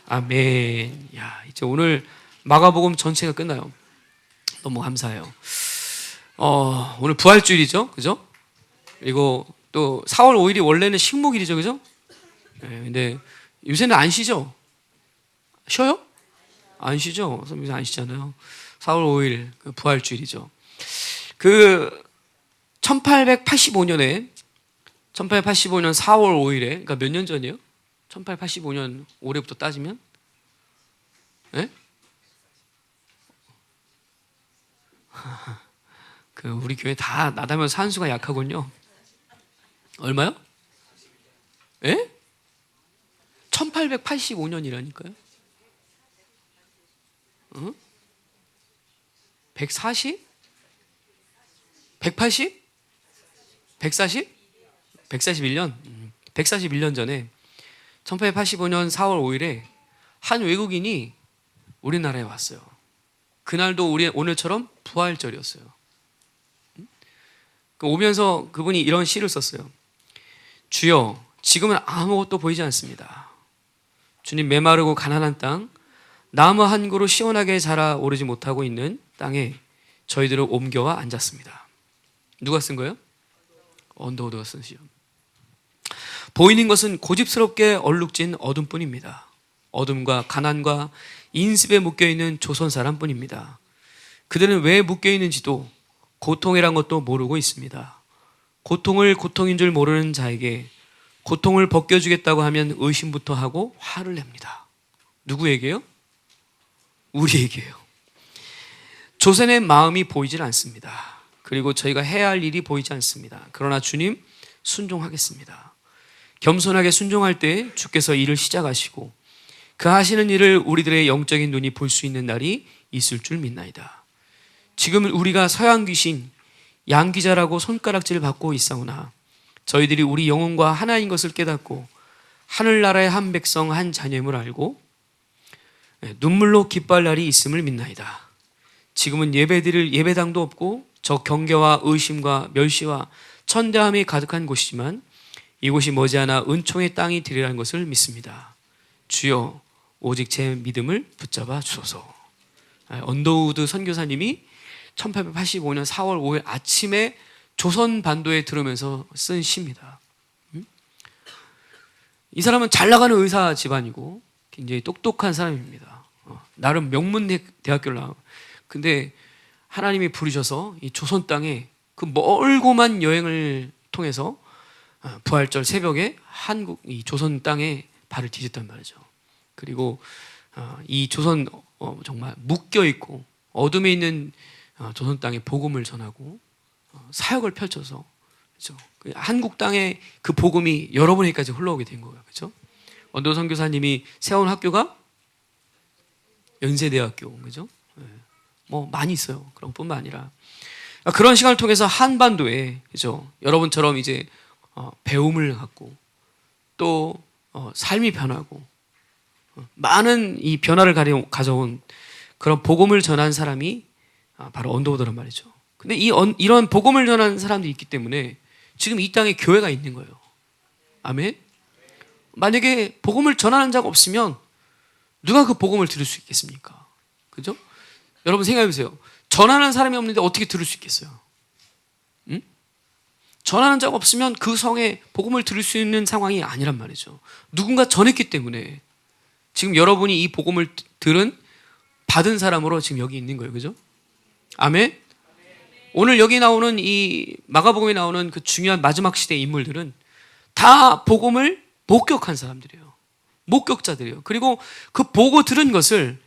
아멘. 야, 이제 오늘 마가복음 전체가 끝나요. 너무 감사해요. 오늘 부활주일이죠, 그죠? 그리고 또 4월 5일이 원래는 식목일이죠, 그죠? 네, 근데 요새는 안 쉬죠? 쉬어요? 안 쉬죠? 선생님 안 쉬잖아요. 4월 5일 그 부활주일이죠. 그 1885년에 1885년 4월 5일에, 그러니까 몇 년 전이에요? 1885년 올해부터 따지면? 네? 그 우리 교회 다 나다면 산수가 약하군요. 얼마요? 예? 1885년이라니까요. 어? 140? 180? 140? 141년? 141년 전에 1885년 4월 5일에 한 외국인이 우리나라에 왔어요. 그날도 우리 오늘처럼 부활절이었어요. 오면서 그분이 이런 시를 썼어요. 주여, 지금은 아무것도 보이지 않습니다. 주님, 메마르고 가난한 땅, 나무 한 그루 시원하게 자라 오르지 못하고 있는 땅에 저희들을 옮겨와 앉았습니다. 누가 쓴 거예요? 언더우드가 쓴 시요. 보이는 것은 고집스럽게 얼룩진 어둠뿐입니다. 어둠과 가난과 인습에 묶여있는 조선 사람뿐입니다. 그들은 왜 묶여있는지도 고통이란 것도 모르고 있습니다. 고통을 고통인 줄 모르는 자에게 고통을 벗겨주겠다고 하면 의심부터 하고 화를 냅니다. 누구에게요? 우리에게요. 조선의 마음이 보이질 않습니다. 그리고 저희가 해야 할 일이 보이지 않습니다. 그러나 주님, 순종하겠습니다. 겸손하게 순종할 때 주께서 일을 시작하시고 그 하시는 일을 우리들의 영적인 눈이 볼 수 있는 날이 있을 줄 믿나이다. 지금 우리가 서양 귀신, 양귀자라고 손가락질 받고 있사오나 저희들이 우리 영혼과 하나인 것을 깨닫고 하늘나라의 한 백성 한 자녀임을 알고 눈물로 기뻐할 날이 있음을 믿나이다. 지금은 예배드릴 예배당도 없고 저 경계와 의심과 멸시와 천대함이 가득한 곳이지만 이곳이 머지않아 은총의 땅이 되리라는 것을 믿습니다. 주여, 오직 제 믿음을 붙잡아 주소서. 언더우드 선교사님이 1885년 4월 5일 아침에 조선 반도에 들어오면서 쓴 시입니다. 이 사람은 잘 나가는 의사 집안이고 굉장히 똑똑한 사람입니다. 나름 명문 대학교를 나오고, 근데 하나님이 부르셔서 이 조선 땅에 그 멀고만 여행을 통해서 부활절 새벽에 한국 이 조선 땅에 발을 디뎠단 말이죠. 그리고 이 조선 정말 묶여 있고 어둠에 있는 조선 땅에 복음을 전하고 사역을 펼쳐서, 그렇죠? 한국 땅에 그 복음이 여러분에게까지 흘러오게 된 거예요, 그렇죠? 언더 선교사님이 세운 학교가 연세대학교, 그죠? 뭐 많이 있어요. 그런 뿐만 아니라 그런 시간을 통해서 한반도에, 그죠? 여러분처럼 이제 배움을 갖고 또 삶이 변하고 많은 이 변화를 가져온 그런 복음을 전한 사람이 바로 언더우드란 말이죠. 근데 이런 복음을 전한 사람들이 있기 때문에 지금 이 땅에 교회가 있는 거예요. 아멘. 만약에 복음을 전하는 자가 없으면 누가 그 복음을 들을 수 있겠습니까? 그죠? 여러분 생각해 보세요. 전하는 사람이 없는데 어떻게 들을 수 있겠어요? 응? 전하는 자가 없으면 그 성에 복음을 들을 수 있는 상황이 아니란 말이죠. 누군가 전했기 때문에 지금 여러분이 이 복음을 받은 사람으로 지금 여기 있는 거예요. 그죠? 아멘? 오늘 여기 나오는 이 마가복음에 나오는 그 중요한 마지막 시대의 인물들은 다 복음을 목격한 사람들이에요. 목격자들이에요. 그리고 그 보고 들은 것을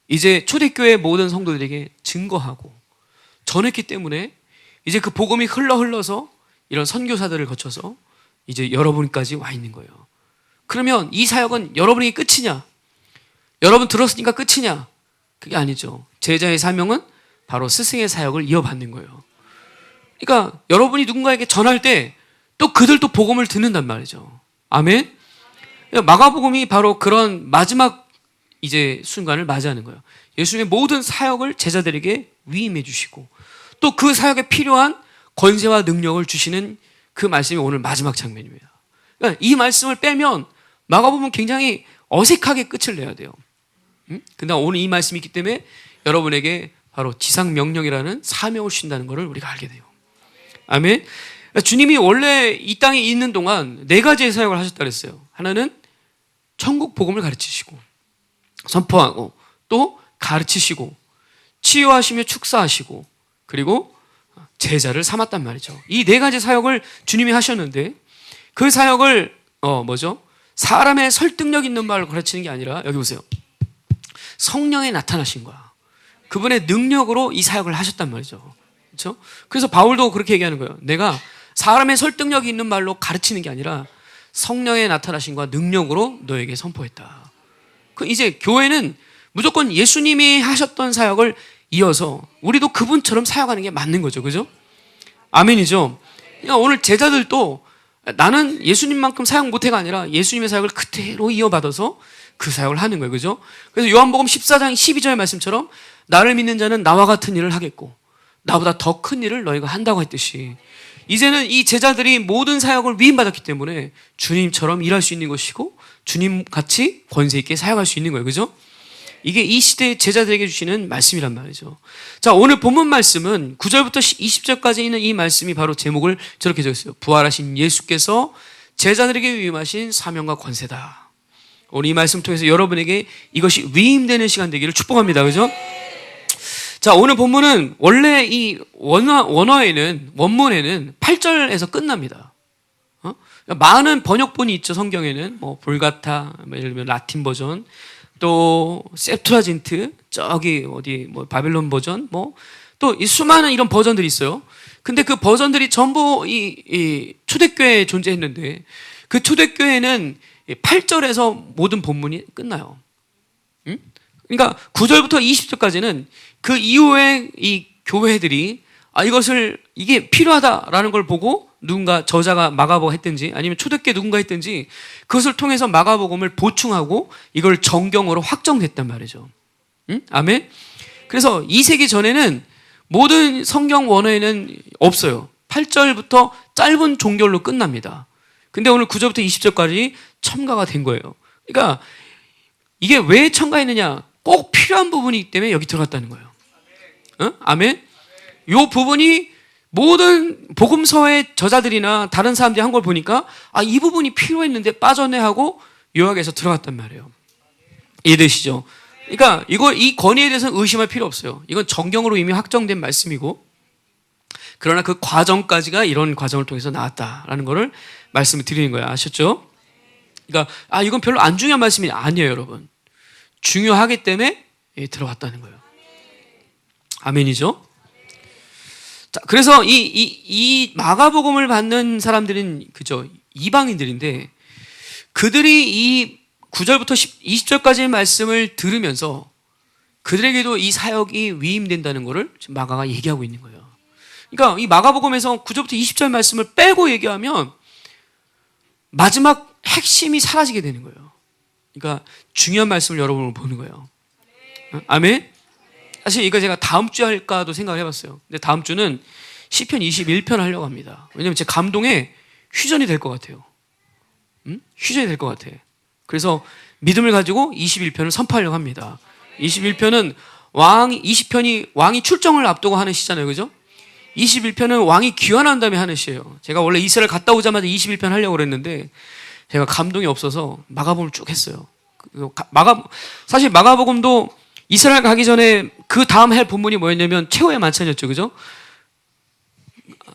이제 초대교회 모든 성도들에게 증거하고 전했기 때문에 이제 그 복음이 흘러서 이런 선교사들을 거쳐서 이제 여러분까지 와 있는 거예요. 그러면 이 사역은 여러분에게 끝이냐? 여러분 들었으니까 끝이냐? 그게 아니죠. 제자의 사명은 바로 스승의 사역을 이어받는 거예요. 그러니까 여러분이 누군가에게 전할 때 또 그들도 복음을 듣는단 말이죠. 아멘? 마가복음이 바로 그런 마지막 이제 순간을 맞이하는 거예요. 예수님의 모든 사역을 제자들에게 위임해 주시고 또 그 사역에 필요한 권세와 능력을 주시는 그 말씀이 오늘 마지막 장면입니다. 그러니까 이 말씀을 빼면 마가복음은 굉장히 어색하게 끝을 내야 돼요. 근데 오늘 이 말씀이 있기 때문에 여러분에게 바로 지상명령이라는 사명을 주신다는 것을 우리가 알게 돼요. 아멘. 주님이 원래 이 땅에 있는 동안 네 가지의 사역을 하셨다 그랬어요. 하나는 천국 복음을 가르치시고 선포하고 또 가르치시고 치유하시며 축사하시고 그리고 제자를 삼았단 말이죠. 이 네 가지 사역을 주님이 하셨는데 그 사역을 사람의 설득력 있는 말로 가르치는 게 아니라 여기 보세요. 성령의 나타나신 거야. 그분의 능력으로 이 사역을 하셨단 말이죠. 그렇죠? 그래서 바울도 그렇게 얘기하는 거예요. 내가 사람의 설득력이 있는 말로 가르치는 게 아니라 성령의 나타나심과 능력으로 너에게 선포했다. 이제 교회는 무조건 예수님이 하셨던 사역을 이어서 우리도 그분처럼 사역하는 게 맞는 거죠. 그죠? 아멘이죠? 그러니까 오늘 제자들도 나는 예수님만큼 사역 못해가 아니라 예수님의 사역을 그대로 이어받아서 그 사역을 하는 거예요. 그죠? 그래서 요한복음 14장 12절 말씀처럼 나를 믿는 자는 나와 같은 일을 하겠고 나보다 더 큰 일을 너희가 한다고 했듯이 이제는 이 제자들이 모든 사역을 위임받았기 때문에 주님처럼 일할 수 있는 것이고 주님같이 권세 있게 사역할 수 있는 거예요. 그죠? 이게 이 시대의 제자들에게 주시는 말씀이란 말이죠. 자, 오늘 본문 말씀은 9절부터 20절까지 있는 이 말씀이 바로 제목을 저렇게 적었어요. 부활하신 예수께서 제자들에게 위임하신 사명과 권세다. 오늘 이 말씀 통해서 여러분에게 이것이 위임되는 시간 되기를 축복합니다. 그죠? 자, 오늘 본문은 원래 이 원문에는 8절에서 끝납니다. 많은 번역본이 있죠. 성경에는 볼가타, 예를 들면 라틴 버전, 또 셉투아진트, 저기 바빌론 버전, 또 이 수많은 이런 버전들이 있어요. 근데 그 버전들이 전부 이 초대교회에 존재했는데 그 초대교회는 8절에서 모든 본문이 끝나요. 그러니까 9절부터 20절까지는 그 이후에 이 교회들이 이게 필요하다라는 걸 보고 누군가 저자가 마가복음 했든지 아니면 초대교회 누군가 했든지 그것을 통해서 마가복음을 보충하고 이걸 정경으로 확정됐단 말이죠. 아멘. 그래서 2세기 전에는 모든 성경 원어에는 없어요. 8절부터 짧은 종결로 끝납니다. 근데 오늘 9절부터 20절까지 첨가가 된 거예요. 그러니까 이게 왜 첨가했느냐? 꼭 필요한 부분이기 때문에 여기 들어갔다는 거예요. 아멘. 이 부분이 모든 복음서의 저자들이나 다른 사람들이 한 걸 보니까 이 부분이 필요했는데 빠졌네 하고 요약해서 들어갔단 말이에요. 이해되시죠? 그러니까 이 권위에 대해서는 의심할 필요 없어요. 이건 정경으로 이미 확정된 말씀이고 그러나 그 과정까지가 이런 과정을 통해서 나왔다라는 것을 말씀을 드리는 거예요. 아셨죠? 그러니까 이건 별로 안 중요한 말씀이 아니에요, 여러분. 중요하기 때문에 들어갔다는 거예요. 아멘이죠? 자, 그래서 이 마가복음을 받는 사람들은 그죠? 이방인들인데 그들이 이 9절부터 20절까지의 말씀을 들으면서 그들에게도 이 사역이 위임된다는 것을 지금 마가가 얘기하고 있는 거예요. 그러니까 이 마가복음에서 9절부터 20절 말씀을 빼고 얘기하면 마지막 핵심이 사라지게 되는 거예요. 그러니까 중요한 말씀을 여러분을 보는 거예요. 아멘? 사실 이거 제가 다음 주에 할까도 생각을 해봤어요. 근데 다음 주는 시편 21편 하려고 합니다. 왜냐면 제 감동에 휴전이 될 것 같아요. 휴전이 될 것 같아. 그래서 믿음을 가지고 21편을 선포하려고 합니다. 21편은 20편이 왕이 출정을 앞두고 하는 시잖아요. 그죠? 21편은 왕이 귀환한 다음에 하는 시예요. 제가 원래 이스라엘 갔다 오자마자 21편 하려고 그랬는데 제가 감동이 없어서 마가복음을 쭉 했어요. 사실 마가복음도 이스라엘 가기 전에 그 다음 할 본문이 뭐였냐면 최후의 만찬이었죠. 그죠?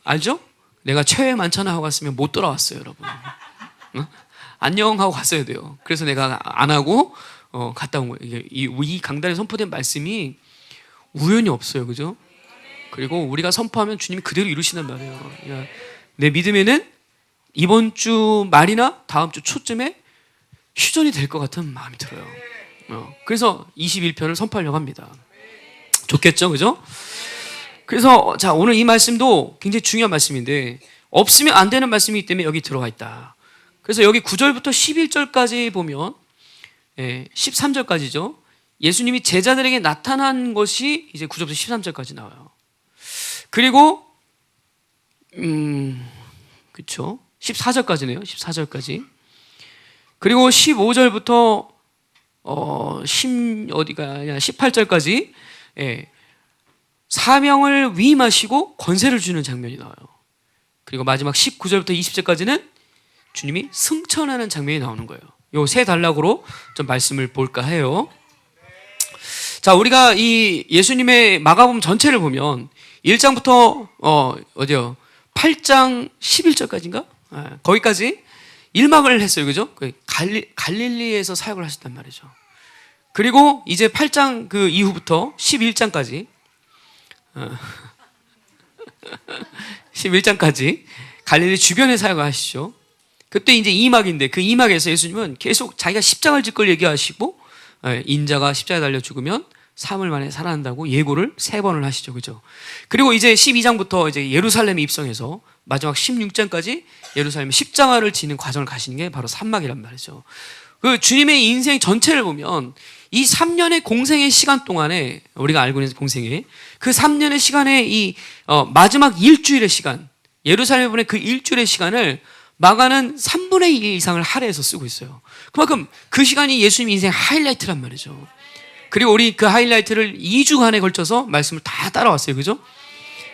알죠? 내가 최후의 만찬을 하고 갔으면 못 돌아왔어요, 여러분. 안녕 하고 갔어야 돼요. 그래서 내가 안 하고 갔다 온 거예요. 이 강단에 선포된 말씀이 우연히 없어요. 그죠? 그리고 우리가 선포하면 주님이 그대로 이루신단 말이에요. 내 믿음에는 이번 주 말이나 다음 주 초쯤에 휴전이 될 것 같은 마음이 들어요. 그래서 21편을 선포하려고 합니다. 좋겠죠? 그죠? 그래서 자, 오늘 이 말씀도 굉장히 중요한 말씀인데 없으면 안 되는 말씀이기 때문에 여기 들어가 있다. 그래서 여기 9절부터 11절까지 보면 13절까지죠. 예수님이 제자들에게 나타난 것이 이제 9절부터 13절까지 나와요. 그리고 그렇죠. 14절까지네요. 14절까지. 그리고 15절부터 어디가 18절까지 사명을 위임하시고 권세를 주는 장면이 나와요. 그리고 마지막 19절부터 20절까지는 주님이 승천하는 장면이 나오는 거예요. 요 세 단락으로 좀 말씀을 볼까 해요. 자, 우리가 이 예수님의 마가복음 전체를 보면 1장부터 어디요? 8장 11절까지인가? 거기까지 1막을 했어요. 그죠? 갈릴리에서 사역을 하셨단 말이죠. 그리고 이제 8장 그 이후부터 11장까지 11장까지 갈릴리 주변에 사역을 하시죠. 그때 이제 2막인데 그 2막에서 예수님은 계속 자기가 십자가를 질 걸 얘기하시고 인자가 십자가에 달려 죽으면 3일 만에 살아난다고 예고를 3번을 하시죠. 그죠? 그리고 이제 12장부터 이제 예루살렘에 입성해서 마지막 16장까지 예루살렘에 십자가를 지는 과정을 가시는 게 바로 3막이란 말이죠. 그 주님의 인생 전체를 보면 이 3년의 공생의 시간 동안에 우리가 알고 있는 공생의 그 3년의 시간에 이 마지막 일주일의 시간, 예루살렘에 보낸 그 일주일의 시간을 마가는 3분의 2 이상을 할애해서 쓰고 있어요. 그만큼 그 시간이 예수님 인생 하이라이트란 말이죠. 그리고 우리 그 하이라이트를 2주간에 걸쳐서 말씀을 다 따라왔어요. 그죠?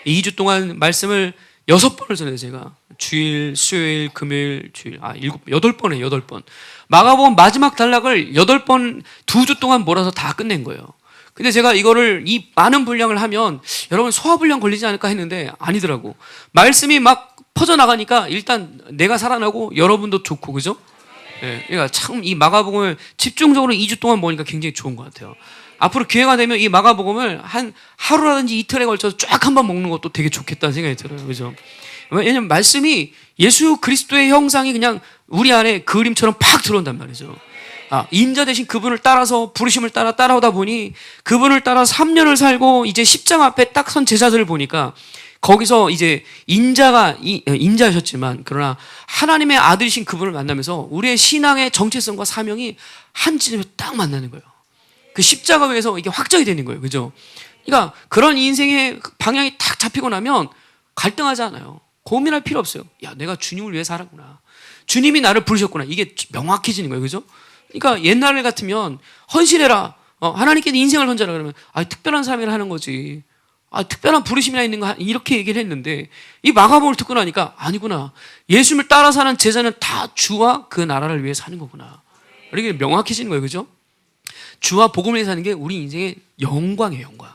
2주 동안 말씀을 6번을 전해요. 제가 주일, 수요일, 금요일, 주일 8번에 8번. 마가복음 마지막 단락을 8번 2주 동안 몰아서 다 끝낸 거예요. 근데 제가 이거를 이 많은 분량을 하면 여러분 소화불량 걸리지 않을까 했는데 아니더라고. 말씀이 막 퍼져나가니까 일단 내가 살아나고 여러분도 좋고, 그죠? 그러니까 참 이 마가복음을 집중적으로 2주 동안 보니까 굉장히 좋은 것 같아요. 앞으로 기회가 되면 이 마가복음을 한 하루라든지 이틀에 걸쳐서 쫙 한번 먹는 것도 되게 좋겠다는 생각이 들어요. 그죠? 왜냐면 말씀이 예수 그리스도의 형상이 그냥 우리 안에 그림처럼 팍 들어온단 말이죠. 인자 대신 그분을 따라서 부르심을 따라오다 보니 그분을 따라 3년을 살고 이제 십자가 앞에 딱 선 제자들을 보니까 거기서 이제 인자하셨지만 그러나 하나님의 아들이신 그분을 만나면서 우리의 신앙의 정체성과 사명이 한 지점에 딱 만나는 거예요. 그 십자가 위에서 이게 확정이 되는 거예요. 그죠? 그러니까 그런 인생의 방향이 딱 잡히고 나면 갈등하지 않아요. 고민할 필요 없어요. 야, 내가 주님을 위해 살았구나. 주님이 나를 부르셨구나. 이게 명확해지는 거예요. 그죠? 그러니까 옛날 같으면 헌신해라. 하나님께 인생을 던져라 그러면 특별한 삶을 하는 거지. 특별한 부르심이나 있는 거 이렇게 얘기를 했는데 이 마가복음을 듣고 나니까 아니구나. 예수님을 따라 사는 제자는 다 주와 그 나라를 위해 사는 거구나. 이렇게 명확해지는 거예요. 그죠? 주와 복음을 위해 사는 게 우리 인생의 영광이에요. 영광.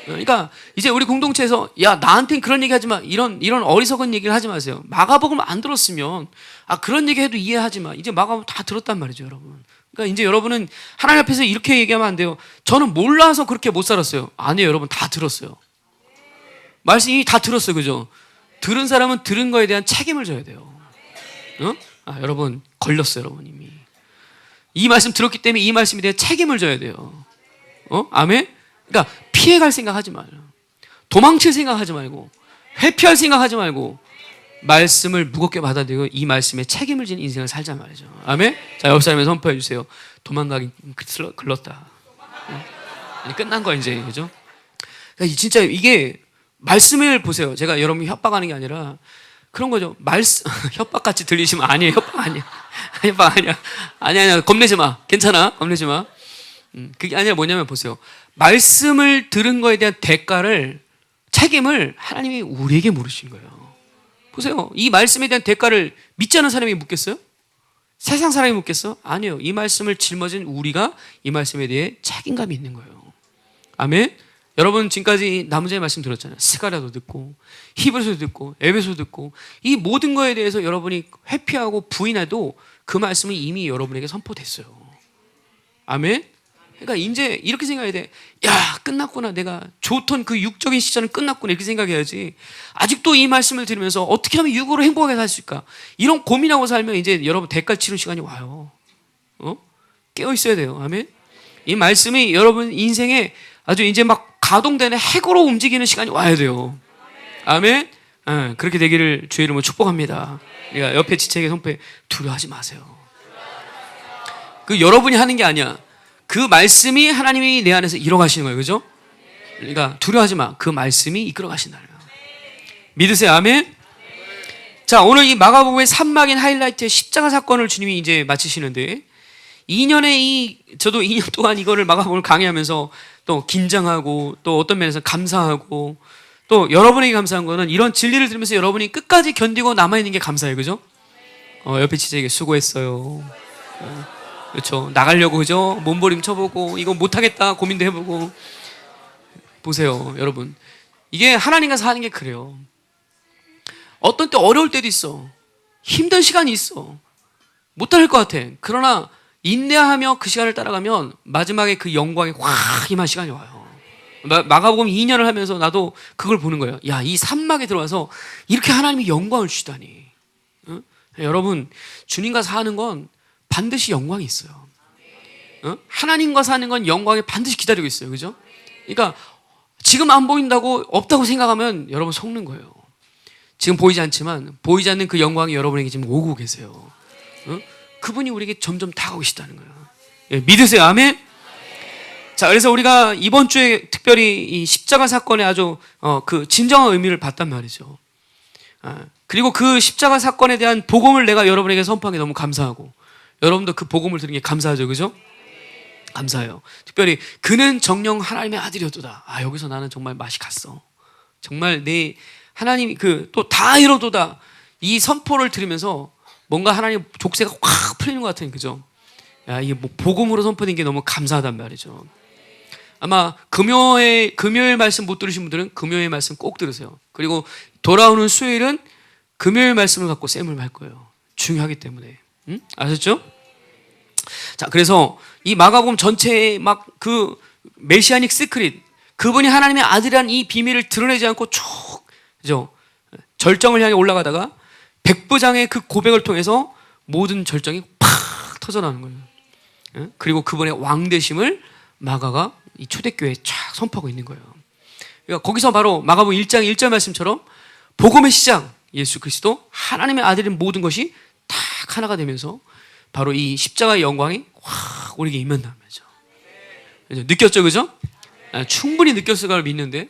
그러니까 이제 우리 공동체에서 야 나한텐 그런 얘기 하지 마. 이런 어리석은 얘기를 하지 마세요. 마가복음을 안 들었으면 그런 얘기 해도 이해하지 마. 이제 마가복음 다 들었단 말이죠. 여러분. 그러니까 이제 여러분은 하나님 앞에서 이렇게 얘기하면 안 돼요. 저는 몰라서 그렇게 못 살았어요. 아니에요. 여러분 다 들었어요. 말씀 이미 다 들었어요. 그죠? 들은 사람은 들은 거에 대한 책임을 져야 돼요. 여러분 걸렸어요. 여러분 이미. 이 말씀 들었기 때문에 이 말씀에 대한 책임을 져야 돼요. 아멘? 그러니까 피해갈 생각하지 말아요. 도망칠 생각하지 말고 회피할 생각하지 말고 말씀을 무겁게 받아들이고 이 말씀에 책임을 지는 인생을 살자 말이죠. 아멘? 자, 옆 사람에 선포해 주세요. 도망가기 글렀다. 아니, 끝난 거야 이제. 그죠? 그러니까 진짜 이게 말씀을 보세요. 제가 여러분 협박하는 게 아니라 그런 거죠. 말씀 협박같이 들리시면 아니에요. 협박 아니야. 협박 아니야. 아니야. 겁내지 마. 괜찮아. 겁내지 마. 그게 아니라 뭐냐면 보세요. 말씀을 들은 거에 대한 책임을 하나님이 우리에게 물으신 거예요. 보세요. 이 말씀에 대한 대가를 믿지 않은 사람이 묻겠어요? 세상 사람이 묻겠어? 아니요. 이 말씀을 짊어진 우리가 이 말씀에 대해 책임감이 있는 거예요. 아멘? 여러분 지금까지 남자의 말씀 들었잖아요. 스가랴도 듣고 히브리서도 듣고 에베소도 듣고 이 모든 거에 대해서 여러분이 회피하고 부인해도 그 말씀이 이미 여러분에게 선포됐어요. 아멘? 그러니까 이제 이렇게 생각해야 돼. 야, 끝났구나. 내가 좋던 그 육적인 시절은 끝났구나. 이렇게 생각해야지. 아직도 이 말씀을 들으면서 어떻게 하면 육으로 행복하게 살 수 있을까? 이런 고민하고 살면 이제 여러분 대가 치는 시간이 와요. 깨어 있어야 돼요. 아멘. 이 말씀이 여러분 인생에 아주 이제 막 가동되는 핵으로 움직이는 시간이 와야 돼요. 아멘. 그렇게 되기를 주의 이름으로 축복합니다. 그러니까 옆에 지체에게 선포해 두려워하지 마세요. 그 여러분이 하는 게 아니야. 그 말씀이 하나님이 내 안에서 이뤄가시는 거예요. 그죠? 그러니까 두려워하지 마. 그 말씀이 이끌어가신다는 거예요. 믿으세요. 아멘? 자, 오늘 이 마가복음의 3막인 하이라이트의 십자가 사건을 주님이 이제 마치시는데 저도 2년 동안 이거를 마가복음을 강의하면서 또 긴장하고 또 어떤 면에서 감사하고 또 여러분에게 감사한 거는 이런 진리를 들으면서 여러분이 끝까지 견디고 남아있는 게 감사해요. 그죠? 옆에 지자에게 수고했어요. 그렇죠. 나가려고 그죠? 몸부림 쳐보고 이거 못하겠다 고민도 해보고. 보세요 여러분, 이게 하나님과 사는 게 그래요. 어떤 때 어려울 때도 있어. 힘든 시간이 있어. 못할 것 같아. 그러나 인내하며 그 시간을 따라가면 마지막에 그 영광이 확 임한 시간이 와요. 마가복음 2년을 하면서 나도 그걸 보는 거예요. 야, 이 산막에 들어와서 이렇게 하나님이 영광을 주시다니. 응? 여러분, 주님과 사는 건 반드시 영광이 있어요. 응? 하나님과 사는 건 영광이 반드시 기다리고 있어요. 그죠? 그러니까 지금 안 보인다고 없다고 생각하면 여러분 속는 거예요. 지금 보이지 않지만 보이지 않는 그 영광이 여러분에게 지금 오고 계세요. 응? 그분이 우리에게 점점 다가오시다는 거예요. 예, 믿으세요. 아멘. 자, 그래서 우리가 이번 주에 특별히 이 십자가 사건의 아주 그 진정한 의미를 봤단 말이죠. 그리고 그 십자가 사건에 대한 복음을 내가 여러분에게 선포하기 너무 감사하고, 여러분도 그 복음을 들은 게 감사하죠. 그죠? 감사해요. 특별히 그는 정녕 하나님의 아들이었도다. 여기서 나는 정말 맛이 갔어. 정말 내 하나님이 또 다 이뤄도다. 이 선포를 들으면서 뭔가 하나님 족쇄가 확 풀리는 것 같은, 그죠? 야, 이게 뭐 복음으로 선포된 게 너무 감사하단 말이죠. 아마 금요일 말씀 못 들으신 분들은 금요일 말씀 꼭 들으세요. 그리고 돌아오는 수요일은 금요일 말씀을 갖고 쌤을 할 거예요. 중요하기 때문에. 응? 아셨죠? 자, 그래서 이 마가복음 전체에 막 그 메시아닉 시크릿, 그분이 하나님의 아들이라는 이 비밀을 드러내지 않고 쭉, 그죠? 절정을 향해 올라가다가 백부장의 그 고백을 통해서 모든 절정이 팍 터져나오는 거예요. 그리고 그분의 왕되심을 마가가 이 초대교회에 쫙 선포하고 있는 거예요. 그러니까 거기서 바로 마가복음 1장 1절 말씀처럼 복음의 시작 예수 그리스도 하나님의 아들인 모든 것이 딱 하나가 되면서 바로 이 십자가의 영광이 확 우리에게 임한단 말이죠. 느꼈죠, 그죠? 충분히 느꼈을 걸 믿는데,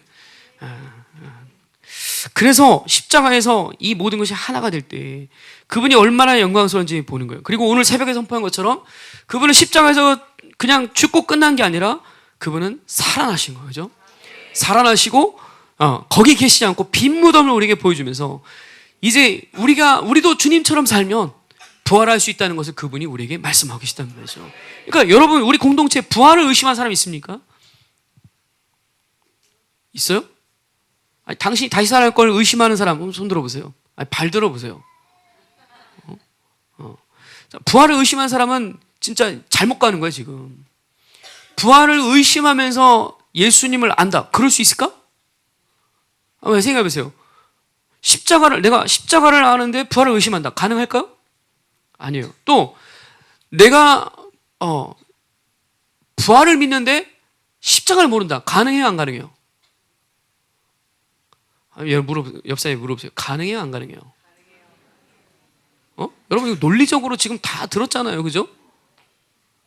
그래서 십자가에서 이 모든 것이 하나가 될 때 그분이 얼마나 영광스러운지 보는 거예요. 그리고 오늘 새벽에 선포한 것처럼 그분은 십자가에서 그냥 죽고 끝난 게 아니라 그분은 살아나신 거예요. 그죠? 살아나시고 거기 계시지 않고 빈 무덤을 우리에게 보여주면서 이제 우리도 주님처럼 살면 부활할 수 있다는 것을 그분이 우리에게 말씀하고 계시다는 거죠. 그러니까 여러분, 우리 공동체에 부활을 의심한 사람 있습니까? 있어요? 당신이 다시 살아날 걸 의심하는 사람 손 들어보세요. 발 들어보세요. 부활을 의심한 사람은 진짜 잘못 가는 거예요. 지금 부활을 의심하면서 예수님을 안다, 그럴 수 있을까? 한번 생각해 보세요. 내가 십자가를 아는데 부활을 의심한다, 가능할까요? 아니에요. 또 내가 부활을 믿는데 십자가를 모른다, 가능해요, 안 가능해요? 옆 사람에 물어보세요. 가능해요, 안 가능해요? 여러분, 이거 논리적으로 지금 다 들었잖아요. 그죠?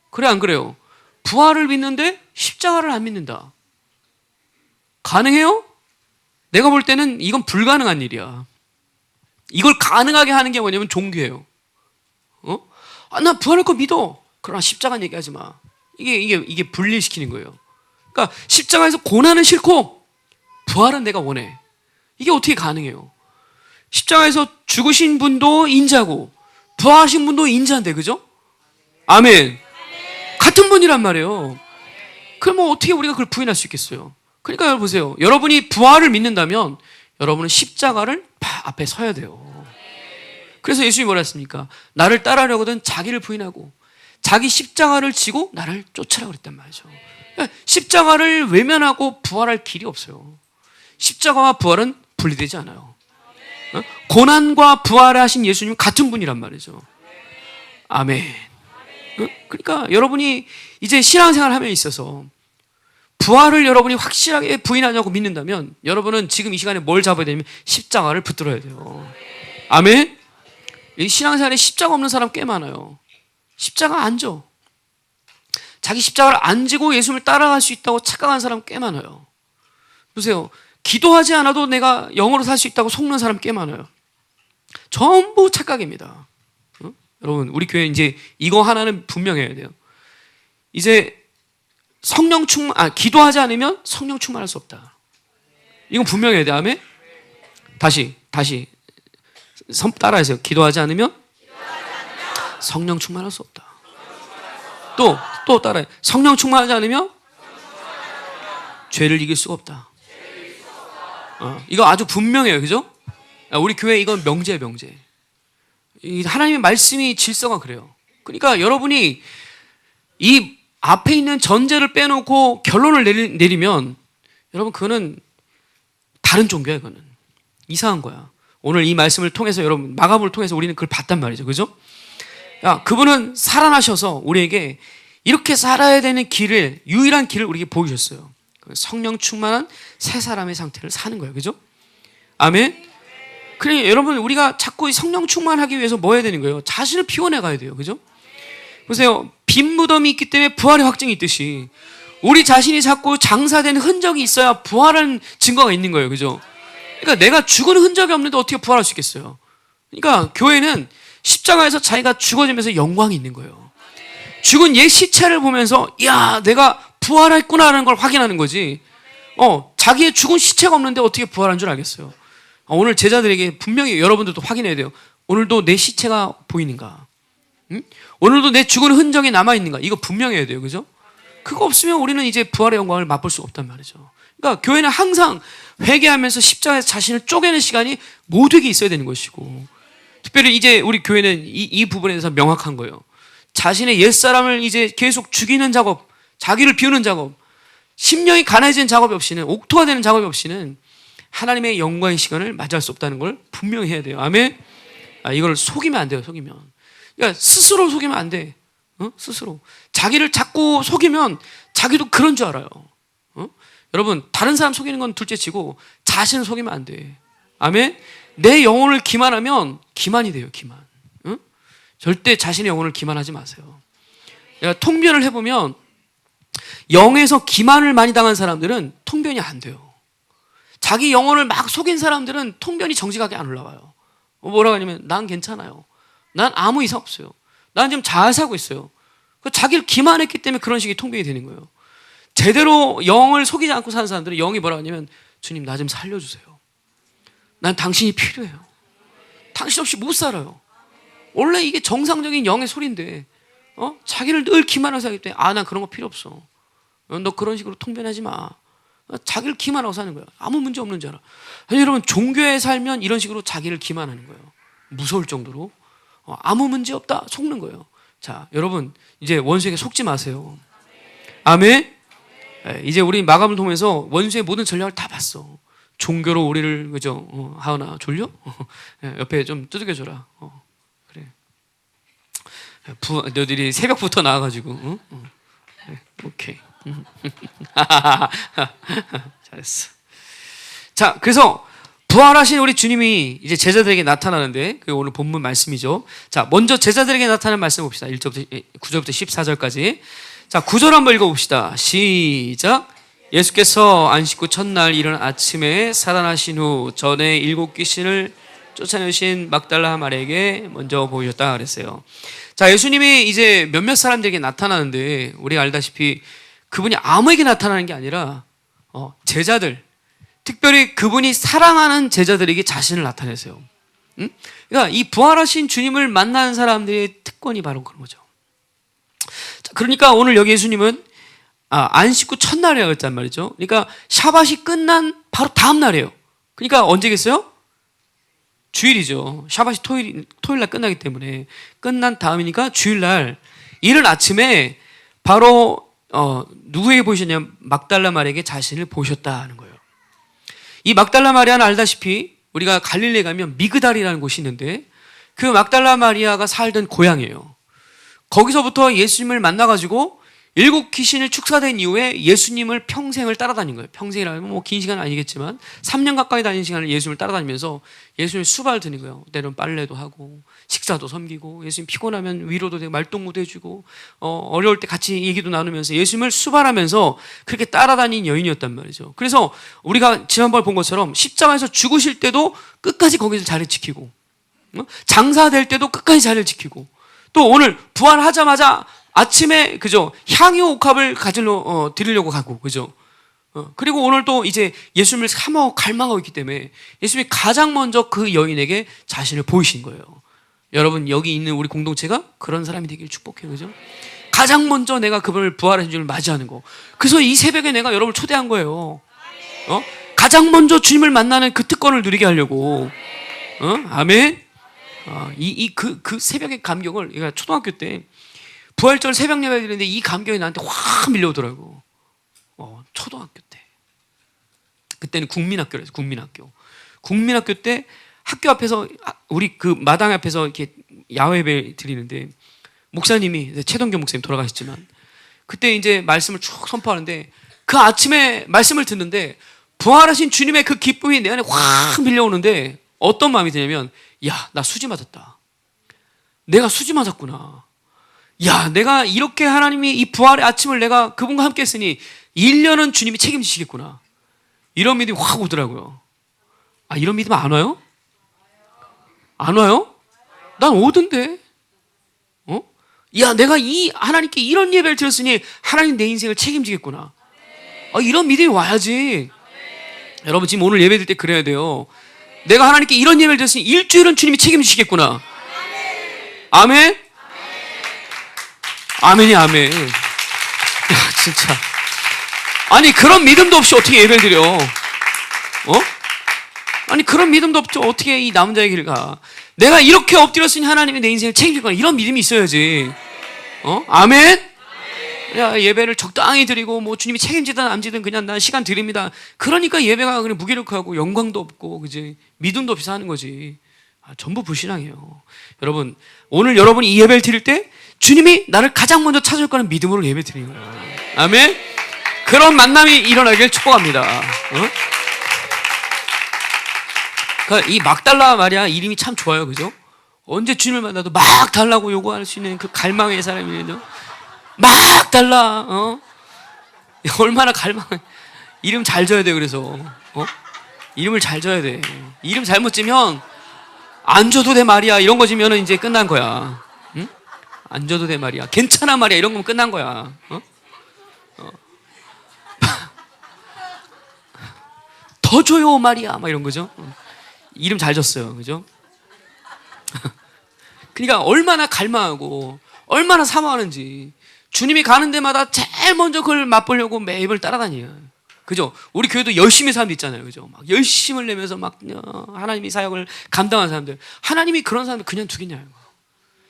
그래, 안 그래요? 부활을 믿는데 십자가를 안 믿는다, 가능해요? 내가 볼 때는 이건 불가능한 일이야. 이걸 가능하게 하는 게 뭐냐면 종교예요. 나 부활할 거 믿어. 그러나 십자가 얘기하지 마. 이게 분리시키는 거예요. 그러니까 십자가에서 고난은 싫고 부활은 내가 원해. 이게 어떻게 가능해요? 십자가에서 죽으신 분도 인자고 부활하신 분도 인자인데, 그죠? 아멘. 같은 분이란 말이에요. 그럼 어떻게 우리가 그걸 부인할 수 있겠어요? 그러니까 여러분 보세요. 여러분이 부활을 믿는다면 여러분은 십자가를 앞에 서야 돼요. 그래서 예수님이 뭐라 했습니까? 나를 따르려거든 자기를 부인하고 자기 십자가를 지고 나를 쫓으라고 그랬단 말이죠. 십자가를 외면하고 부활할 길이 없어요. 십자가와 부활은 분리되지 않아요. 고난과 부활을 하신 예수님은 같은 분이란 말이죠. 아멘. 그러니까 여러분이 이제 신앙생활 하면에 있어서 부활을 여러분이 확실하게 부인하냐고 믿는다면 여러분은 지금 이 시간에 뭘 잡아야 되냐면 십자가를 붙들어야 돼요. 아멘. 이 신앙생활에 십자가 없는 사람 꽤 많아요. 십자가 안 져. 자기 십자가를 안 지고 예수님을 따라갈 수 있다고 착각한 사람 꽤 많아요. 보세요. 기도하지 않아도 내가 영으로 살 수 있다고 속는 사람 꽤 많아요. 전부 착각입니다. 여러분, 우리 교회 이제 이거 하나는 분명해야 돼요. 이제 기도하지 않으면 성령 충만할 수 없다. 이건 분명해야 돼. 아멘? 다시 따라하세요. 기도하지 않으면 성령 충만할 수 없다. 또 따라해. 성령 충만하지 않으면 죄를 이길 수가 없다. 이거 아주 분명해요. 그죠? 우리 교회 이건 명제예요, 명제. 하나님의 말씀이 질서가 그래요. 그러니까 여러분이 이 앞에 있는 전제를 빼놓고 결론을 내리면 여러분 그거는 다른 종교야. 그거는 이상한 거야. 오늘 이 말씀을 통해서 여러분 마가복음을 통해서 우리는 그걸 봤단 말이죠. 그죠? 그분은 살아나셔서 우리에게 이렇게 살아야 되는 길을, 유일한 길을 우리에게 보여주셨어요. 성령 충만한 새 사람의 상태를 사는 거예요. 그죠? 아멘? 그래, 여러분, 우리가 자꾸 성령 충만하기 위해서 뭐 해야 되는 거예요? 자신을 피워내 가야 돼요. 그죠? 보세요. 빈 무덤이 있기 때문에 부활의 확증이 있듯이 우리 자신이 자꾸 장사된 흔적이 있어야 부활한 증거가 있는 거예요. 그죠? 그러니까 내가 죽은 흔적이 없는데 어떻게 부활할 수 있겠어요? 그러니까 교회는 십자가에서 자기가 죽어지면서 영광이 있는 거예요. 죽은 옛 시체를 보면서 야, 내가 부활했구나라는 걸 확인하는 거지. 자기의 죽은 시체가 없는데 어떻게 부활한 줄 알겠어요? 오늘 제자들에게 분명히 여러분들도 확인해야 돼요. 오늘도 내 시체가 보이는가? 응? 오늘도 내 죽은 흔적이 남아있는가? 이거 분명해야 돼요. 그죠? 그거 없으면 우리는 이제 부활의 영광을 맛볼 수 없단 말이죠. 그러니까 교회는 항상 회개하면서 십자가에서 자신을 쪼개는 시간이 모두에게 있어야 되는 것이고, 특별히 이제 우리 교회는 이 부분에 대해서 명확한 거예요. 자신의 옛사람을 이제 계속 죽이는 작업, 자기를 비우는 작업, 심령이 가난해지는 작업이 없이는, 옥토가 되는 작업이 없이는 하나님의 영광의 시간을 맞이할 수 없다는 걸 분명히 해야 돼요. 아멘? 이걸 속이면 안 돼요. 속이면. 그러니까 스스로 속이면 안 돼. 스스로. 자기를 자꾸 속이면 자기도 그런 줄 알아요. 여러분, 다른 사람 속이는 건 둘째 치고 자신을 속이면 안 돼. 아멘? 내 영혼을 기만하면 기만이 돼요. 기만. 절대 자신의 영혼을 기만하지 마세요. 통변을 해보면 영에서 기만을 많이 당한 사람들은 통변이 안 돼요. 자기 영혼을 막 속인 사람들은 통변이 정직하게 안 올라와요. 뭐라고 하냐면 난 괜찮아요. 난 아무 이상 없어요. 난 지금 잘 살고 있어요. 자기를 기만했기 때문에 그런 식의 통변이 되는 거예요. 제대로 영을 속이지 않고 사는 사람들은 영이 뭐라고 하냐면 주님 나 좀 살려주세요. 난 당신이 필요해요. 당신 없이 못 살아요. 원래 이게 정상적인 영의 소리인데 자기를 늘 기만하고 살기 때문에 난 그런 거 필요 없어. 너 그런 식으로 통변하지 마. 자기를 기만하고 사는 거야. 아무 문제 없는 줄 알아. 아니, 여러분 종교에 살면 이런 식으로 자기를 기만하는 거예요. 무서울 정도로 아무 문제 없다 속는 거예요. 자, 여러분 이제 원수에게 속지 마세요. 아멘. 이제 우리 마감을 통해서 원수의 모든 전략을 다 봤어. 종교로 우리를 그죠? 하은아 졸려? 옆에 좀 두들겨줘라. 그래. 너희들이 새벽부터 나와가지고. 그래, 오케이. 잘했어. 자, 그래서 부활하신 우리 주님이 이제 제자들에게 나타나는데 그게 오늘 본문 말씀이죠. 자, 먼저 제자들에게 나타나는 말씀 봅시다. 9절부터 14절까지. 자, 9절 한번 읽어봅시다. 시작. 예수께서 안식 후 첫날 이른 아침에 살아나신 후 전에 7 귀신을 쫓아내신 막달라 마리아에게 먼저 보이셨다 그랬어요. 자, 예수님이 이제 몇몇 사람들에게 나타나는데 우리가 알다시피 그분이 아무에게 나타나는 게 아니라 제자들, 특별히 그분이 사랑하는 제자들에게 자신을 나타내세요. 응? 그러니까 이 부활하신 주님을 만나는 사람들의 특권이 바로 그런 거죠. 자, 그러니까 오늘 여기 예수님은 안식 후 첫날이라고 했단 말이죠. 그러니까 샤밧이 끝난 바로 다음 날이에요. 그러니까 언제겠어요? 주일이죠. 샤밧이 토요일날 끝나기 때문에 끝난 다음이니까 주일날 이른 아침에 바로 누구에게 보이셨냐면 막달라 마리아에게 자신을 보셨다는 거예요. 이 막달라 마리아는 알다시피 우리가 갈릴리에 가면 미그달이라는 곳이 있는데 그 막달라 마리아가 살던 고향이에요. 거기서부터 예수님을 만나가지고 7 귀신을 축사된 이후에 예수님을 평생을 따라다닌 거예요. 평생이라면 뭐 긴 시간은 아니겠지만 3년 가까이 다닌 시간을 예수님을 따라다니면서 예수님을 수발을 드는 거예요. 때로는 빨래도 하고 식사도 섬기고 예수님 피곤하면 위로도 되고 말동무도 해주고 어려울 때 같이 얘기도 나누면서 예수님을 수발하면서 그렇게 따라다닌 여인이었단 말이죠. 그래서 우리가 지난번에 본 것처럼 십자가에서 죽으실 때도 끝까지 거기서 자리를 지키고 장사될 때도 끝까지 자리를 지키고 또 오늘 부활하자마자 아침에 그죠? 향유 옥합을 가지러 드리려고 가고 그죠? 그리고 오늘 또 이제 예수님을 사모하고 갈망하고 있기 때문에 예수님이 가장 먼저 그 여인에게 자신을 보이신 거예요. 여러분 여기 있는 우리 공동체가 그런 사람이 되길 축복해요. 그죠? 가장 먼저 내가 그분을 부활하신 줄을 맞이하는 거. 그래서 이 새벽에 내가 여러분을 초대한 거예요. 가장 먼저 주님을 만나는 그 특권을 누리게 하려고. 아멘. 그 새벽의 감격을, 그러니까 초등학교 때 부활절 새벽 예배 드리는데 이 감격이 나한테 확 밀려오더라고. 초등학교 때. 그때는 국민학교라서 국민학교. 국민학교 때 학교 앞에서 우리 그 마당 앞에서 이렇게 야외 예배 드리는데 목사님이 최동규 목사님 돌아가셨지만 그때 이제 말씀을 쭉 선포하는데 그 아침에 말씀을 듣는데 부활하신 주님의 그 기쁨이 내 안에 확 밀려오는데 어떤 마음이 드냐면 야, 나 수지 맞았다. 내가 수지 맞았구나. 야, 내가 이렇게 하나님이 이 부활의 아침을 내가 그분과 함께 했으니 1년은 주님이 책임지시겠구나. 이런 믿음이 확 오더라고요. 이런 믿음 안 와요? 안 와요? 난 오던데. 야, 내가 이 하나님께 이런 예배를 드렸으니 하나님 내 인생을 책임지겠구나. 이런 믿음이 와야지. 여러분 지금 오늘 예배 드릴 때 그래야 돼요. 내가 하나님께 이런 예배를 드렸으니 일주일은 주님이 책임지시겠구나. 아멘? 아멘이 아멘. 야, 진짜. 아니 그런 믿음도 없이 어떻게 예배를 드려? 아니 그런 믿음도 없죠. 어떻게 이 남은 자의 길을 가? 내가 이렇게 엎드렸으니 하나님이 내 인생을 책임지거나 이런 믿음이 있어야지. 아멘? 야, 예배를 적당히 드리고 뭐 주님이 책임지든 안 지든 그냥 난 시간 드립니다. 그러니까 예배가 그냥 무기력하고 영광도 없고 그지? 믿음도 없이 사는 거지. 전부 불신앙이에요. 여러분 오늘 여러분이 이 예배를 드릴 때 주님이 나를 가장 먼저 찾을 거는 믿음으로 예배 드리는 거예요. 아멘? 그런 만남이 일어나길 축복합니다. 그러니까 이 막달라 마리아 이름이 참 좋아요. 그죠? 언제 주님을 만나도 막 달라고 요구할 수 있는 그 갈망의 사람이죠. 막 달라. 얼마나 갈망. 이름 잘 져야 돼. 그래서 이름을 잘 져야 돼. 이름 잘못 지면 안 줘도 돼 마리아 이런 거 지면은 이제 끝난 거야. 응? 안 줘도 돼 마리아. 괜찮아 마리아 이런 거면 끝난 거야. 더 줘요 마리아 막 이런 거죠. 이름 잘 졌어요. 그죠? 그러니까 얼마나 갈망하고 얼마나 사모하는지 주님이 가는 데마다 제일 먼저 그걸 맛보려고 매일 따라다녀요. 그죠? 우리 교회도 열심히 사람도 있잖아요. 그죠? 막 열심을 내면서 막 하나님이 사역을 감당하는 사람들. 하나님이 그런 사람들 그냥 두겠냐고.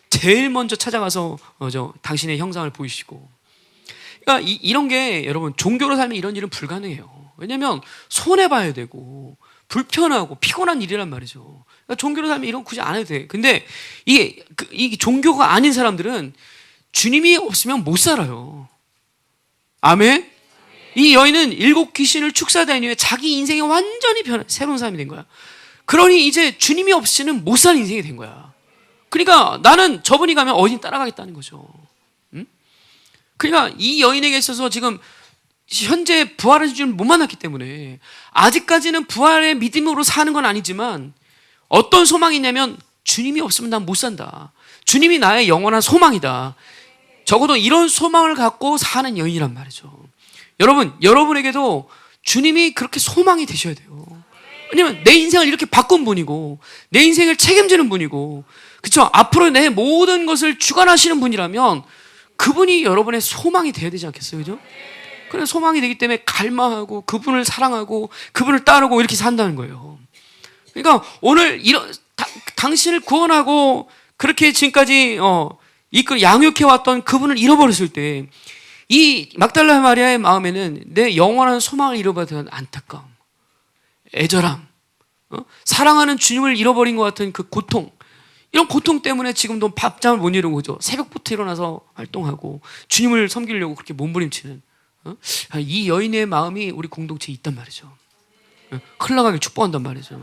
제일 먼저 찾아가서 당신의 형상을 보이시고. 그러니까 이런 게 여러분 종교로 살면 이런 일은 불가능해요. 왜냐하면 손해봐야 되고 불편하고 피곤한 일이란 말이죠. 그러니까 종교로 살면 이런 거 굳이 안 해도 돼. 근데 이게 종교가 아닌 사람들은 주님이 없으면 못 살아요. 아멘? 이 여인은 7 귀신을 축사된 이후에 자기 인생이 완전히 새로운 사람이 된 거야. 그러니 이제 주님이 없이는 못 사는 인생이 된 거야. 그러니까 나는 저분이 가면 어디 따라가겠다는 거죠. 응? 그러니까 이 여인에게 있어서 지금 현재 부활의 주님을 못 만났기 때문에 아직까지는 부활의 믿음으로 사는 건 아니지만 어떤 소망이 있냐면 주님이 없으면 난 못 산다. 주님이 나의 영원한 소망이다. 적어도 이런 소망을 갖고 사는 여인이란 말이죠. 여러분에게도 주님이 그렇게 소망이 되셔야 돼요. 왜냐면 내 인생을 이렇게 바꾼 분이고 내 인생을 책임지는 분이고 그렇죠? 앞으로 내 모든 것을 주관하시는 분이라면 그분이 여러분의 소망이 돼야 되지 않겠어요? 그죠? 그래서 소망이 되기 때문에 갈망하고 그분을 사랑하고 그분을 따르고 이렇게 산다는 거예요. 그러니까 오늘 당신을 구원하고 그렇게 지금까지 양육해왔던 그분을 잃어버렸을 때 이 막달라 마리아의 마음에는 내 영원한 소망을 잃어버린 안타까움, 애절함, 사랑하는 주님을 잃어버린 것 같은 그 고통, 이런 고통 때문에 지금도 밥잠을 못 이루는 거죠. 새벽부터 일어나서 활동하고 주님을 섬기려고 그렇게 몸부림치는 이 여인의 마음이 우리 공동체에 있단 말이죠. 흘러가길 축복한단 말이죠.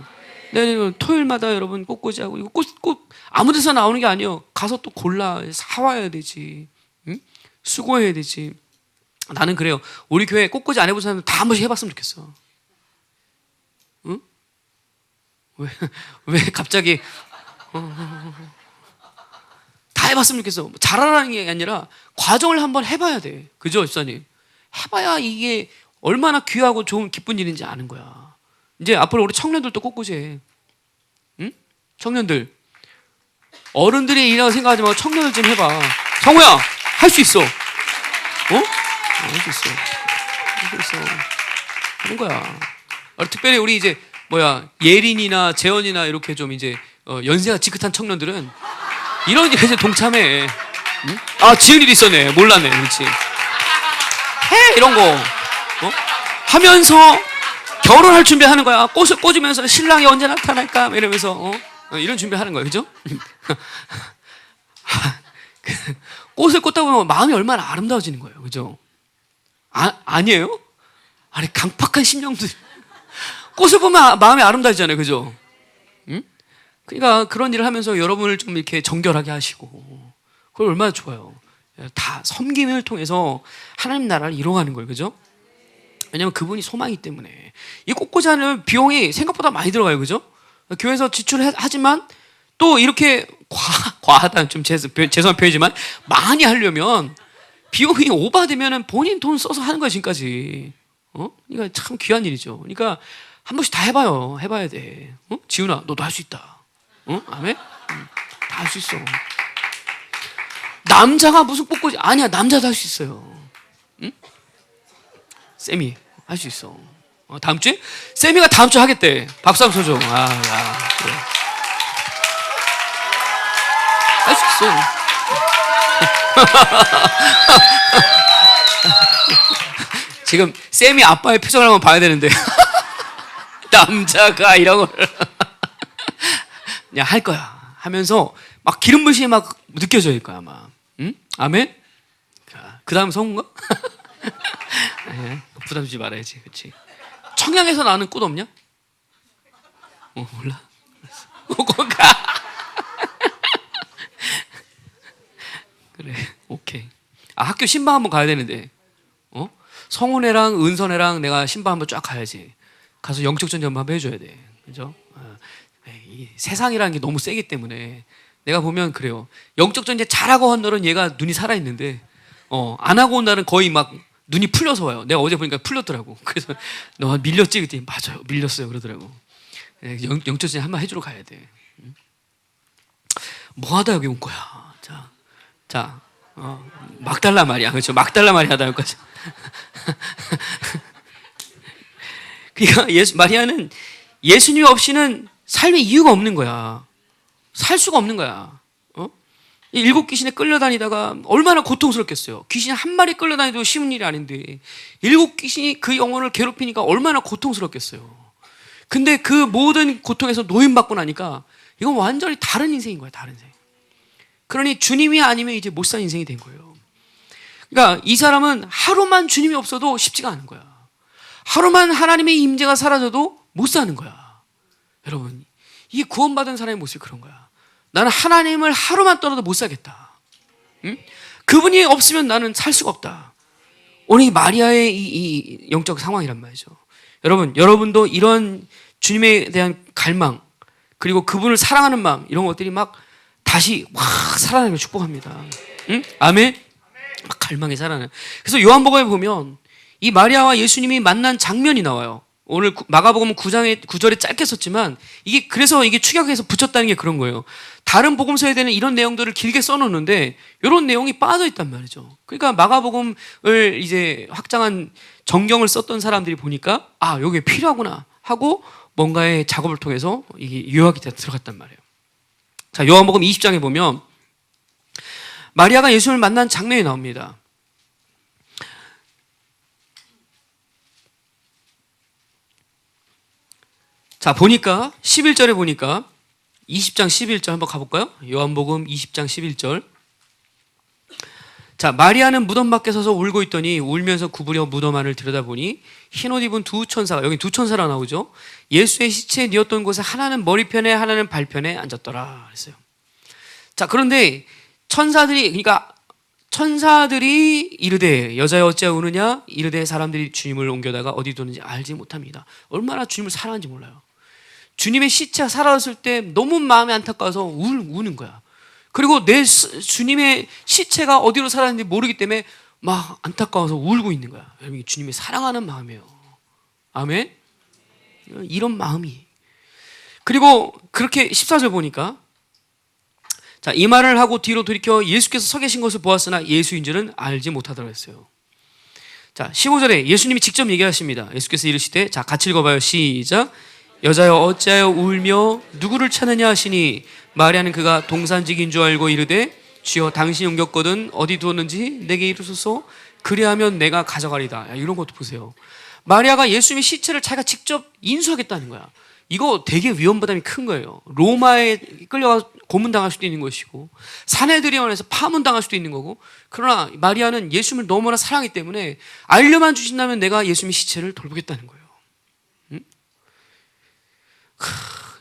내가 토요일마다 여러분 꽃꽂이하고 이거 꽃 아무 데서 나오는 게 아니에요. 가서 또 골라 사와야 되지. 응? 수고해야 되지. 나는 그래요. 우리 교회 꽃꽂이 안 해본 사람들 다 한 번씩 해봤으면 좋겠어. 응? 왜 갑자기 다 해봤으면 좋겠어. 잘하라는 게 아니라 과정을 한번 해봐야 돼. 그죠, 집사님? 해봐야 이게 얼마나 귀하고 좋은 기쁜 일인지 아는 거야. 이제 앞으로 우리 청년들도 꼿꼿이, 응? 청년들, 어른들이 일이라고 생각하지 말고 청년들 좀 해봐. 성우야, 할 수 있어. 할 수 있어. 할 수 있어. 하는 거야. 특별히 우리 이제 예린이나 재원이나 이렇게 좀 이제 연세가 지긋한 청년들은 이런 일에 이제 동참해. 응? 아, 지은 일이 있었네. 몰랐네. 그렇지. 해 이런 거. 하면서 결혼할 준비하는 거야. 꽃을 꽂으면서 신랑이 언제 나타날까 이러면서 이런 준비하는 거야. 그죠? 꽃을 꽂다 보면 마음이 얼마나 아름다워지는 거예요. 그죠? 아니에요? 아니, 강팍한 심령들. 꽃을 보면 마음이 아름다워지잖아요. 그죠? 응? 그러니까 그런 일을 하면서 여러분을 좀 이렇게 정결하게 하시고, 그걸 얼마나 좋아요. 다 섬김을 통해서 하나님 나라를 이뤄가는 거예요. 그죠? 왜냐면 그분이 소망이기 때문에. 이 꽃꽂이하는 비용이 생각보다 많이 들어가요. 그죠? 교회에서 지출하지만 또 이렇게 과하다는 좀 죄송한 표현이지만 많이 하려면 비용이 오버되면 본인 돈 써서 하는 거야, 지금까지. 그러니까 참 귀한 일이죠. 그러니까 한 번씩 다 해봐요. 해봐야 돼. 지훈아, 너도 할 수 있다. 아멘? 다 할 수 있어. 남자가 무슨 꽃꽂이, 아니야, 남자도 할 수 있어요. 응? 쌤이 할 수 있어. 다음 주에? 쌤이가 다음 주에 하겠대. 박수 한번 쳐줘. 야, 그래. 할 수 있어. 지금 쌤이 아빠의 표정을 한번 봐야 되는데 남자가 이런 걸 그냥 할 거야. 하면서 막 기름 부심이 막 느껴질 거야 아마. 응? 아멘? 그 다음 성우인가? 부담 주지 말아야지. 그렇지? 청양에서 나는 꽃 없냐? 몰라? 그래, 오케이. 학교 신방 한번 가야 되는데, 성훈애랑 은선애랑 내가 신방 한번 쫙 가야지. 가서 영적 전쟁 한번 해줘야 돼. 그죠? 이 세상이라는 게 너무 세기 때문에 내가 보면 그래요. 영적 전쟁 잘하고 한 날은 얘가 눈이 살아있는데, 안 하고 온 날은 거의 막 눈이 풀려서 와요. 내가 어제 보니까 풀렸더라고. 그래서 너 밀렸지? 그랬더니 맞아요. 밀렸어요. 그러더라고. 영적 전쟁 한번 해주러 가야 돼. 뭐 하다 여기 온 거야? 자, 막달라 말이야. 그렇죠? 막달라 말이 하다 여기까지. 그러니까 마리아는 예수님 없이는 삶의 이유가 없는 거야. 살 수가 없는 거야. 이 7 귀신에 끌려다니다가 얼마나 고통스럽겠어요. 귀신 한 마리 끌려다니도 쉬운 일이 아닌데 7 귀신이 그 영혼을 괴롭히니까 얼마나 고통스럽겠어요. 근데 그 모든 고통에서 노임받고 나니까 이건 완전히 다른 인생인 거야. 다른 인생. 그러니 주님이 아니면 이제 못 사는 인생이 된 거예요. 그러니까 이 사람은 하루만 주님이 없어도 쉽지가 않은 거야. 하루만 하나님의 임재가 사라져도 못 사는 거야. 여러분, 이게 구원받은 사람의 모습이 그런 거야. 나는 하나님을 하루만 떠나도 못 살겠다. 응? 그분이 없으면 나는 살 수가 없다. 오늘 이 마리아의 이 영적 상황이란 말이죠. 여러분도 이런 주님에 대한 갈망, 그리고 그분을 사랑하는 마음, 이런 것들이 막 다시 막 살아나길 축복합니다. 응? 아멘? 막 갈망이 살아나요. 그래서 요한복음에 보면 이 마리아와 예수님이 만난 장면이 나와요. 오늘 마가복음 9절에 짧게 썼지만 그래서 이게 축약해서 붙였다는 게 그런 거예요. 다른 복음서에 대한 이런 내용들을 길게 써놓는데 이런 내용이 빠져 있단 말이죠. 그러니까 마가복음을 이제 확장한 정경을 썼던 사람들이 보니까 여기 필요하구나 하고 뭔가의 작업을 통해서 이게 요약이 들어갔단 말이에요. 자, 요한복음 20장에 보면 마리아가 예수를 만난 장면이 나옵니다. 자, 보니까 11절에 보니까 20장 11절 한번 가볼까요? 요한복음 20장 11절. 자, 마리아는 무덤 밖에 서서 울고 있더니 울면서 구부려 무덤 안을 들여다보니 흰옷 입은 두 천사가, 여기 두 천사라 나오죠. 예수의 시체에 뉘었던 곳에 하나는 머리편에 하나는 발편에 앉았더라 그랬어요. 자, 그런데 천사들이 이르되 여자여 어찌하여 우느냐? 이르되 사람들이 주님을 옮겨다가 어디 두는지 알지 못합니다. 얼마나 주님을 사랑하는지 몰라요. 주님의 시체가 사라졌을 때 너무 마음이 안타까워서 우는 거야. 그리고 주님의 시체가 어디로 살았는지 모르기 때문에 막 안타까워서 울고 있는 거야. 여러분, 주님이 사랑하는 마음이에요. 아멘? 이런 마음이. 그리고 그렇게 14절 보니까, 자, 이 말을 하고 뒤로 돌이켜 예수께서 서 계신 것을 보았으나 예수인 줄은 알지 못하더라 했어요. 자, 15절에 예수님이 직접 얘기하십니다. 예수께서 이르시되, 자, 같이 읽어봐요. 시작. 여자여 어찌하여 울며 누구를 찾느냐 하시니 마리아는 그가 동산직인 줄 알고 이르되 주여 당신이 옮겼거든 어디 두었는지 내게 이르소서 그리하면 내가 가져가리다. 야, 이런 것도 보세요. 마리아가 예수님의 시체를 자기가 직접 인수하겠다는 거야. 이거 되게 위험부담이 큰 거예요. 로마에 끌려가 고문당할 수도 있는 것이고 산헤드리온에서 파문당할 수도 있는 거고, 그러나 마리아는 예수님을 너무나 사랑하기 때문에 알려만 주신다면 내가 예수님의 시체를 돌보겠다는 거예요. 응?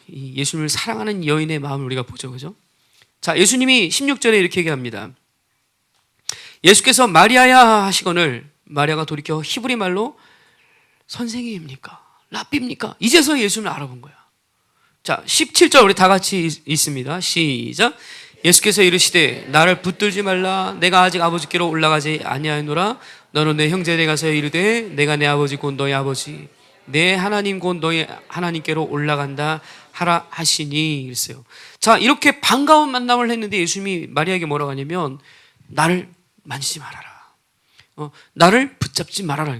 이 예수님을 사랑하는 여인의 마음을 우리가 보죠, 그죠? 자, 예수님이 16절에 이렇게 얘기합니다. 예수께서 마리아야 하시거늘 마리아가 돌이켜 히브리 말로 선생님입니까? 라삐입니까? 이제서 예수님을 알아본 거야. 자, 17절 우리 다 같이 있습니다. 시작. 예수께서 이르시되 나를 붙들지 말라. 내가 아직 아버지께로 올라가지 아니하노라. 너는 내 형제에게 가서 이르되 내가 내 아버지 곧 너희 아버지 내 하나님 곧 너희 하나님께로 올라간다 하라 하시니 그랬어요. 자, 이렇게 반가운 만남을 했는데 예수님이 마리아에게 뭐라고 하냐면 나를 만지지 말아라. 나를 붙잡지 말아라.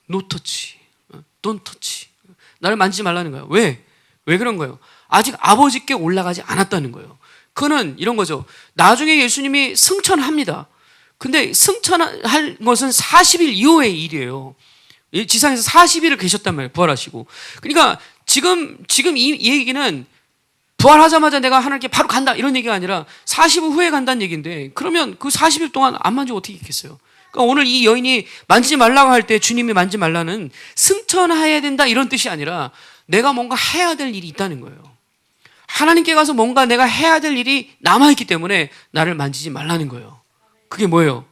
No touch. Don't touch. 나를 만지지 말라는 거예요. 왜? 왜 그런 거예요? 아직 아버지께 올라가지 않았다는 거예요. 그거는 이런 거죠. 나중에 예수님이 승천합니다. 근데 승천할 것은 40일 이후의 일이에요. 지상에서 40일을 계셨단 말이에요. 부활하시고. 그러니까 지금 이 얘기는 부활하자마자 내가 하나님께 바로 간다 이런 얘기가 아니라 40일 후에 간다는 얘기인데, 그러면 그 40일 동안 안 만지고 어떻게 있겠어요? 그러니까 오늘 이 여인이 만지지 말라고 할 때 주님이 만지지 말라는 승천해야 된다 이런 뜻이 아니라 내가 뭔가 해야 될 일이 있다는 거예요. 하나님께 가서 뭔가 내가 해야 될 일이 남아있기 때문에 나를 만지지 말라는 거예요. 그게 뭐예요?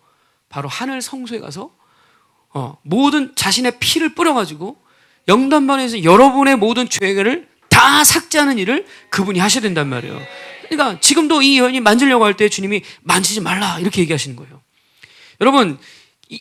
바로 하늘 성소에 가서 모든 자신의 피를 뿌려가지고 영단반에서 여러분의 모든 죄를 다 삭제하는 일을 그분이 하셔야 된단 말이에요. 그러니까 지금도 이 여인이 만지려고 할 때 주님이 만지지 말라 이렇게 얘기하시는 거예요. 여러분,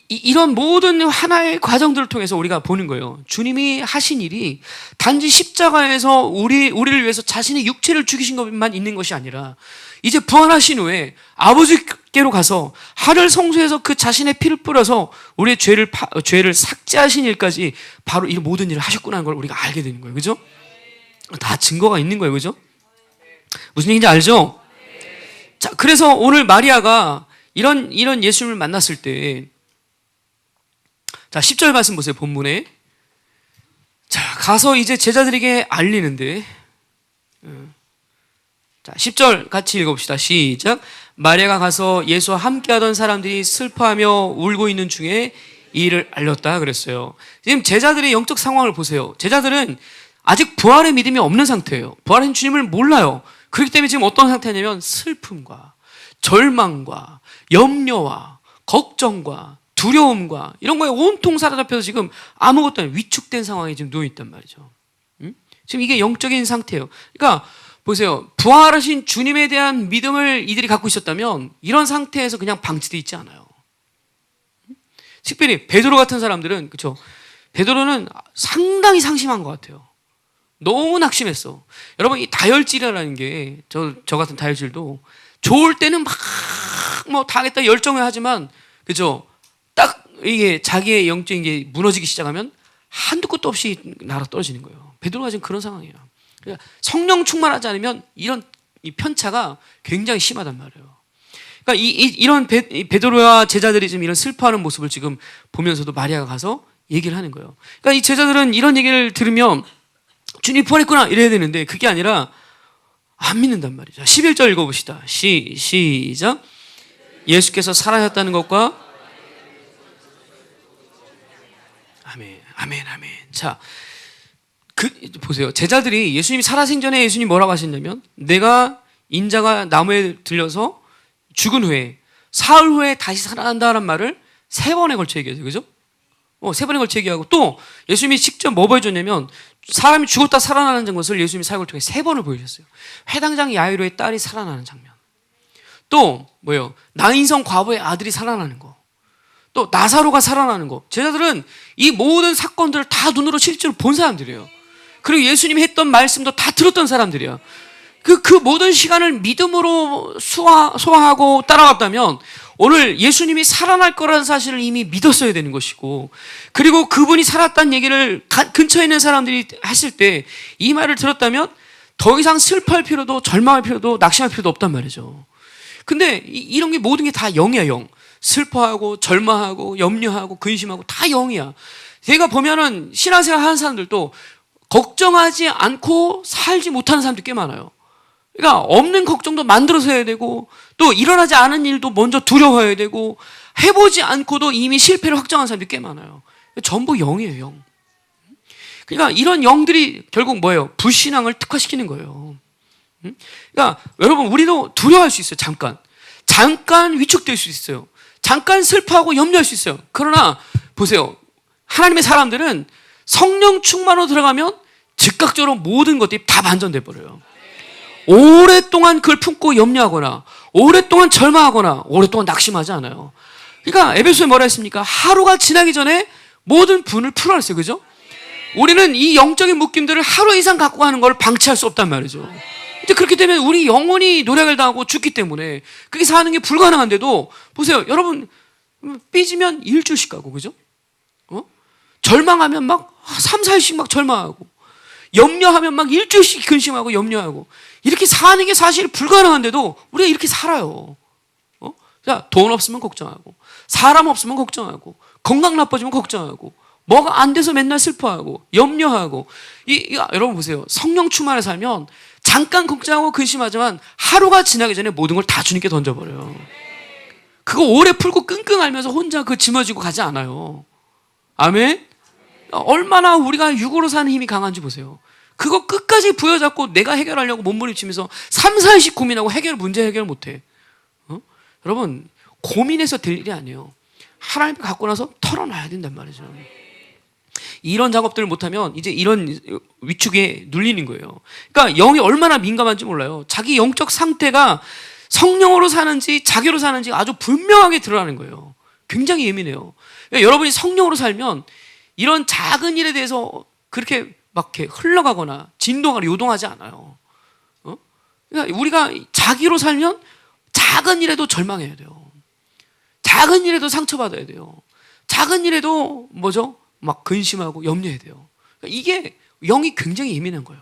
이런 모든 하나의 과정들을 통해서 우리가 보는 거예요. 주님이 하신 일이 단지 십자가에서 우리를 위해서 자신의 육체를 죽이신 것만 있는 것이 아니라 이제 부활하신 후에 아버지께로 가서 하늘 성소에서 그 자신의 피를 뿌려서 우리의 죄를 삭제하신 일까지 바로 이 모든 일을 하셨구나 하는 걸 우리가 알게 되는 거예요. 그죠? 다 증거가 있는 거예요. 그죠? 무슨 얘기인지 알죠? 자, 그래서 오늘 마리아가 이런 예수님을 만났을 때, 자, 10절 말씀 보세요. 본문에. 자, 가서 이제 제자들에게 알리는데, 자, 10절 같이 읽어봅시다. 시작. 마리아가 가서 예수와 함께하던 사람들이 슬퍼하며 울고 있는 중에 이 일을 알렸다 그랬어요. 지금 제자들의 영적 상황을 보세요. 제자들은 아직 부활의 믿음이 없는 상태예요. 부활하신 주님을 몰라요. 그렇기 때문에 지금 어떤 상태냐면 슬픔과 절망과 염려와 걱정과 두려움과 이런 거에 온통 사로잡혀서 지금 아무것도 아니에요. 위축된 상황에 지금 놓여있단 말이죠. 지금 이게 영적인 상태예요. 그러니까 보세요. 부활하신 주님에 대한 믿음을 이들이 갖고 있었다면 이런 상태에서 그냥 방치되어 있지 않아요. 특별히 베드로 같은 사람들은, 그렇죠? 베드로는 상당히 상심한 것 같아요. 너무 낙심했어. 여러분, 이 다혈질이라는 게 저 같은 다혈질도 좋을 때는 막 뭐 다 하겠다 열정을 하지만, 그죠? 딱 이게 자기의 영적인 게 무너지기 시작하면 한두 끝도 없이 날아 떨어지는 거예요. 베드로가 지금 그런 상황이에요. 그러니까 성령 충만하지 않으면 이런 이 편차가 굉장히 심하단 말이에요. 그러니까 이런 베드로와 제자들이 지금 이런 슬퍼하는 모습을 지금 보면서도 마리아가 가서 얘기를 하는 거예요. 그러니까 이 제자들은 이런 얘기를 들으면 주님 부활했구나 이래야 되는데 그게 아니라 안 믿는단 말이죠. 11절 읽어봅시다. 시작. 예수께서 살아셨다는 것과 아멘. 자, 보세요. 제자들이 예수님이 살아생전에 예수님이 뭐라고 하셨냐면 내가 인자가 나무에 들려서 죽은 후에 사흘 후에 다시 살아난다는 말을 3번에 걸쳐 얘기하죠. 그죠? 3번에 걸쳐 얘기하고 또 예수님이 직접 뭐 보여줬냐면 사람이 죽었다 살아나는 것을 예수님이 사역을 통해 3번을 보여주셨어요. 회당장 야이로의 딸이 살아나는 장면. 또 뭐예요? 나인성 과부의 아들이 살아나는 거, 또 나사로가 살아나는 거. 제자들은 이 모든 사건들을 다 눈으로 실제로 본 사람들이에요. 그리고 예수님이 했던 말씀도 다 들었던 사람들이야. 그 모든 시간을 믿음으로 소화하고 따라갔다면 오늘 예수님이 살아날 거라는 사실을 이미 믿었어야 되는 것이고, 그리고 그분이 살았다는 얘기를 근처에 있는 사람들이 했을 때 이 말을 들었다면 더 이상 슬퍼할 필요도 절망할 필요도 낙심할 필요도 없단 말이죠. 근데 이런 게 모든 게 다 영이야, 영. 슬퍼하고 절망하고 염려하고 근심하고 다 영이야. 제가 보면은 신앙생활 하는 사람들도 걱정하지 않고 살지 못하는 사람들이 꽤 많아요. 그러니까 없는 걱정도 만들어서 해야 되고, 또 일어나지 않은 일도 먼저 두려워해야 되고, 해보지 않고도 이미 실패를 확정한 사람들이 꽤 많아요. 전부 영이에요, 영. 그러니까 이런 영들이 결국 뭐예요? 불신앙을 특화시키는 거예요. 그러니까 여러분, 우리도 두려워할 수 있어요. 잠깐 위축될 수 있어요. 잠깐 슬퍼하고 염려할 수 있어요. 그러나 보세요, 하나님의 사람들은 성령 충만으로 들어가면 즉각적으로 모든 것들이 다 반전돼 버려요. 오랫동안 그걸 품고 염려하거나 오랫동안 절망하거나 오랫동안 낙심하지 않아요. 그러니까 에베소에 뭐라 했습니까? 하루가 지나기 전에 모든 분을 풀어냈어요. 그죠? 우리는 이 영적인 묶임들을 하루 이상 갖고 가는 걸 방치할 수 없단 말이죠. 근데 그렇게 되면 우리 영혼이 노력을 당하고 죽기 때문에 그게 사는 게 불가능한데도, 보세요, 여러분, 삐지면 일주일씩 가고, 그죠? 절망하면 막 3, 4일씩 막 절망하고, 염려하면 막 일주일씩 근심하고 염려하고, 이렇게 사는 게 사실 불가능한데도 우리가 이렇게 살아요. 자, 돈 없으면 걱정하고, 사람 없으면 걱정하고, 건강 나빠지면 걱정하고, 뭐가 안 돼서 맨날 슬퍼하고 염려하고. 여러분 보세요, 성령 충만에 살면 잠깐 걱정하고 근심하지만 하루가 지나기 전에 모든 걸 다 주님께 던져버려요. 그거 오래 풀고 끙끙 앓면서 혼자 그 짊어지고 가지 않아요. 아멘? 얼마나 우리가 육으로 사는 힘이 강한지 보세요. 그거 끝까지 부여잡고 내가 해결하려고 몸부림치면서 3, 4일씩 고민하고 문제 해결 못해. 여러분, 고민해서 될 일이 아니에요. 하나님 갖고 나서 털어놔야 된단 말이죠. 이런 작업들을 못하면 이제 이런 위축에 눌리는 거예요. 그러니까 영이 얼마나 민감한지 몰라요. 자기 영적 상태가 성령으로 사는지 자기로 사는지 아주 분명하게 드러나는 거예요. 굉장히 예민해요. 그러니까 여러분이 성령으로 살면 이런 작은 일에 대해서 그렇게 막 이렇게 흘러가거나 진동하거나 요동하지 않아요. 그러니까 우리가 자기로 살면 작은 일에도 절망해야 돼요. 작은 일에도 상처받아야 돼요. 작은 일에도 뭐죠? 막 근심하고 염려해야 돼요. 그러니까 이게 영이 굉장히 예민한 거예요.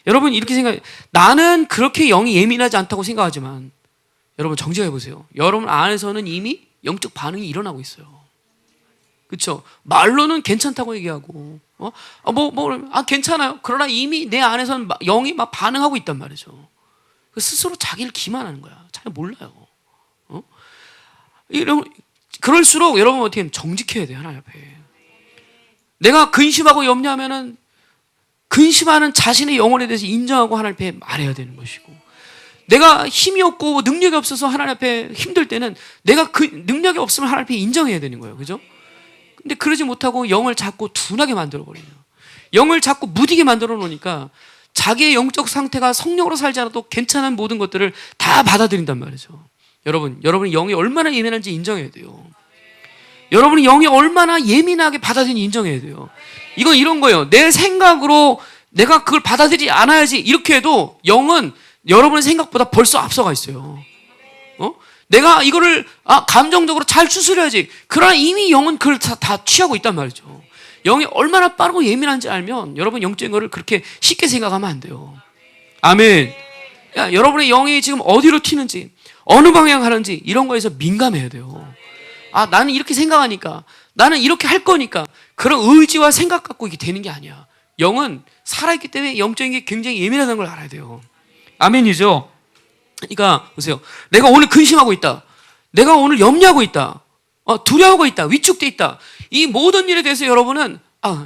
여러분 이렇게 생각해요. 나는 그렇게 영이 예민하지 않다고 생각하지만 여러분 정지해 보세요. 여러분 안에서는 이미 영적 반응이 일어나고 있어요. 그렇죠? 말로는 괜찮다고 얘기하고 괜찮아요. 그러나 이미 내 안에서는 영이 막 반응하고 있단 말이죠. 스스로 자기를 기만하는 거야. 잘 몰라요. 그럴수록 여러분 어떻게 하면 정직해야 돼요. 하나님 앞에. 내가 근심하고 염려하면은 근심하는 자신의 영혼에 대해서 인정하고 하나님 앞에 말해야 되는 것이고, 내가 힘이 없고 능력이 없어서 하나님 앞에 힘들 때는 내가 그 능력이 없으면 하나님 앞에 인정해야 되는 거예요. 그죠? 근데 그러지 못하고 영을 자꾸 둔하게 만들어 버려요. 영을 자꾸 무디게 만들어 놓으니까 자기의 영적 상태가 성령으로 살지 않아도 괜찮은 모든 것들을 다 받아들인단 말이죠. 여러분이 영이 얼마나 예민한지 인정해야 돼요. 여러분이 영이 얼마나 예민하게 받아들이는지 인정해야 돼요. 이건 이런 거예요. 내 생각으로 내가 그걸 받아들이지 않아야지 이렇게 해도 영은 여러분의 생각보다 벌써 앞서가 있어요. 내가 이거를 감정적으로 잘 추스려야지. 그러나 이미 영은 그걸 다 취하고 있단 말이죠. 영이 얼마나 빠르고 예민한지 알면 여러분 영적인 거를 그렇게 쉽게 생각하면 안 돼요. 아멘. 여러분의 영이 지금 어디로 튀는지, 어느 방향 가는지 이런 거에서 민감해야 돼요. 나는 이렇게 생각하니까, 나는 이렇게 할 거니까, 그런 의지와 생각 갖고 이게 되는 게 아니야. 영은 살아있기 때문에 영적인 게 굉장히 예민하다는 걸 알아야 돼요. 아멘이죠? 그러니까 보세요. 내가 오늘 근심하고 있다. 내가 오늘 염려하고 있다. 두려워하고 있다. 위축돼 있다. 이 모든 일에 대해서 여러분은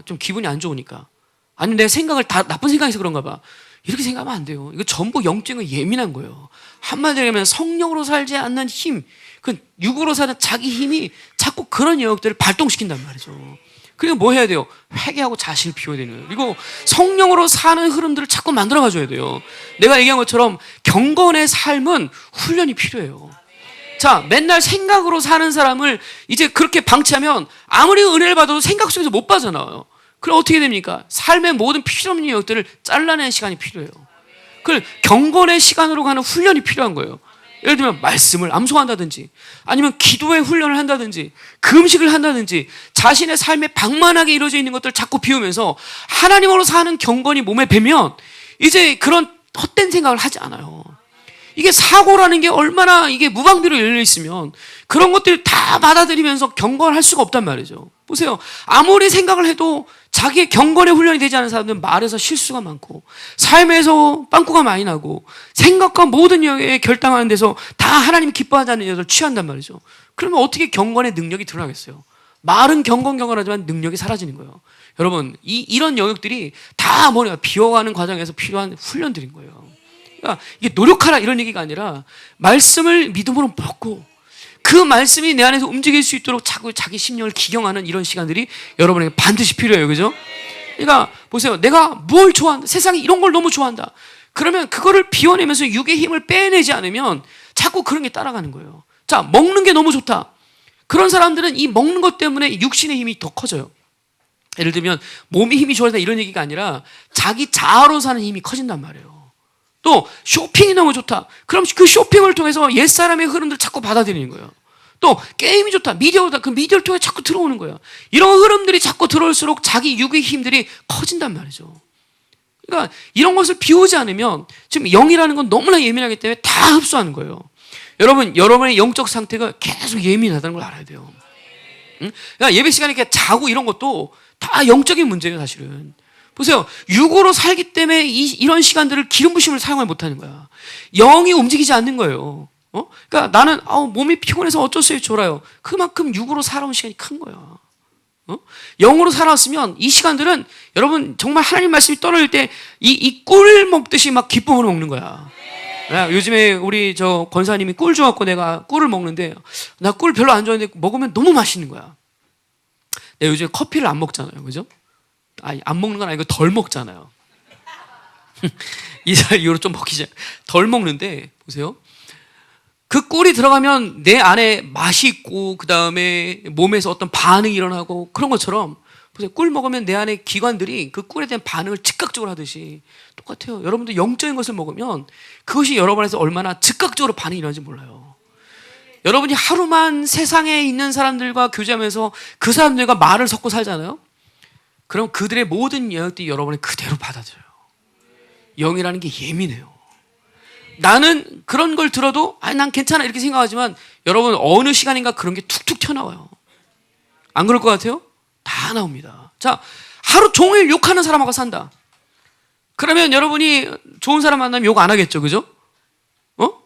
좀 기분이 안 좋으니까, 아니면 내 생각을 다 나쁜 생각해서 그런가 봐, 이렇게 생각하면 안 돼요. 이거 전부 영적인 예민한 거예요. 한마디로 하면 성령으로 살지 않는 힘, 그 육으로 사는 자기 힘이 자꾸 그런 영역들을 발동시킨단 말이죠. 그리고 뭐 해야 돼요? 회개하고 자신을 비워야 되는 거예요. 그리고 성령으로 사는 흐름들을 자꾸 만들어 가줘야 돼요. 내가 얘기한 것처럼 경건의 삶은 훈련이 필요해요. 자, 맨날 생각으로 사는 사람을 이제 그렇게 방치하면 아무리 은혜를 받아도 생각 속에서 못 빠져나와요. 그럼 어떻게 됩니까? 삶의 모든 필요없는 영역들을 잘라내는 시간이 필요해요. 그 경건의 시간으로 가는 훈련이 필요한 거예요. 예를 들면 말씀을 암송한다든지, 아니면 기도의 훈련을 한다든지, 금식을 한다든지, 자신의 삶에 방만하게 이루어져 있는 것들을 자꾸 비우면서 하나님으로 사는 경건이 몸에 배면 이제 그런 헛된 생각을 하지 않아요. 이게 사고라는 게 얼마나 이게 무방비로 열려 있으면 그런 것들을 다 받아들이면서 경건할 수가 없단 말이죠. 보세요. 아무리 생각을 해도 자기의 경건의 훈련이 되지 않은 사람들은 말에서 실수가 많고, 삶에서 빵꾸가 많이 나고, 생각과 모든 영역에 결당하는 데서 다 하나님이 기뻐하지 않는 여자를 취한단 말이죠. 그러면 어떻게 경건의 능력이 드러나겠어요? 말은 경건하지만 능력이 사라지는 거예요. 여러분, 이런 영역들이 다 뭐냐, 비워가는 과정에서 필요한 훈련들인 거예요. 그러니까 이게 노력하라 이런 얘기가 아니라 말씀을 믿음으로 먹고 그 말씀이 내 안에서 움직일 수 있도록 자기 심령을 기경하는 이런 시간들이 여러분에게 반드시 필요해요. 그죠? 그러니까 보세요. 내가 뭘 좋아한다. 세상에 이런 걸 너무 좋아한다. 그러면 그거를 비워내면서 육의 힘을 빼내지 않으면 자꾸 그런 게 따라가는 거예요. 자, 먹는 게 너무 좋다. 그런 사람들은 이 먹는 것 때문에 육신의 힘이 더 커져요. 예를 들면 몸이 힘이 좋아진다 이런 얘기가 아니라 자기 자아로 사는 힘이 커진단 말이에요. 또 쇼핑이 너무 좋다. 그럼 그 쇼핑을 통해서 옛사람의 흐름들을 자꾸 받아들이는 거예요. 또 게임이 좋다. 미디어다. 그 미디어를 통해 자꾸 들어오는 거예요. 이런 흐름들이 자꾸 들어올수록 자기 육의 힘들이 커진단 말이죠. 그러니까 이런 것을 비우지 않으면 지금 영이라는 건 너무나 예민하기 때문에 다 흡수하는 거예요. 여러분, 여러분의 영적 상태가 계속 예민하다는 걸 알아야 돼요. 응? 그러니까 예배 시간에 이렇게 자고 이런 것도 다 영적인 문제예요, 사실은. 보세요. 육으로 살기 때문에 이런 시간들을 기름 부심을 사용을 못하는 거야. 영이 움직이지 않는 거예요. 그러니까 나는 몸이 피곤해서 어쩔 수 없이 졸아요. 그만큼 육으로 살아온 시간이 큰 거야. 영으로 살아왔으면 이 시간들은 여러분 정말 하나님 말씀이 떨어질 때 이 꿀 먹듯이 막 기쁨으로 먹는 거야. 요즘에 우리 저 권사님이 꿀 줘갖고 내가 꿀을 먹는데 나 꿀 별로 안 좋아하는데 먹으면 너무 맛있는 거야. 내가 요즘에 커피를 안 먹잖아요. 그죠? 안 먹는 건 아니고 덜 먹잖아요. 이후로 좀 먹기 시작. 덜 먹는데 보세요. 그 꿀이 들어가면 내 안에 맛이 있고 그 다음에 몸에서 어떤 반응이 일어나고 그런 것처럼 보세요. 꿀 먹으면 내 안에 기관들이 그 꿀에 대한 반응을 즉각적으로 하듯이 똑같아요. 여러분도 영적인 것을 먹으면 그것이 여러분에서 얼마나 즉각적으로 반응이 일어나는지 몰라요. 여러분이 하루만 세상에 있는 사람들과 교제하면서 그 사람들과 말을 섞고 살잖아요. 그럼 그들의 모든 영역들이 여러분이 그대로 받아들여요. 영이라는 게 예민해요. 나는 그런 걸 들어도 난 괜찮아 이렇게 생각하지만 여러분 어느 시간인가 그런 게 툭툭 튀어나와요. 안 그럴 것 같아요? 다 나옵니다. 자, 하루 종일 욕하는 사람하고 산다. 그러면 여러분이 좋은 사람 만나면 욕 안 하겠죠. 그죠?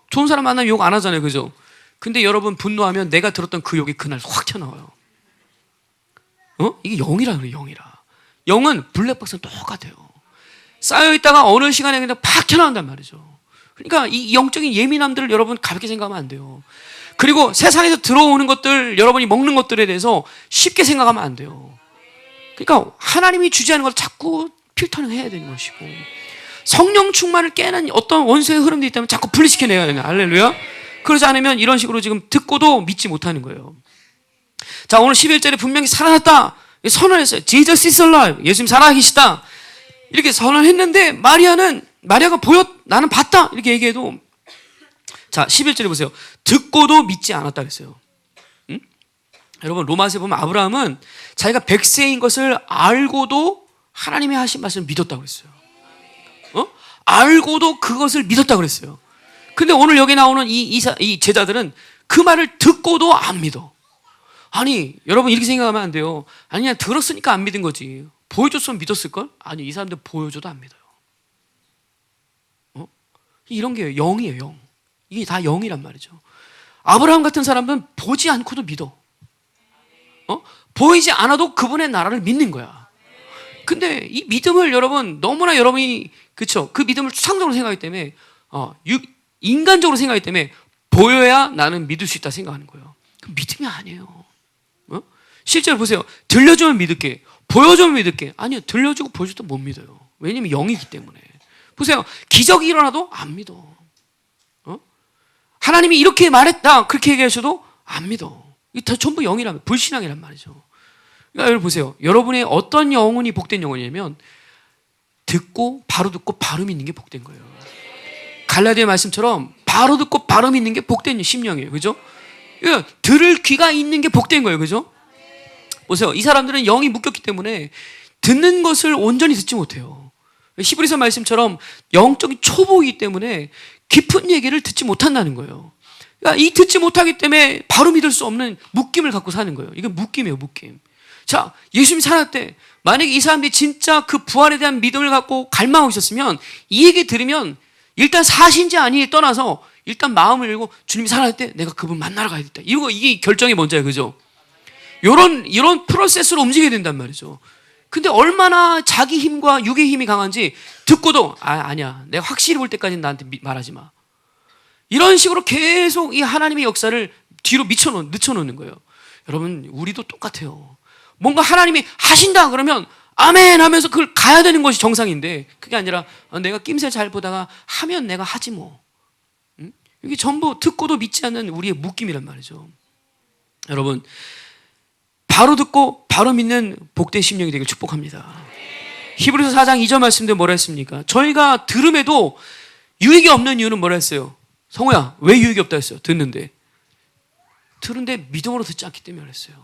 좋은 사람 만나면 욕 안 하잖아요. 그죠? 근데 여러분 분노하면 내가 들었던 그 욕이 그날 확 튀어나와요. 이게 영이라 그래요. 영이라. 영은 블랙박스는 똑같아요. 쌓여있다가 어느 시간에 그냥 팍 튀어나온단 말이죠. 그러니까 이 영적인 예민함들을 여러분 가볍게 생각하면 안 돼요. 그리고 세상에서 들어오는 것들, 여러분이 먹는 것들에 대해서 쉽게 생각하면 안 돼요. 그러니까 하나님이 주재하는 걸 자꾸 필터링 해야 되는 것이고, 성령 충만을 깨는 어떤 원수의 흐름들이 있다면 자꾸 분리시켜내야 되는, 할렐루야. 그러지 않으면 이런 식으로 지금 듣고도 믿지 못하는 거예요. 자, 오늘 11절에 분명히 살아났다 선언했어요. Jesus is alive. 예수님 살아계시다. 이렇게 선언했는데 마리아가 나는 봤다. 이렇게 얘기해도 자, 11절에 보세요. 듣고도 믿지 않았다 그랬어요. 응? 여러분 로마서에 보면 아브라함은 자기가 백세인 것을 알고도 하나님의 하신 말씀을 믿었다고 그랬어요. 알고도 그것을 믿었다고 그랬어요. 근데 오늘 여기 나오는 이 제자들은 그 말을 듣고도 안 믿어. 아니, 여러분 이렇게 생각하면 안 돼요. 아니, 그냥 들었으니까 안 믿은 거지. 보여줬으면 믿었을걸? 아니, 이 사람들 보여줘도 안 믿어요. 이런 게 영이에요, 영. 이게 다 영이란 말이죠. 아브라함 같은 사람은 보지 않고도 믿어. 보이지 않아도 그분의 나라를 믿는 거야. 근데 이 믿음을 여러분, 너무나 여러분이, 그쵸? 그 믿음을 추상적으로 생각하기 때문에, 인간적으로 생각하기 때문에 보여야 나는 믿을 수 있다 생각하는 거예요. 그 믿음이 아니에요. 실제로 보세요. 들려주면 믿을게, 보여주면 믿을게. 아니요, 들려주고 보여줘도 못 믿어요. 왜냐면 영이기 때문에. 보세요. 기적이 일어나도 안 믿어. 하나님이 이렇게 말했다, 그렇게 얘기하셔도 안 믿어. 이게 다 전부 영이라면, 불신앙이란 말이죠. 그러니까 여러분 보세요. 여러분의 어떤 영혼이 복된 영혼이냐면 듣고 바로 믿는 게 복된 거예요. 갈라디아 말씀처럼 바로 듣고 바로 믿는 게 복된 심령이에요. 그죠? 그러니까 들을 귀가 있는 게 복된 거예요. 그죠? 보세요. 이 사람들은 영이 묶였기 때문에 듣는 것을 온전히 듣지 못해요. 히브리서 말씀처럼 영적인 초보이기 때문에 깊은 얘기를 듣지 못한다는 거예요. 그러니까 이 듣지 못하기 때문에 바로 믿을 수 없는 묶임을 갖고 사는 거예요. 이건 묶임이에요, 묶임. 자, 예수님이 살았을 때 만약에 이 사람들이 진짜 그 부활에 대한 믿음을 갖고 갈망하고 있었으면 이 얘기 들으면 일단 사신지 아닌지 떠나서 일단 마음을 열고 주님이 살았을 때 내가 그분 만나러 가야 겠다. 이게 결정이 먼저예요. 그죠? 이런 프로세스로 움직여야 된단 말이죠. 근데 얼마나 자기 힘과 육의 힘이 강한지 듣고도 아니야. 내가 확실히 볼 때까지는 나한테 말하지 마. 이런 식으로 계속 이 하나님의 역사를 뒤로 늦춰놓는 거예요. 여러분, 우리도 똑같아요. 뭔가 하나님이 하신다 그러면 아멘 하면서 그걸 가야 되는 것이 정상인데 그게 아니라 내가 낌새 잘 보다가 하면 내가 하지 뭐. 이게 전부 듣고도 믿지 않는 우리의 묶임이란 말이죠. 여러분, 바로 듣고 바로 믿는 복된 심령이 되길 축복합니다. 히브리서 4장 2절 말씀대로 뭐라 했습니까? 저희가 들음에도 유익이 없는 이유는 뭐라 했어요? 성우야, 왜 유익이 없다 했어요? 듣는데 믿음으로 듣지 않기 때문에 그랬어요.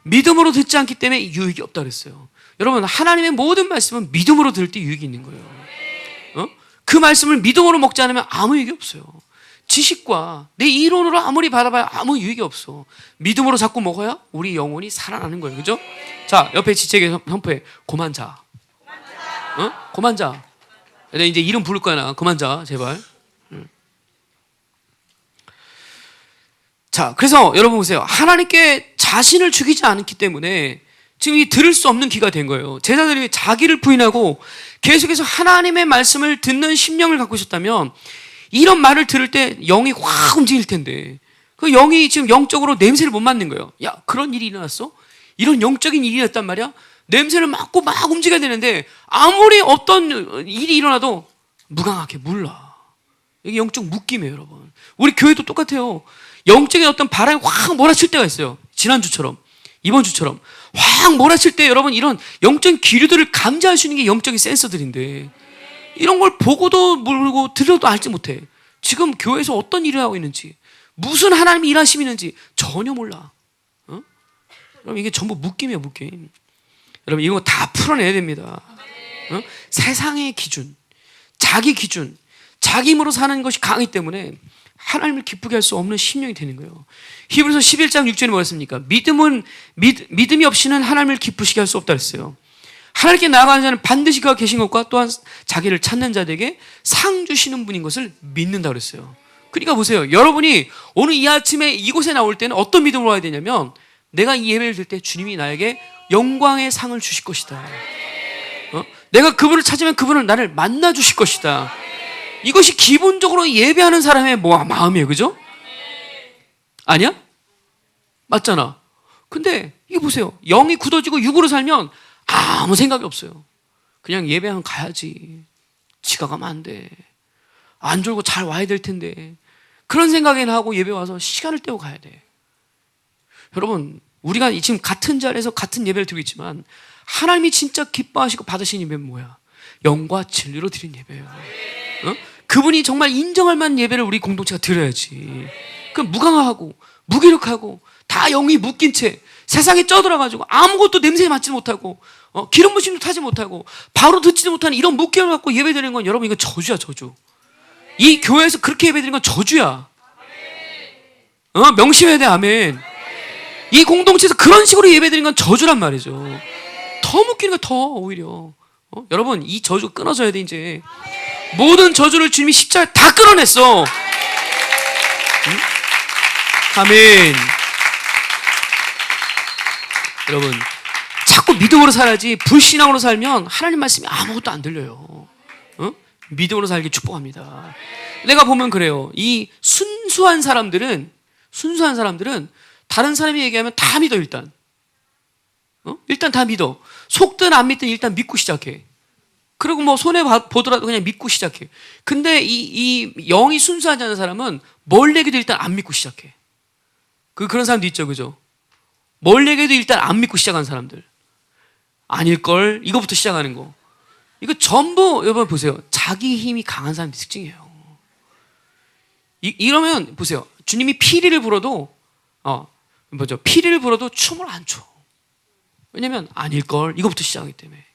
믿음으로 듣지 않기 때문에 유익이 없다 그랬어요. 여러분, 하나님의 모든 말씀은 믿음으로 들을 때 유익이 있는 거예요. 그 말씀을 믿음으로 먹지 않으면 아무 유익이 없어요. 지식과 내 이론으로 아무리 받아봐야 아무 유익이 없어. 믿음으로 자꾸 먹어야 우리 영혼이 살아나는 거예요. 그죠? 자, 옆에 지책에 선포해. 고만 자. 고만 자. 내가 이제 이름 부를 거야, 나. 그만 자, 제발. 자, 그래서 여러분 보세요. 하나님께 자신을 죽이지 않기 때문에 지금 이 들을 수 없는 귀가 된 거예요. 제자들이 자기를 부인하고 계속해서 하나님의 말씀을 듣는 심령을 갖고 있었다면 이런 말을 들을 때 영이 확 움직일 텐데 그 영이 지금 영적으로 냄새를 못 맡는 거예요. 야, 그런 일이 일어났어? 이런 영적인 일이 일어났단 말이야? 냄새를 맡고 막 움직여야 되는데 아무리 어떤 일이 일어나도 무감하게 몰라. 이게 영적 묶임이에요, 여러분. 우리 교회도 똑같아요. 영적인 어떤 바람이 확 몰아칠 때가 있어요. 지난주처럼, 이번 주처럼 확 몰아칠 때 여러분 이런 영적인 기류들을 감지할 수 있는 게 영적인 센서들인데 이런 걸 보고도 모르고 들어도 알지 못해. 지금 교회에서 어떤 일을 하고 있는지, 무슨 하나님이 일하심이 있는지 전혀 몰라. 여러분, 이게 전부 묶임이에요, 묶임. 여러분, 이거 다 풀어내야 됩니다. 세상의 기준, 자기 기준, 자기 힘으로 사는 것이 강하기 때문에 하나님을 기쁘게 할 수 없는 심령이 되는 거예요. 히브리서 11장 6절에 뭐였습니까? 믿음이 없이는 하나님을 기쁘시게 할 수 없다 했어요. 하나님께 나아가는 자는 반드시 그가 계신 것과 또한 자기를 찾는 자들에게 상 주시는 분인 것을 믿는다 그랬어요. 그러니까 보세요. 여러분이 오늘 이 아침에 이곳에 나올 때는 어떤 믿음으로 와야 되냐면 내가 이 예배를 드릴 때 주님이 나에게 영광의 상을 주실 것이다. 내가 그분을 찾으면 그분을 나를 만나 주실 것이다. 이것이 기본적으로 예배하는 사람의 마음이에요. 그죠? 아니야? 맞잖아. 근데 이거 보세요. 영이 굳어지고 육으로 살면 아무 생각이 없어요. 그냥 예배하면 가야지. 지가 가면 안 돼. 안 졸고 잘 와야 될 텐데. 그런 생각이나 하고 예배 와서 시간을 때우고 가야 돼. 여러분, 우리가 지금 같은 자리에서 같은 예배를 드리고 있지만 하나님이 진짜 기뻐하시고 받으신 예배는 뭐야? 영과 진리로 드린 예배예요. 그분이 정말 인정할 만한 예배를 우리 공동체가 드려야지. 그 무강하고 무기력하고 다 영이 묶인 채 세상에 쩌들어가지고 아무것도 냄새 맡지 못하고 기름 부심도 타지 못하고 바로 듣지도 못하는 이런 묶임을 갖고 예배드리는 건 여러분 이거 저주야, 저주. 이 교회에서 그렇게 예배드리는 건 저주야. 명심해야 돼. 아멘. 이 공동체에서 그런 식으로 예배드리는 건 저주란 말이죠. 더 묶이는 거 더 오히려. 여러분, 이 저주 끊어져야 돼. 이제 모든 저주를 주님이 십자가에 다 끊어냈어. 응? 아멘. 여러분, 자꾸 믿음으로 살아야지 불신앙으로 살면 하나님 말씀이 아무것도 안 들려요. 믿음으로 살기 축복합니다. 내가 보면 그래요. 이 순수한 사람들은 다른 사람이 얘기하면 다 믿어. 일단 일단 다 믿어. 속든 안 믿든 일단 믿고 시작해. 그리고 뭐 손해 보더라도 그냥 믿고 시작해. 근데 이 영이 순수하지 않은 사람은 뭘 내기도 일단 안 믿고 시작해. 그런 사람도 있죠, 그죠? 뭘 내기도 일단 안 믿고 시작하는 사람들. 아닐걸? 이거부터 시작하는 거. 이거 전부 여러분 보세요. 자기 힘이 강한 사람의 특징이에요. 이러면 보세요. 주님이 피리를 불어도 피리를 불어도 춤을 안 춰. 왜냐면 아닐걸? 이거부터 시작하기 때문에.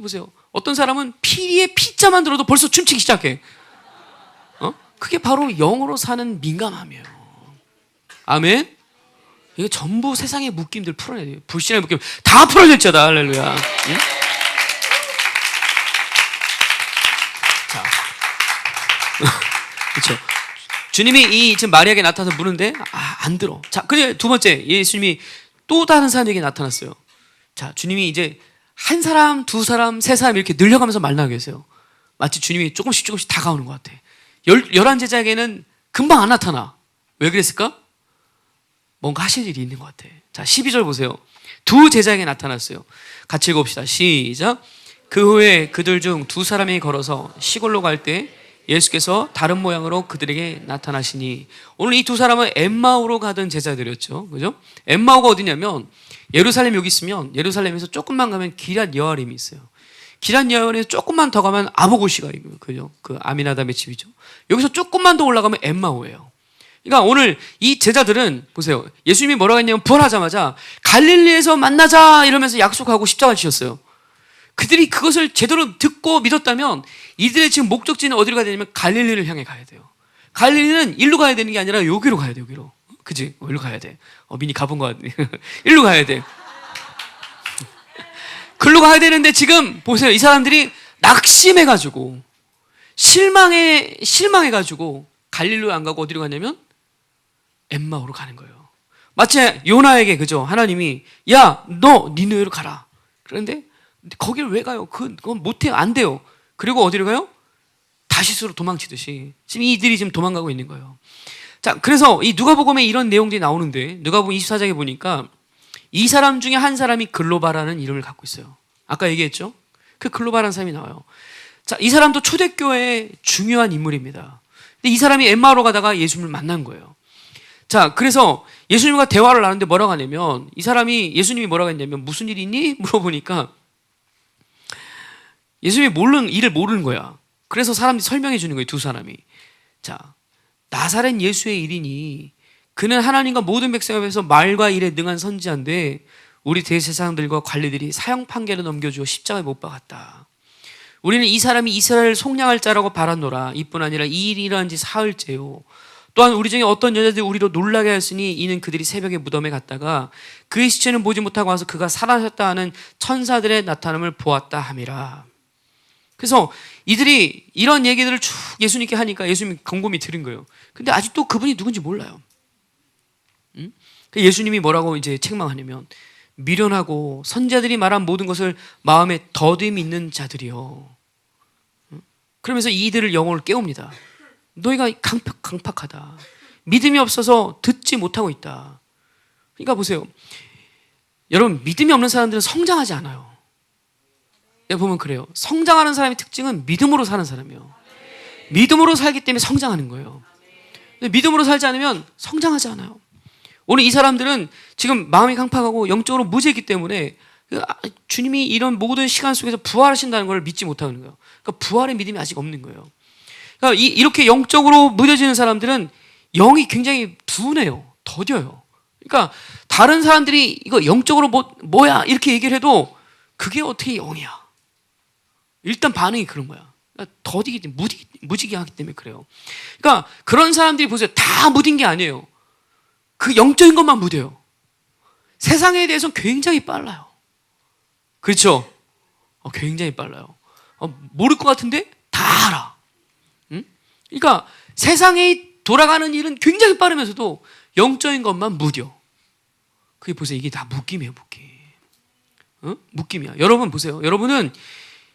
보세요. 어떤 사람은 피리의 피자만 들어도 벌써 춤추기 시작해. 그게 바로 영으로 사는 민감함이에요. 아멘? 이게 전부 세상의 묶임들 풀어내야 돼요. 불신의 묶임 다 풀어질지어다. 할렐루야. 응? 자, 그렇죠. 주님이 지금 마리아에게 나타나서 물는데 안 들어. 자, 그래 두 번째 예수님이 또 다른 사람에게 나타났어요. 자, 주님이 이제 한 사람, 두 사람, 세 사람 이렇게 늘려가면서 만나게 계세요. 마치 주님이 조금씩 다가오는 것 같아. 11 제자에게는 금방 안 나타나. 왜 그랬을까? 뭔가 하실 일이 있는 것 같아. 자, 12절 보세요. 두 제자에게 나타났어요. 같이 읽어봅시다. 시작. 그 후에 그들 중 두 사람이 걸어서 시골로 갈 때 예수께서 다른 모양으로 그들에게 나타나시니, 오늘 이 두 사람은 엠마오로 가던 제자들이었죠. 그죠? 엠마오가 어디냐면 예루살렘 여기 있으면 예루살렘에서 조금만 가면 기럇 여아림이 있어요. 기럇 여아림에서 조금만 더 가면 아보고시가 있고요. 그죠? 그 아미나답의 집이죠. 여기서 조금만 더 올라가면 엠마오예요. 그러니까 오늘 이 제자들은 보세요. 예수님이 뭐라고 했냐면 부활하자마자 갈릴리에서 만나자 이러면서 약속하고 십자가를 지셨어요. 그들이 그것을 제대로 듣고 믿었다면 이들의 지금 목적지는 어디로 가야 되냐면 갈릴리를 향해 가야 돼요. 갈릴리는 일로 가야 되는 게 아니라 여기로 가야 돼. 여기로. 그지? 일로 가야 돼. 미니 가본 거 같네. 일로 가야 돼. 글로 가야 되는데 지금 보세요. 이 사람들이 낙심해가지고 실망해가지고 갈릴리로 안 가고 어디로 가냐면 엠마오로 가는 거예요. 마치 요나에게 그죠? 하나님이 야, 너 니느웨로 가라. 그런데 거기를 왜 가요? 그건 못해요. 안 돼요. 그리고 어디로 가요? 다시스로 도망치듯이 지금 이들이 지금 도망가고 있는 거예요. 자, 그래서 이 누가복음에 이런 내용들이 나오는데 누가복음 24장에 보니까 이 사람 중에 한 사람이 글로바라는 이름을 갖고 있어요. 아까 얘기했죠? 그 글로바라는 사람이 나와요. 자, 이 사람도 초대교회의 중요한 인물입니다. 근데 이 사람이 엠마오로 가다가 예수님을 만난 거예요. 자, 그래서 예수님과 대화를 나누는데 뭐라고 하냐면 이 사람이 예수님이 뭐라고 했냐면 무슨 일이 있니? 물어보니까 예수님이 일을 모르는 거야. 그래서 사람들이 설명해 주는 거예요. 두 사람이. 자, 나사렛 예수의 일이니 그는 하나님과 모든 백성 앞에서 말과 일에 능한 선지자인데 우리 대제사장들과 관리들이 사형 판결을 넘겨주어 십자가에 못 박았다. 우리는 이 사람이 이스라엘 속량할 자라고 바랐노라. 이뿐 아니라 이 일이 일어난 지 사흘째요. 또한 우리 중에 어떤 여자들이 우리로 놀라게 하였으니 이는 그들이 새벽에 무덤에 갔다가 그의 시체는 보지 못하고 와서 그가 살아나셨다 하는 천사들의 나타남을 보았다 함이라. 그래서 이들이 이런 얘기들을 쭉 예수님께 하니까 예수님이 곰곰이 들은 거예요. 근데 아직도 그분이 누군지 몰라요. 예수님이 뭐라고 이제 책망하냐면 미련하고 선자들이 말한 모든 것을 마음에 더듬 있는 자들이요. 그러면서 이들을 영혼을 깨웁니다. 너희가 강팍하다. 믿음이 없어서 듣지 못하고 있다. 그러니까 보세요. 여러분, 믿음이 없는 사람들은 성장하지 않아요. 보면 그래요. 성장하는 사람의 특징은 믿음으로 사는 사람이에요. 믿음으로 살기 때문에 성장하는 거예요. 근데 믿음으로 살지 않으면 성장하지 않아요. 오늘 이 사람들은 지금 마음이 강팍하고 영적으로 무죄이기 때문에 주님이 이런 모든 시간 속에서 부활하신다는 걸 믿지 못하는 거예요. 그러니까 부활의 믿음이 아직 없는 거예요. 그러니까 이렇게 영적으로 무뎌지는 사람들은 영이 굉장히 둔해요. 더뎌요. 그러니까 다른 사람들이 이거 영적으로 뭐야 이렇게 얘기를 해도 그게 어떻게 영이야. 일단 반응이 그런 거야. 그러니까 더디기, 무지개 하기 때문에 그래요. 그러니까 그런 사람들이 보세요. 다 무딘 게 아니에요. 그 영적인 것만 무뎌요. 세상에 대해서는 굉장히 빨라요. 그렇죠? 굉장히 빨라요. 모를 것 같은데 다 알아. 응? 그러니까 세상에 돌아가는 일은 굉장히 빠르면서도 영적인 것만 무뎌. 그게 보세요. 이게 다 묶임이에요, 묶임. 묶임이야. 여러분 보세요. 여러분은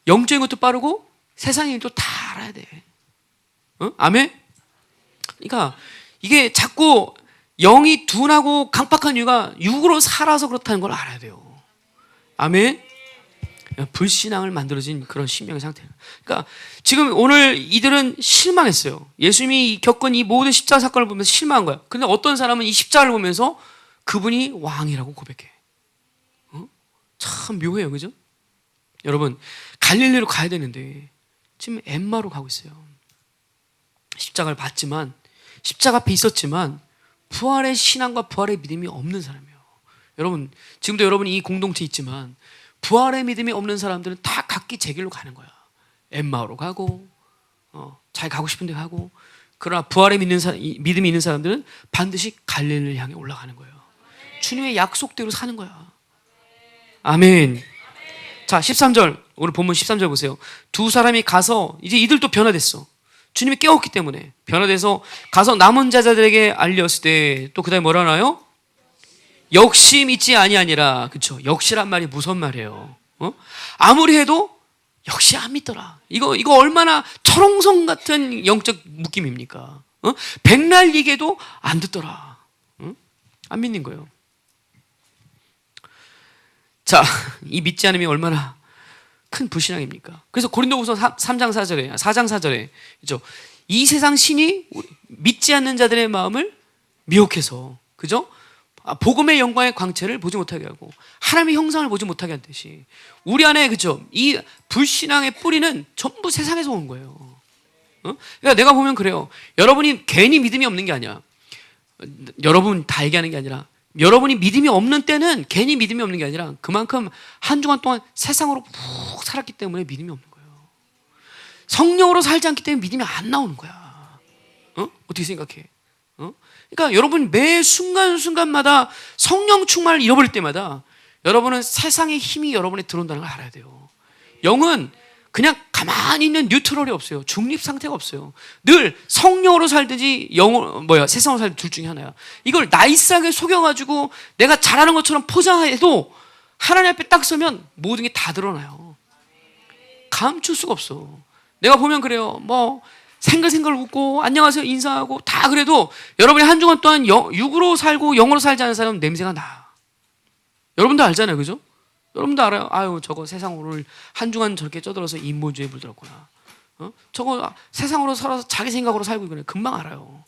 영적인 것도 빠르고 세상의 일도 다 알아야 돼. 아멘? 그러니까 이게 자꾸 영이 둔하고 강팍한 이유가 육으로 살아서 그렇다는 걸 알아야 돼요. 아멘. 불신앙을 만들어진 그런 심령의 상태예요. 그러니까 지금 오늘 이들은 실망했어요. 예수님이 겪은 이 모든 십자가 사건을 보면서 실망한 거야. 근데 어떤 사람은 이 십자가를 보면서 그분이 왕이라고 고백해. 참 묘해요, 그죠? 여러분, 갈릴리로 가야 되는데 지금 엠마로 가고 있어요. 십자가를 봤지만, 십자가 앞에 있었지만 부활의 신앙과 부활의 믿음이 없는 사람이에요. 여러분, 지금도 여러분이 이 공동체에 있지만 부활의 믿음이 없는 사람들은 다 각기 제 길로 가는 거야. 엠마오로 가고, 자기 가고 싶은 데 가고. 그러나 부활의 믿음이 있는 사람들은 반드시 갈릴리를 향해 올라가는 거예요. 주님의 약속대로 사는 거야. 아멘. 자, 13절, 오늘 본문 13절 보세요. 두 사람이 가서 이제 이들도 변화됐어. 주님이 깨웠기 때문에 변화돼서 가서 남은 자들에게 알렸을 때 또 그 다음에 뭐라 하나요? 역시 믿지 아니하니라. 그렇죠? 역시란 말이 무슨 말이에요? 아무리 해도 역시 안 믿더라. 이거 얼마나 철옹성 같은 영적 묶임입니까? 백날 얘기해도 안 듣더라. 안 믿는 거예요. 자, 이 믿지 않음이 얼마나 큰 불신앙입니까? 그래서 고린도후서 4장 4절에 그죠? 이 세상 신이 믿지 않는 자들의 마음을 미혹해서, 그죠? 복음의 영광의 광채를 보지 못하게 하고 하나님의 형상을 보지 못하게 한 듯이 우리 안에, 그죠? 이 불신앙의 뿌리는 전부 세상에서 온 거예요. 그러니까 내가 보면 그래요. 여러분이 괜히 믿음이 없는 게 아니야. 여러분 다 얘기하는 게 아니라 여러분이 믿음이 없는 때는 괜히 믿음이 없는 게 아니라 그만큼 한 주간 동안 세상으로 푹 살았기 때문에 믿음이 없는 거예요. 성령으로 살지 않기 때문에 믿음이 안 나오는 거야. 어떻게 생각해? 그러니까 여러분 매 순간순간마다 성령 충만을 잃어버릴 때마다 여러분은 세상의 힘이 여러분에 들어온다는 걸 알아야 돼요. 영은 그냥 가만히 있는 뉴트럴이 없어요. 중립 상태가 없어요. 늘 성령으로 살든지 세상으로 살든지 둘 중에 하나야. 이걸 나이스하게 속여가지고 내가 잘하는 것처럼 포장해도 하나님 앞에 딱 서면 모든 게 다 드러나요. 감출 수가 없어. 내가 보면 그래요. 생글생글 웃고 안녕하세요 인사하고 다 그래도 여러분이 한 주간 동안 육으로 살고 영으로 살지 않은 사람은 냄새가 나. 여러분도 알잖아요, 그죠? 여러분도 알아요. 아유, 저거 세상 오늘 한 주간 저렇게 쪄들어서 인본주의에 물들었구나. 저거 세상으로 살아서 자기 생각으로 살고 있구나. 금방 알아요.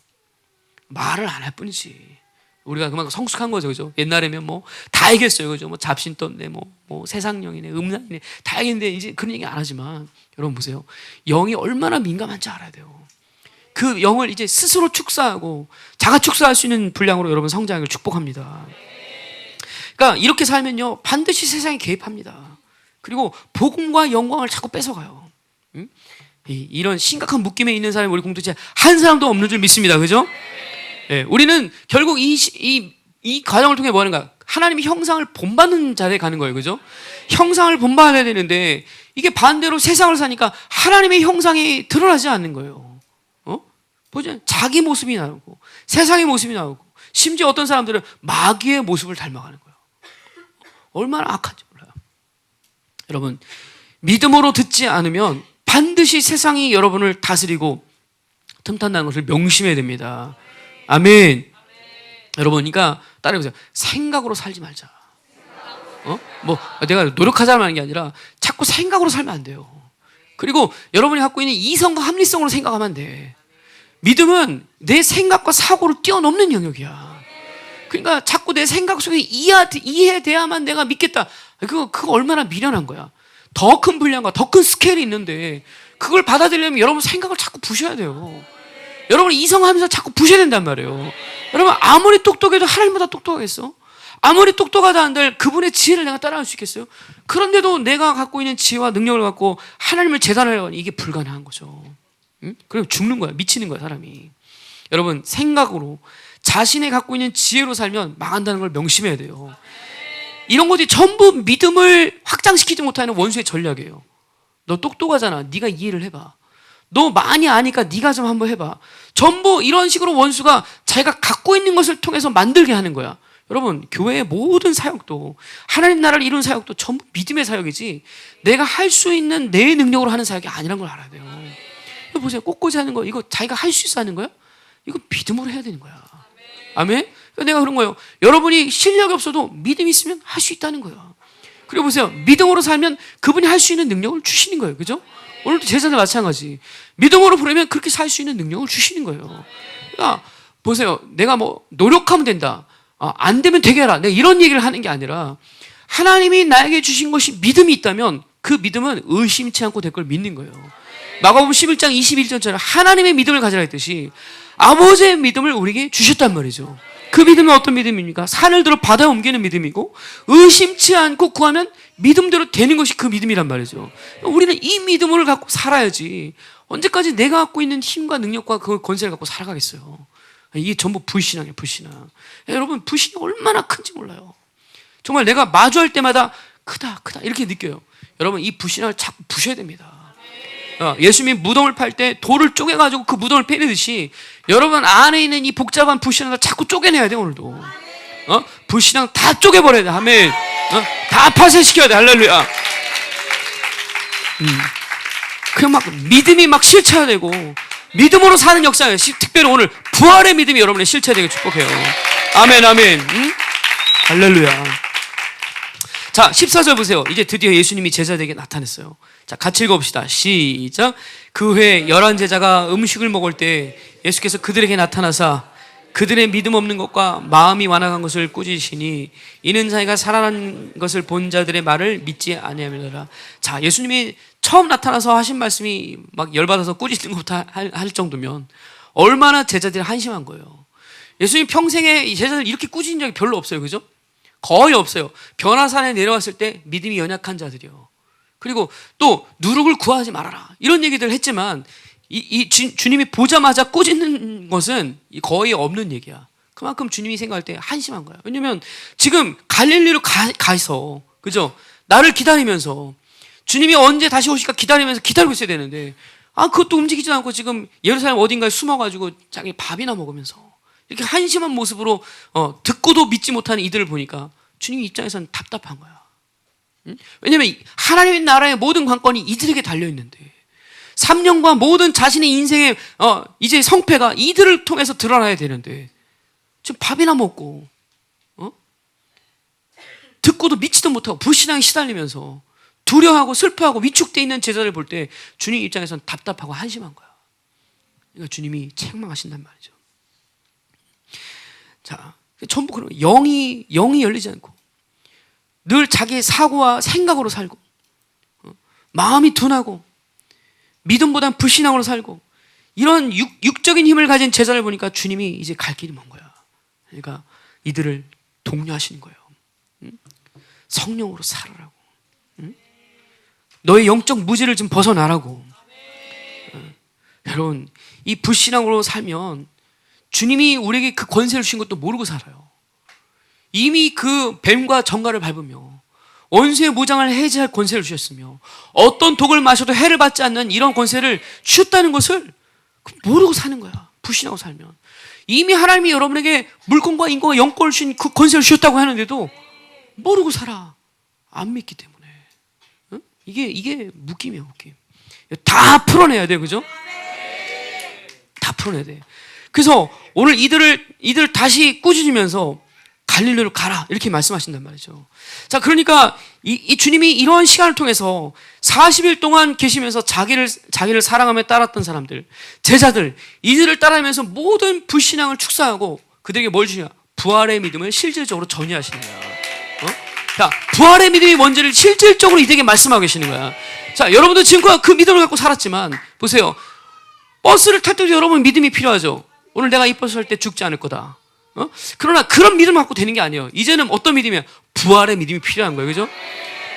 말을 안 할 뿐이지. 우리가 그만큼 성숙한 거죠, 그죠? 옛날에면 다 알겠어요, 그죠? 잡신 떴네, 세상령이네, 음란이네, 다 알겠는데 이제 그런 얘기 안 하지만 여러분 보세요. 영이 얼마나 민감한지 알아야 돼요. 그 영을 이제 스스로 축사하고 자가 축사할 수 있는 분량으로 여러분 성장을 축복합니다. 그러니까 이렇게 살면요 반드시 세상에 개입합니다. 그리고 복음과 영광을 자꾸 뺏어가요. 이런 심각한 묶임에 있는 사람이 우리 공동체 한 사람도 없는 줄 믿습니다, 그죠? 네, 우리는 결국 이 과정을 통해 뭐 하는가? 하나님의 형상을 본받는 자리에 가는 거예요, 그죠? 형상을 본받아야 되는데 이게 반대로 세상을 사니까 하나님의 형상이 드러나지 않는 거예요. 보죠? 자기 모습이 나오고 세상의 모습이 나오고 심지어 어떤 사람들은 마귀의 모습을 닮아가는 거예요. 얼마나 악한지 몰라요. 여러분, 믿음으로 듣지 않으면 반드시 세상이 여러분을 다스리고 틈탄다는 것을 명심해야 됩니다. 아멘. 여러분, 그러니까 따라해보세요. 생각으로 살지 말자. 내가 노력하자는 하는 게 아니라 자꾸 생각으로 살면 안 돼요. 그리고 여러분이 갖고 있는 이성과 합리성으로 생각하면 안 돼. 믿음은 내 생각과 사고를 뛰어넘는 영역이야. 그러니까 자꾸 내 생각 속에 이해돼야만 내가 믿겠다. 그거 얼마나 미련한 거야. 더 큰 분량과 더 큰 스케일이 있는데 그걸 받아들이려면 여러분 생각을 자꾸 부셔야 돼요. 여러분 이성하면서 자꾸 부셔야 된단 말이에요. 여러분 아무리 똑똑해도 하나님보다 똑똑하겠어? 아무리 똑똑하다 한들 그분의 지혜를 내가 따라갈 수 있겠어요? 그런데도 내가 갖고 있는 지혜와 능력을 갖고 하나님을 재단하려면 이게 불가능한 거죠. 그럼 죽는 거야. 미치는 거야, 사람이. 여러분 생각으로 자신이 갖고 있는 지혜로 살면 망한다는 걸 명심해야 돼요. 이런 것들이 전부 믿음을 확장시키지 못하는 원수의 전략이에요. 너 똑똑하잖아. 네가 이해를 해봐. 너 많이 아니까 네가 좀 한번 해봐. 전부 이런 식으로 원수가 자기가 갖고 있는 것을 통해서 만들게 하는 거야. 여러분 교회의 모든 사역도 하나님 나라를 이룬 사역도 전부 믿음의 사역이지 내가 할 수 있는 내 능력으로 하는 사역이 아니란 걸 알아야 돼요. 이거 보세요. 꽃꽂이 하는 거 이거 자기가 할 수 있어 하는 거야? 이거 믿음으로 해야 되는 거야. 아멘? 내가 그런 거예요. 여러분이 실력이 없어도 믿음이 있으면 할 수 있다는 거야. 그리고 보세요. 믿음으로 살면 그분이 할 수 있는 능력을 주시는 거예요. 그죠? 오늘도 제자들 마찬가지. 믿음으로 부르면 그렇게 살 수 있는 능력을 주시는 거예요. 그러니까 보세요. 내가 뭐 노력하면 된다. 안 되면 되게 해라. 내가 이런 얘기를 하는 게 아니라 하나님이 나에게 주신 것이 믿음이 있다면 그 믿음은 의심치 않고 될 걸 믿는 거예요. 마가복음 11장 21절처럼 하나님의 믿음을 가지라 했듯이 아버지의 믿음을 우리에게 주셨단 말이죠. 그 믿음은 어떤 믿음입니까? 산을 들어 바다에 옮기는 믿음이고 의심치 않고 구하면 믿음대로 되는 것이 그 믿음이란 말이죠. 우리는 이 믿음을 갖고 살아야지 언제까지 내가 갖고 있는 힘과 능력과 그 권세를 갖고 살아가겠어요. 이게 전부 불신앙이에요. 불신앙. 여러분 불신이 얼마나 큰지 몰라요. 정말 내가 마주할 때마다 크다 이렇게 느껴요. 여러분 이 불신앙을 자꾸 부셔야 됩니다. 예수님이 무덤을 팔 때 돌을 쪼개가지고 그 무덤을 빼내듯이 여러분 안에 있는 이 복잡한 불신앙을 자꾸 쪼개내야 돼. 오늘도 불신앙 다 쪼개버려야 돼. 아멘. 다 파쇄시켜야 돼. 할렐루야. 그냥 막 믿음이 막 실체화되고 믿음으로 사는 역사예요. 특별히 오늘 부활의 믿음이 여러분의 실체되게 축복해요. 아멘 아멘. 할렐루야. 자 14절 보세요. 이제 드디어 예수님이 제자들에게 나타났어요. 자 같이 읽어봅시다. 시작. 그 후에 11 제자가 음식을 먹을 때 예수께서 그들에게 나타나사 그들의 믿음 없는 것과 마음이 완악한 것을 꾸짖으시니 이는 자기가 살아난 것을 본 자들의 말을 믿지 아니하느니라. 자 예수님이 처음 나타나서 하신 말씀이 막 열받아서 꾸짖는 것부터 할 정도면 얼마나 제자들이 한심한 거예요. 예수님 평생에 이 제자들 이렇게 꾸짖은 적이 별로 없어요. 그죠? 거의 없어요. 변화산에 내려왔을 때 믿음이 연약한 자들이요. 그리고 또 누룩을 구하지 말아라 이런 얘기들 했지만 주님이 보자마자 꾸짖는 것은 거의 없는 얘기야. 그만큼 주님이 생각할 때 한심한 거야. 왜냐면 지금 갈릴리로 가서 그죠? 나를 기다리면서 주님이 언제 다시 오실까 기다리면서 기다리고 있어야 되는데 그것도 움직이지 않고 지금 예루살렘 어딘가에 숨어가지고 자기 밥이나 먹으면서 이렇게 한심한 모습으로 듣고도 믿지 못하는 이들을 보니까 주님 입장에서는 답답한 거야. 왜냐하면 하나님의 나라의 모든 관건이 이들에게 달려있는데 3년과 모든 자신의 인생의 이제 성패가 이들을 통해서 드러나야 되는데 지금 밥이나 먹고 듣고도 믿지도 못하고 불신앙에 시달리면서 두려워하고 슬퍼하고 위축되어 있는 제자를 볼 때 주님 입장에서는 답답하고 한심한 거야. 그러니까 주님이 책망하신단 말이죠. 자, 전부 그런 영이 열리지 않고 늘 자기의 사고와 생각으로 살고 마음이 둔하고 믿음보단 불신앙으로 살고 이런 육적인 힘을 가진 제자를 보니까 주님이 이제 갈 길이 먼 거야. 그러니까 이들을 독려하시는 거예요. 성령으로 살아라고. 너의 영적 무지를 좀 벗어나라고. 여러분 이 불신앙으로 살면 주님이 우리에게 그 권세를 주신 것도 모르고 살아요. 이미 그 뱀과 정갈을 밟으며 원수의 무장을 해제할 권세를 주셨으며 어떤 독을 마셔도 해를 받지 않는 이런 권세를 주셨다는 것을 모르고 사는 거야. 불신하고 살면 이미 하나님이 여러분에게 물권과 인권과 영권을 주신 그 권세를 주셨다고 하는데도 모르고 살아. 안 믿기 때문에. 이게 묶임이에요. 묶임. 다 풀어내야 돼요. 그죠? 다 풀어내야 돼. 그래서 오늘 이들을 다시 꾸짖으면서 갈릴리로 가라 이렇게 말씀하신단 말이죠. 자, 그러니까 이 주님이 이러한 시간을 통해서 40일 동안 계시면서 자기를 사랑하며 따랐던 사람들, 제자들, 이들을 따라하면서 모든 불신앙을 축사하고 그들에게 뭘 주냐? 부활의 믿음을 실질적으로 전이하시는 거야. 자, 부활의 믿음이 뭔지를 실질적으로 이들에게 말씀하고 계시는 거야. 자, 여러분도 지금까지 그 믿음을 갖고 살았지만 보세요. 버스를 탈 때도 여러분 믿음이 필요하죠. 오늘 내가 이 버스 탈 때 죽지 않을 거다. 그러나 그런 믿음 갖고 되는 게 아니에요. 이제는 어떤 믿음이야? 부활의 믿음이 필요한 거예요. 그죠?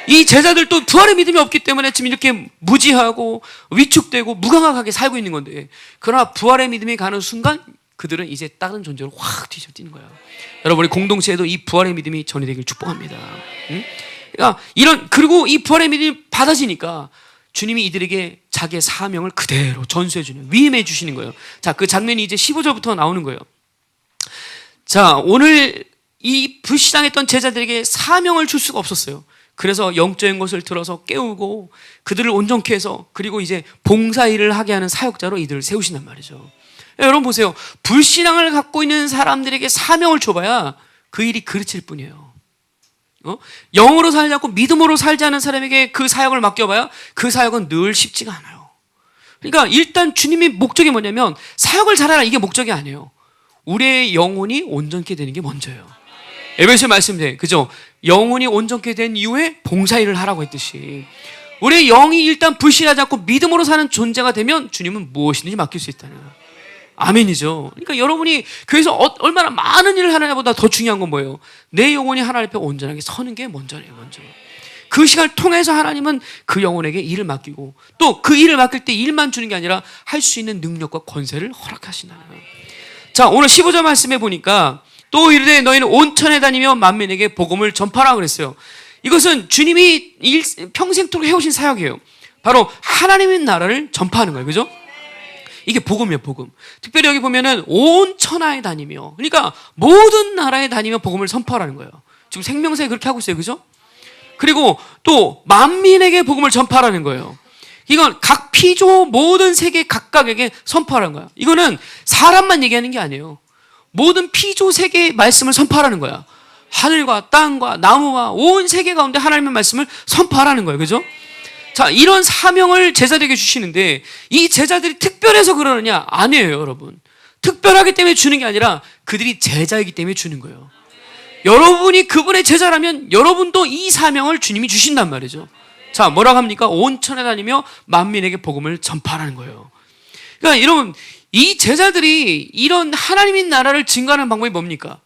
이 제자들도 부활의 믿음이 없기 때문에 지금 이렇게 무지하고 위축되고 무감각하게 살고 있는 건데, 그러나 부활의 믿음이 가는 순간 그들은 이제 다른 존재로 확 뒤집어지는 거예요. 여러분의 공동체에도 이 부활의 믿음이 전이되길 축복합니다. 그러니까 그리고 이 부활의 믿음이 받아지니까 주님이 이들에게 자기의 사명을 그대로 전수해 주는, 위임해 주시는 거예요. 자, 그 장면이 이제 15절부터 나오는 거예요. 자, 오늘 이 불신앙했던 제자들에게 사명을 줄 수가 없었어요. 그래서 영적인 것을 들어서 깨우고 그들을 온전케 해서 그리고 이제 봉사일을 하게 하는 사역자로 이들을 세우신단 말이죠. 여러분 보세요. 불신앙을 갖고 있는 사람들에게 사명을 줘봐야 그 일이 그르칠 뿐이에요. 영으로 살지 않고 믿음으로 살지 않은 사람에게 그 사역을 맡겨봐야 그 사역은 늘 쉽지가 않아요. 그러니까 일단 주님의 목적이 뭐냐면 사역을 잘하라, 이게 목적이 아니에요. 우리의 영혼이 온전케 되는 게 먼저예요. 에베소 말씀대, 그죠? 영혼이 온전케 된 이후에 봉사일을 하라고 했듯이 우리의 영이 일단 불신하지 않고 믿음으로 사는 존재가 되면 주님은 무엇이든지 맡길 수 있다는 거예요. 아멘이죠. 그러니까 여러분이 교회에서 얼마나 많은 일을 하느냐보다 더 중요한 건 뭐예요? 내 영혼이 하나님 앞에 온전하게 서는 게 먼저예요. 먼저. 그 시간을 통해서 하나님은 그 영혼에게 일을 맡기고 또 그 일을 맡길 때 일만 주는 게 아니라 할 수 있는 능력과 권세를 허락하신다는 거예요. 자, 오늘 15절 말씀에 보니까 또 이르되 너희는 온천에 다니며 만민에게 복음을 전파하라 그랬어요. 이것은 주님이 평생토록 해오신 사역이에요. 바로 하나님의 나라를 전파하는 거예요. 그죠? 이게 복음이에요, 복음. 특별히 여기 보면은 온 천하에 다니며, 그러니까 모든 나라에 다니며 복음을 선포하라는 거예요. 지금 생명사에 그렇게 하고 있어요. 그죠? 그리고 또 만민에게 복음을 전파하라는 거예요. 이건 각 피조 모든 세계 각각에게 선포하라는 거야. 이거는 사람만 얘기하는 게 아니에요. 모든 피조 세계의 말씀을 선포하라는 거야. 하늘과 땅과 나무와 온 세계 가운데 하나님의 말씀을 선포하라는 거예요. 그죠? 자, 이런 사명을 제자들에게 주시는데 이 제자들이 특별해서 그러느냐? 아니에요, 여러분. 특별하기 때문에 주는 게 아니라 그들이 제자이기 때문에 주는 거예요. 여러분이 그분의 제자라면 여러분도 이 사명을 주님이 주신단 말이죠. 자, 뭐라고 합니까? 온천에 다니며 만민에게 복음을 전파하라는 거예요. 그러니까 여러분, 이 제자들이 이런 하나님의 나라를 증거하는 방법이 뭡니까?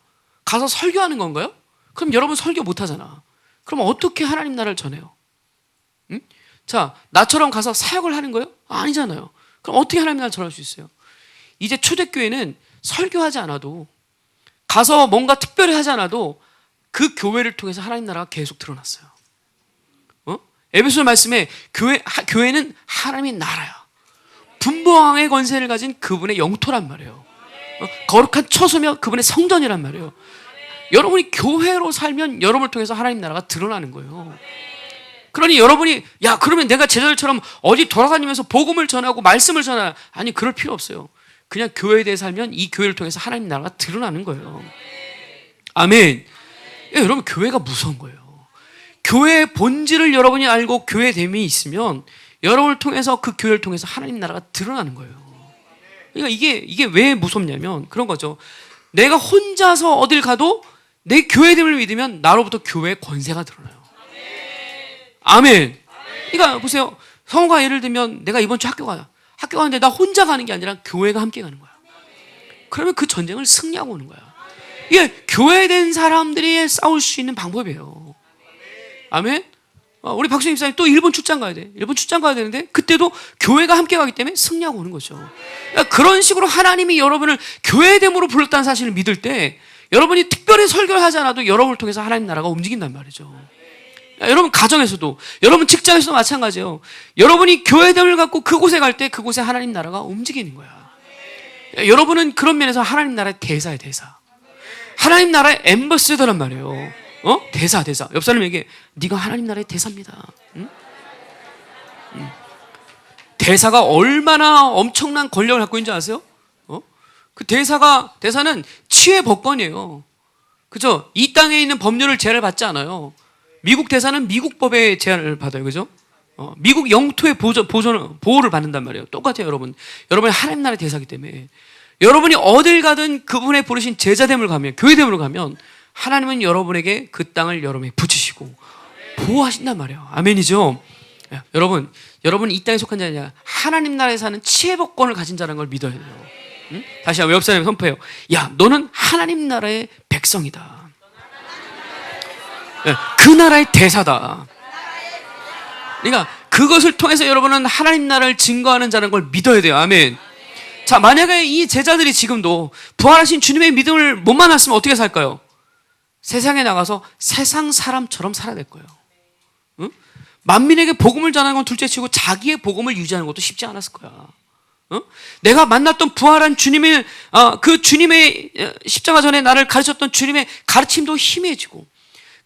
가서 설교하는 건가요? 그럼 여러분 설교 못 하잖아. 그럼 어떻게 하나님 나라를 전해요? 응? 자, 나처럼 가서 사역을 하는 거예요? 아니잖아요. 그럼 어떻게 하나님 나라를 전할 수 있어요? 이제 초대교회는 설교하지 않아도 가서 뭔가 특별히 하지 않아도 그 교회를 통해서 하나님 나라가 계속 드러났어요. 에베소 말씀에 교회는 하나님의 나라야. 분봉왕의 권세를 가진 그분의 영토란 말이에요. 거룩한 처소며 그분의 성전이란 말이에요. 여러분이 교회로 살면 여러분을 통해서 하나님 나라가 드러나는 거예요. 그러니 여러분이 야, 그러면 내가 제자들처럼 어디 돌아다니면서 복음을 전하고 말씀을 전하라. 아니, 그럴 필요 없어요. 그냥 교회에 대해 살면 이 교회를 통해서 하나님 나라가 드러나는 거예요. 아멘. 여러분, 교회가 무서운 거예요. 교회의 본질을 여러분이 알고 교회됨이 있으면 여러분을 통해서 그 교회를 통해서 하나님 나라가 드러나는 거예요. 그러니까 이게 왜 무섭냐면 그런 거죠. 내가 혼자서 어딜 가도 내 교회됨을 믿으면 나로부터 교회의 권세가 드러나요. 아멘. 그러니까 보세요. 성우가 예를 들면 내가 이번 주 학교 가는데 나 혼자 가는 게 아니라 교회가 함께 가는 거야. 그러면 그 전쟁을 승리하고 오는 거야. 이게 교회된 사람들이 싸울 수 있는 방법이에요. 아멘. 우리 박수님 집사님 또 일본 출장 가야 돼. 일본 출장 가야 되는데 그때도 교회가 함께 가기 때문에 승리하고 오는 거죠. 그러니까 그런 식으로 하나님이 여러분을 교회됨으로 불렀다는 사실을 믿을 때 여러분이 특별히 설교를 하지 않아도 여러분을 통해서 하나님 나라가 움직인단 말이죠. 여러분 가정에서도, 여러분 직장에서도 마찬가지예요. 여러분이 교회됨을 갖고 그곳에 갈 때 그곳에 하나님 나라가 움직이는 거야. 여러분은 그런 면에서 하나님 나라의 대사예요, 대사. 하나님 나라의 앰버서더란 말이에요. 대사. 옆 사람에게 네가 하나님 나라의 대사입니다. 응? 대사가 얼마나 엄청난 권력을 갖고 있는지 아세요? 그 대사는 치외 법권이에요. 그죠? 이 땅에 있는 법률을 제한을 받지 않아요. 미국 대사는 미국 법의 제한을 받아요. 그죠? 미국 영토의 보호를 받는단 말이에요. 똑같아요, 여러분. 여러분이 하나님 나라의 대사이기 때문에 여러분이 어딜 가든 그분의 부르신 제자됨을 가면, 교회됨으로 가면 하나님은 여러분에게 그 땅을 여러분에게 붙이시고 보호하신단 말이에요. 아멘이죠? 여러분 이 땅에 속한 자냐, 하나님 나라에 사는 치외법권을 가진 자라는 걸 믿어야 돼요. 응? 다시 한번 옆 사람이 선포해요. 야, 너는 하나님 나라의 백성이다. 그 나라의 대사다. 그러니까 그것을 통해서 여러분은 하나님 나라를 증거하는 자라는 걸 믿어야 돼요. 아멘. 자, 만약에 이 제자들이 지금도 부활하신 주님의 믿음을 못 만났으면 어떻게 살까요? 세상에 나가서 세상 사람처럼 살아야 될 거예요. 응? 만민에게 복음을 전하는 건 둘째치고 자기의 복음을 유지하는 것도 쉽지 않았을 거야. 응? 내가 만났던 부활한 주님의 그 주님의 십자가 전에 나를 가르쳤던 주님의 가르침도 희미해지고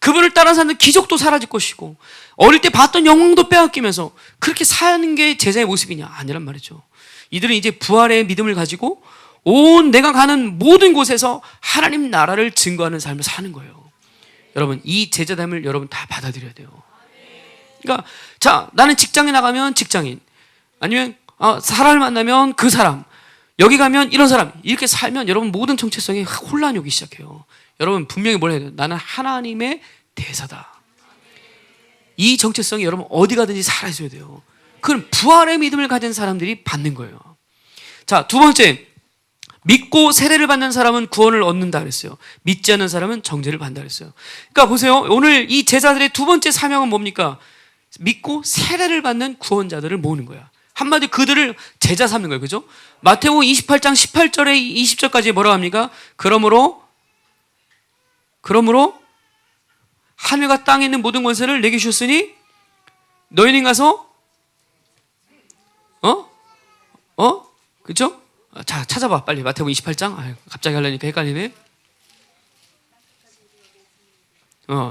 그분을 따라 사는 기적도 사라질 것이고 어릴 때 봤던 영광도 빼앗기면서 그렇게 사는 게 제자의 모습이냐? 아니란 말이죠. 이들은 이제 부활의 믿음을 가지고 온 내가 가는 모든 곳에서 하나님 나라를 증거하는 삶을 사는 거예요. 여러분 이 제자됨을 여러분 다 받아들여야 돼요. 그러니까 자, 나는 직장에 나가면 직장인, 아니면 사람을 만나면 그 사람, 여기 가면 이런 사람, 이렇게 살면 여러분 모든 정체성이 혼란이 오기 시작해요. 여러분 분명히 뭘 해야 돼요? 나는 하나님의 대사다. 이 정체성이 여러분 어디 가든지 살아있어야 돼요. 그건 부활의 믿음을 가진 사람들이 받는 거예요. 자, 두 번째, 믿고 세례를 받는 사람은 구원을 얻는다 그랬어요. 믿지 않는 사람은 정죄를 받는다 그랬어요. 그러니까 보세요. 오늘 이 제자들의 두 번째 사명은 뭡니까? 믿고 세례를 받는 구원자들을 모으는 거야. 한마디로 그들을 제자 삼는 거예요. 그죠? 마태복음 28장 18절에 20절까지 뭐라고 합니까? 그러므로 하늘과 땅에 있는 모든 권세를 내게 주셨으니 너희는 가서 그죠? 자, 찾아봐 빨리. 마태복음 28장. 갑자기 하려니까 헷갈리네.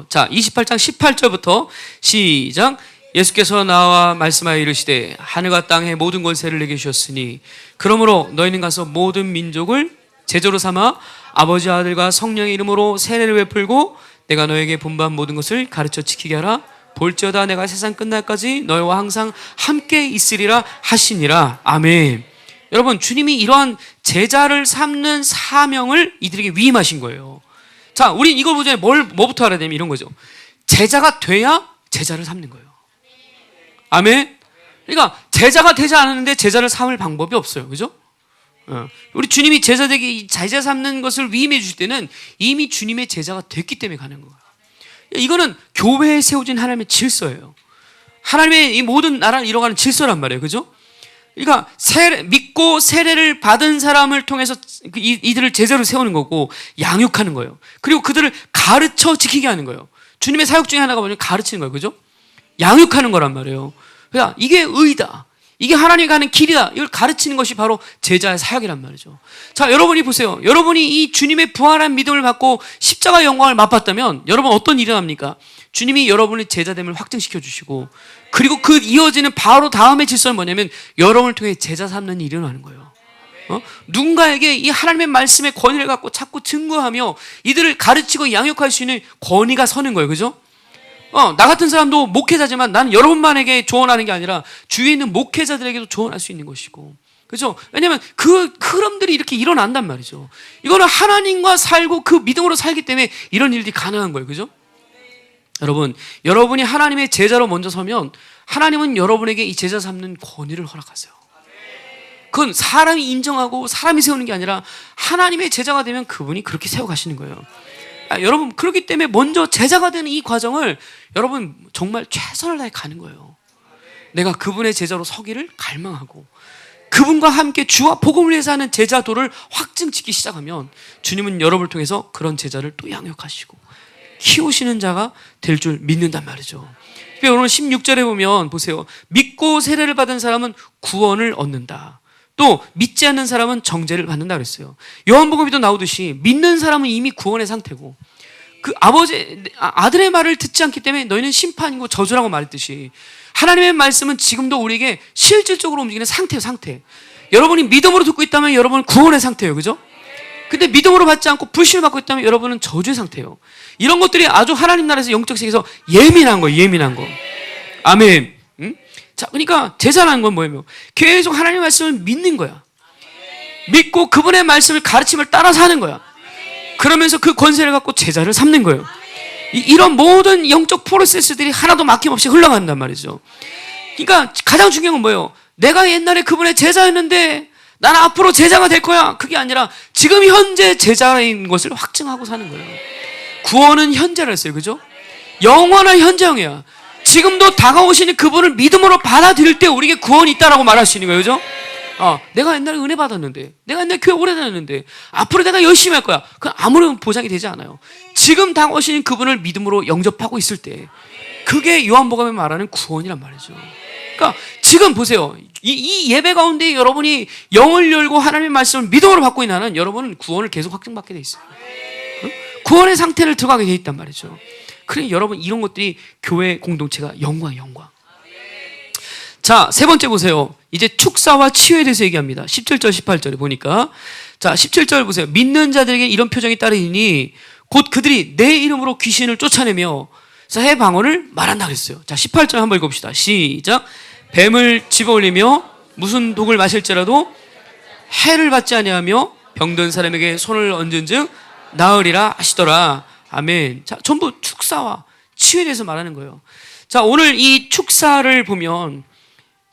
자, 28장 18절부터 시작. 예수께서 나와 말씀하여 이르시되 하늘과 땅의 모든 권세를 내게 주셨으니 그러므로 너희는 가서 모든 민족을 제자로 삼아 아버지 아들과 성령의 이름으로 세례를 베풀고 내가 너에게 분부한 모든 것을 가르쳐 지키게 하라. 볼지어다 내가 세상 끝날까지 너희와 항상 함께 있으리라 하시니라. 아멘. 여러분, 주님이 이러한 제자를 삼는 사명을 이들에게 위임하신 거예요. 자, 우린 이걸 보자면 뭐부터 알아야 되냐면 이런 거죠. 제자가 돼야 제자를 삼는 거예요. 아멘. 그러니까 제자가 되지 않았는데 제자를 삼을 방법이 없어요. 그죠? 우리 주님이 제자 삼는 것을 위임해 주실 때는 이미 주님의 제자가 됐기 때문에 가는 거예요. 이거는 교회에 세워진 하나님의 질서예요. 하나님의 이 모든 나라를 이뤄가는 질서란 말이에요. 그죠? 그러니까 믿고 세례를 받은 사람을 통해서 이들을 제자로 세우는 거고 양육하는 거예요. 그리고 그들을 가르쳐 지키게 하는 거예요. 주님의 사역 중에 하나가 뭐냐면 가르치는 거예요. 그죠? 양육하는 거란 말이에요. 그러니까 이게 의다. 이게 하나님이 가는 길이다. 이걸 가르치는 것이 바로 제자의 사역이란 말이죠. 자, 여러분이 보세요. 여러분이 이 주님의 부활한 믿음을 받고 십자가의 영광을 맛봤다면 여러분 어떤 일이 일어납니까? 주님이 여러분의 제자됨을 확증시켜 주시고 그리고 그 이어지는 바로 다음의 질서는 뭐냐면 여러분을 통해 제자 삼는 일이 일어나는 거예요. 누군가에게 이 하나님의 말씀의 권위를 갖고 자꾸 증거하며 이들을 가르치고 양육할 수 있는 권위가 서는 거예요. 그죠? 나 같은 사람도 목회자지만 나는 여러분만에게 조언하는 게 아니라 주위에 있는 목회자들에게도 조언할 수 있는 것이고. 그죠? 왜냐면 그 흐름들이 이렇게 일어난단 말이죠. 이거는 하나님과 살고 그 믿음으로 살기 때문에 이런 일들이 가능한 거예요. 그죠? 여러분, 여러분이 하나님의 제자로 먼저 서면 하나님은 여러분에게 이 제자 삼는 권위를 허락하세요. 그건 사람이 인정하고 사람이 세우는 게 아니라 하나님의 제자가 되면 그분이 그렇게 세워가시는 거예요. 여러분, 그렇기 때문에 먼저 제자가 되는 이 과정을 여러분 정말 최선을 다해 가는 거예요. 내가 그분의 제자로 서기를 갈망하고 그분과 함께 주와 복음을 위해서 하는 제자도를 확증짓기 시작하면 주님은 여러분을 통해서 그런 제자를 또 양육하시고 키우시는 자가 될 줄 믿는단 말이죠. 오늘 16절에 보면 보세요. 믿고 세례를 받은 사람은 구원을 얻는다. 또 믿지 않는 사람은 정죄를 받는다 그랬어요. 요한복음에도 나오듯이 믿는 사람은 이미 구원의 상태고 그 아들의 말을 듣지 않기 때문에 너희는 심판이고 저주라고 말했듯이 하나님의 말씀은 지금도 우리에게 실질적으로 움직이는 상태예요. 상태. 여러분이 믿음으로 듣고 있다면 여러분은 구원의 상태예요. 그죠? 근데 믿음으로 받지 않고 불신을 받고 있다면 여러분은 저주의 상태예요. 이런 것들이 아주 하나님 나라에서 영적 세계에서 예민한 거예요. 예민한 거. 아멘. 응? 자, 그러니까 제자라는 건 뭐예요? 계속 하나님의 말씀을 믿는 거야. 믿고 그분의 말씀을 가르침을 따라서 하는 거야. 그러면서 그 권세를 갖고 제자를 삼는 거예요. 이런 모든 영적 프로세스들이 하나도 막힘없이 흘러간단 말이죠. 그러니까 가장 중요한 건 뭐예요? 내가 옛날에 그분의 제자였는데 나는 앞으로 제자가 될 거야. 그게 아니라 지금 현재 제자인 것을 확증하고 사는 거예요. 구원은 현재라 했어요. 그죠? 영원한 현재형이야. 지금도 다가오시는 그분을 믿음으로 받아들일 때 우리에게 구원이 있다라고 말할 수 있는 거예요. 그죠? 내가 옛날에 은혜 받았는데, 내가 옛날에 교회 오래 다녔는데, 앞으로 내가 열심히 할 거야. 그건 아무런 보장이 되지 않아요. 지금 다가오시는 그분을 믿음으로 영접하고 있을 때, 그게 요한복음에 말하는 구원이란 말이죠. 그러니까 지금 보세요. 이 예배 가운데 여러분이 영을 열고 하나님의 말씀을 믿음으로 받고 있는 한은 여러분은 구원을 계속 확증받게 돼 있어요. 구원의 상태를 들어가게 돼 있단 말이죠. 그러니 여러분 이런 것들이 교회 공동체가 영광. 자, 세 번째 보세요. 이제 축사와 치유에 대해서 얘기합니다. 17절, 18절에 보니까. 자, 17절 보세요. 믿는 자들에게 이런 표정이 따르니 곧 그들이 내 이름으로 귀신을 쫓아내며 새 방언을 말한다 그랬어요. 자, 18절 한번 읽어봅시다. 시작. 뱀을 집어올리며 무슨 독을 마실지라도 해를 받지 아니하며 병든 사람에게 손을 얹은즉 나으리라 하시더라. 아멘. 자, 전부 축사와 치유에 대해서 말하는 거예요. 자, 오늘 이 축사를 보면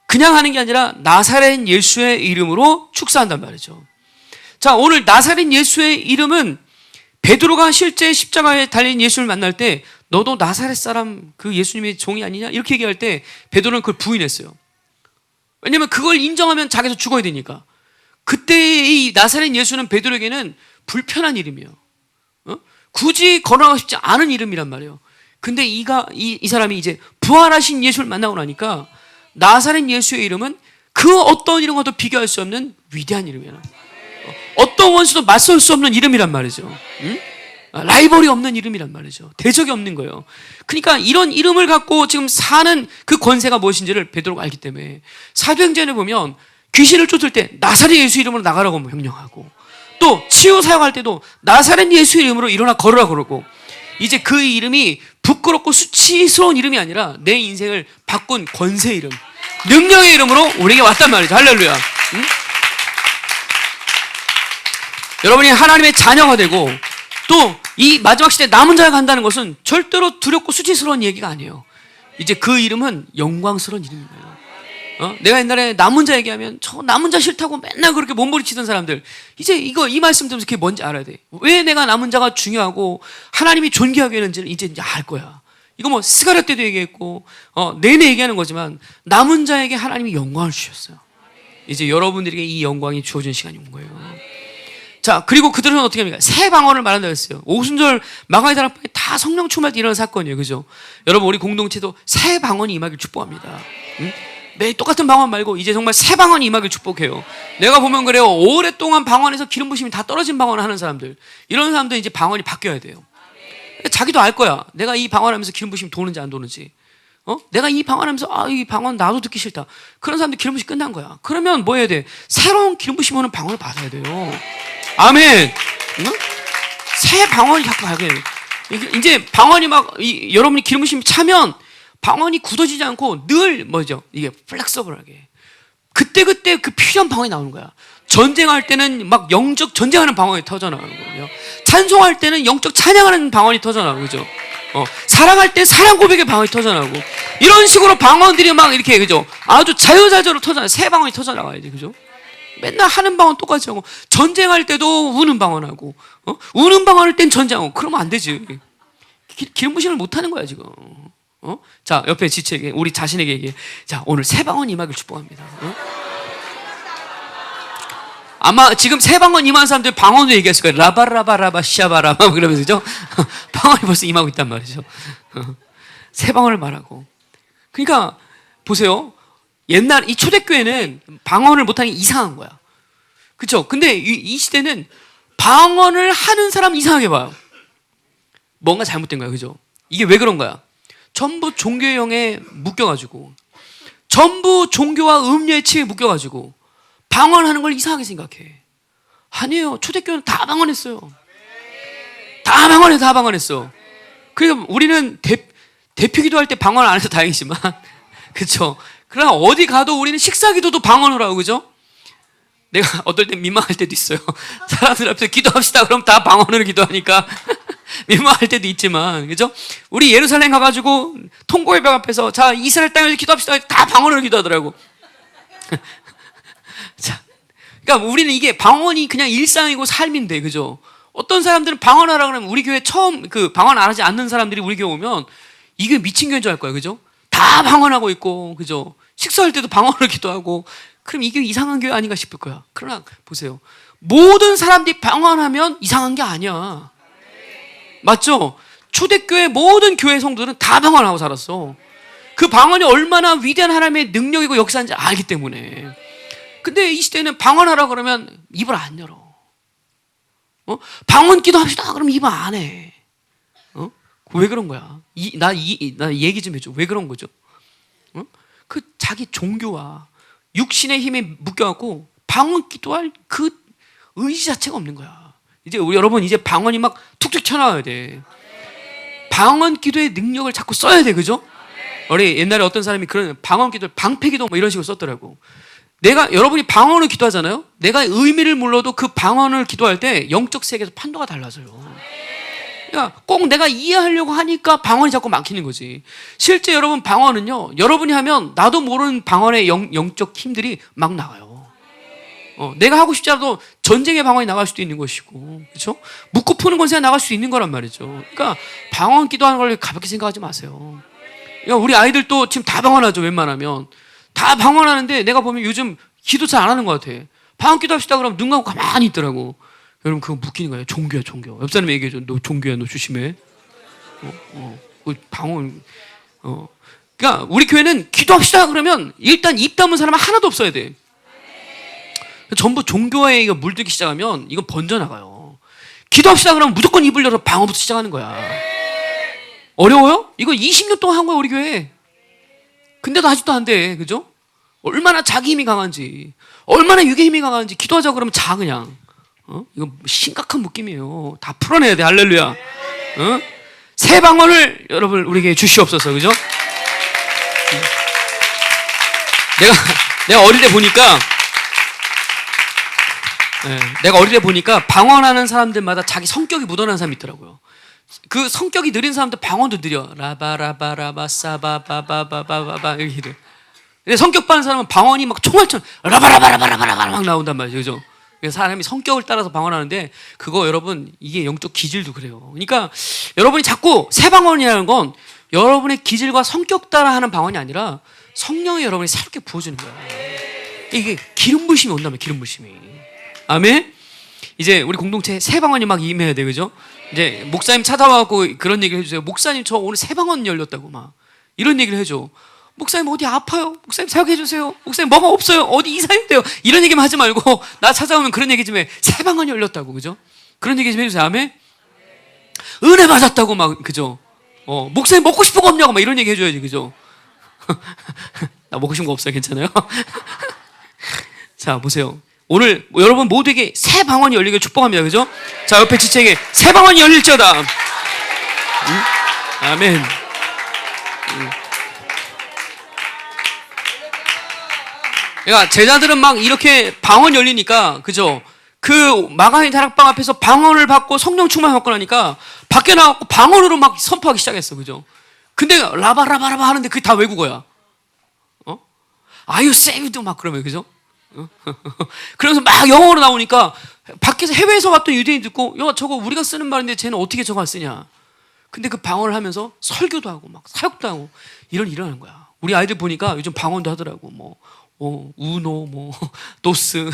그냥 하는 게 아니라 나사렛 예수의 이름으로 축사한단 말이죠. 자, 오늘 나사렛 예수의 이름은 베드로가 실제 십자가에 달린 예수를 만날 때 너도 나사렛 사람 그 예수님의 종이 아니냐 이렇게 얘기할 때 베드로는 그걸 부인했어요. 왜냐하면 그걸 인정하면 자기도 죽어야 되니까. 그때의 이 나사렛 예수는 베드로에게는 불편한 이름이에요. 굳이 거론하고 싶지 않은 이름이란 말이에요. 근데 이 사람이 이제 부활하신 예수를 만나고 나니까 나사렛 예수의 이름은 그 어떤 이름과도 비교할 수 없는 위대한 이름이에요. 어떤 원수도 맞설 수 없는 이름이란 말이죠. 응? 라이벌이 없는 이름이란 말이죠. 대적이 없는 거예요. 그러니까 이런 이름을 갖고 지금 사는 그 권세가 무엇인지를 베드로가 알기 때문에 사도행전에 보면 귀신을 쫓을 때 나사렛 예수 이름으로 나가라고 명령하고 또 치유 사역할 때도 나사렛 예수 이름으로 일어나 걸으라 그러고 이제 그 이름이 부끄럽고 수치스러운 이름이 아니라 내 인생을 바꾼 권세 이름, 능력의 이름으로 우리에게 왔단 말이죠. 할렐루야. 응? 여러분이 하나님의 자녀가 되고 또 이 마지막 시대에 남은 자가 간다는 것은 절대로 두렵고 수치스러운 얘기가 아니에요. 이제 그 이름은 영광스러운 이름이에요. 내가 옛날에 남은 자 얘기하면 저 남은 자 싫다고 맨날 그렇게 몸부림치던 사람들 이제 이 말씀 들으면서 그게 뭔지 알아야 돼. 왜 내가 남은 자가 중요하고 하나님이 존귀하게 하는지를 이제 알 거야. 이거 뭐 스가랴 때도 얘기했고 내내 얘기하는 거지만 남은 자에게 하나님이 영광을 주셨어요. 이제 여러분들에게 이 영광이 주어진 시간이 온 거예요. 자, 그리고 그들은 어떻게 합니까? 새 방언을 말한다고 했어요. 오순절 마가의 다락방에 다 성령 충만할 때 일어난 사건이에요. 그죠? 여러분, 우리 공동체도 새 방언이 임하길 축복합니다. 응? 매일 똑같은 방언 말고 이제 정말 새 방언이 임하길 축복해요. 내가 보면 그래요. 오랫동안 방언에서 기름 부심이 다 떨어진 방언을 하는 사람들, 이런 사람들 이제 방언이 바뀌어야 돼요. 자기도 알 거야. 내가 이 방언하면서 기름 부심이 도는지 안 도는지. 내가 이 방언하면서 이 방언 나도 듣기 싫다. 그런 사람들 기름 부심 끝난 거야. 그러면 뭐 해야 돼? 새로운 기름 부심 오는 방언을 받아야 돼요. 아멘. 응? 새 방언이 자꾸 발견해. 이제 방언이 여러분이 기름 부심이 차면 방언이 굳어지지 않고 늘 뭐죠? 이게 플렉서블하게. 그때 그 필요한 방언이 나오는 거야. 전쟁할 때는 막 영적 전쟁하는 방언이 터져나가는 거예요. 찬송할 때는 영적 찬양하는 방언이 터져나가고, 그죠? 사랑할 때 사랑 고백의 방언이 터져나가고, 이런 식으로 방언들이 막 이렇게, 그죠? 아주 자유자재로 터져나가, 새 방언이 터져나가야지, 그죠? 맨날 하는 방언 똑같이 하고, 전쟁할 때도 우는 방언하고, 우는 방언할 땐 전쟁하고, 그러면 안 되지. 기름 부심을 못 하는 거야, 지금. 자, 옆에 지체에게, 우리 자신에게 얘기해. 자, 오늘 새 방언 임하길 축복합니다. 아마 지금 새 방언 임한 사람들 방언도 얘기했을 거예요. 라바라바라바 샤바라바 그러면서, 그죠? 방언이 벌써 임하고 있단 말이죠. 새 방언을 말하고. 그러니까 보세요. 옛날 이 초대교회는 방언을 못하는 게 이상한 거야. 그렇죠? 근데 이 시대는 방언을 하는 사람 이상하게 봐요. 뭔가 잘못된 거야. 그죠? 이게 왜 그런 거야? 전부 종교형에 묶여가지고, 전부 종교와 음료의 층에 묶여가지고 방언하는 걸 이상하게 생각해. 아니에요. 초대교회는 다 방언했어요. 다 방언했어. 그러니까 우리는 대표 기도할 때 방언 안 해서 다행이지만, 그렇죠? 그러나 어디 가도 우리는 식사 기도도 방언으로 하고, 그죠? 내가 어떨 땐 민망할 때도 있어요. 사람들 앞에서 기도합시다. 그럼 다 방언으로 기도하니까 민망할 때도 있지만, 그죠? 우리 예루살렘 가가지고 통고의 벽 앞에서 자, 이스라엘 땅에서 기도합시다. 다 방언으로 기도하더라고. 자, 그러니까 우리는 이게 방언이 그냥 일상이고 삶인데, 그죠? 어떤 사람들은 방언하라 그러면 우리 교회 처음 방언 안 하지 않는 사람들이 우리 교회 오면 이게 미친 교회인 줄 알 거야, 그죠? 다 방언하고 있고, 그죠? 식사할 때도 방언으로 기도하고, 그럼 이게 이상한 교회 아닌가 싶을 거야. 그러나 보세요. 모든 사람들이 방언하면 이상한 게 아니야. 맞죠? 초대교회 모든 교회 성도들은 다 방언하고 살았어. 그 방언이 얼마나 위대한 하나님의 능력이고 역사인지 알기 때문에. 근데 이 시대는 방언하라 그러면 입을 안 열어. 방언 기도합시다. 그럼 입을 안 해. 왜 그런 거야? 나 얘기 좀 해줘. 왜 그런 거죠? 그 자기 종교와 육신의 힘에 묶여갖고 방언 기도할 그 의지 자체가 없는 거야. 이제 우리 여러분 이제 방언이 막 툭툭 튀어나와야 돼. 방언 기도의 능력을 자꾸 써야 돼, 그죠? 우리 옛날에 어떤 사람이 그런 방언 기도를 방패기도 뭐 이런 식으로 썼더라고. 여러분이 방언을 기도하잖아요. 내가 의미를 몰라도 그 방언을 기도할 때 영적 세계에서 판도가 달라져요. 그러니까 꼭 내가 이해하려고 하니까 방언이 자꾸 막히는 거지. 실제 여러분 방언은요, 여러분이 하면 나도 모르는 방언의 영적 힘들이 막 나와요. 내가 하고 싶지 않아도 전쟁의 방언이 나갈 수도 있는 것이고, 그렇죠? 묻고 푸는 권세가 나갈 수 있는 거란 말이죠. 그러니까 방언 기도하는 걸 가볍게 생각하지 마세요. 그러니까 우리 아이들도 지금 다 방언하죠. 웬만하면 다 방언하는데 내가 보면 요즘 기도 잘 안 하는 것 같아. 방언 기도합시다 그러면 눈 감고 가만히 있더라고. 여러분 그거 묶이는 거예요. 종교야, 종교. 옆 사람이 얘기해줘. 너 종교야, 너 조심해. 방언. 그러니까 우리 교회는 기도합시다 그러면 일단 입 다문 사람은 하나도 없어야 돼. 전부 종교에 이거 물들기 시작하면 이건 번져나가요. 기도합시다 그러면 무조건 입을 열어 방언부터 시작하는 거야. 어려워요? 이거 20년 동안 한 거야, 우리 교회. 근데도 아직도 안 돼. 그죠? 얼마나 자기 힘이 강한지, 얼마나 육의 힘이 강한지 기도하자 그러면 자 그냥. 이거 심각한 느낌이에요. 다 풀어내야 돼. 할렐루야. 새 방언을 여러분 우리에게 주시옵소서. 그죠? 내가 어릴 때 보니까 방언하는 사람들마다 자기 성격이 묻어나는 사람이 있더라고요. 그 성격이 느린 사람들 방언도 느려. 라바라바라바 사바바바바바바 이렇게 돼. 근데 성격 빠른 사람은 방언이 막 총알처럼 라바라바라바라바라 막 나온단 말이죠. 그죠? 그래서 사람이 성격을 따라서 방언하는데 그거 여러분 이게 영적 기질도 그래요. 그러니까 여러분이 자꾸 새 방언이라는 건 여러분의 기질과 성격 따라 하는 방언이 아니라 성령이 여러분이 새롭게 부어주는 거야. 이게 기름 부심이 온다며, 기름 부심이. 아멘? 이제 우리 공동체에 새 방언이 막 임해야 돼, 그죠? 이제 목사님 찾아와갖고 그런 얘기를 해주세요. 목사님 저 오늘 새 방언 열렸다고 막 이런 얘기를 해줘. 목사님 어디 아파요? 목사님 사역해주세요. 목사님 뭐가 없어요? 어디 이사했대요? 이런 얘기만 하지 말고 나 찾아오면 그런 얘기 좀 해. 새 방언이 열렸다고, 그죠? 그런 얘기 좀 해주세요. 아멘? 은혜 받았다고 막, 그죠? 목사님 먹고 싶은 거 없냐고 막 이런 얘기 해줘야지, 그죠? 나 먹고 싶은 거 없어요. 괜찮아요? 자, 보세요. 오늘 여러분 모두에게 새 방언이 열리길 축복합니다. 그죠? 자, 옆에 지체에게 새 방언이 열릴지어다. 아멘. 그러니까 제자들은 막 이렇게 방언 열리니까, 그죠? 그 마가니 다락방 앞에서 방언을 받고 성령 충만 받고 나니까 밖에 나가고 방언으로 막 선포하기 시작했어. 그죠? 근데 라바라바라바 하는데 그게 다 외국어야. Are you saved? 막 그러면, 그죠? 그러면서 막 영어로 나오니까 밖에서 해외에서 왔던 유대인이 듣고, 야, 저거 우리가 쓰는 말인데 쟤는 어떻게 저거 쓰냐? 근데 그 방언을 하면서 설교도 하고 막 사역도 하고 이런 일을 하는 거야. 우리 아이들 보니까 요즘 방언도 하더라고. 우노, 도스.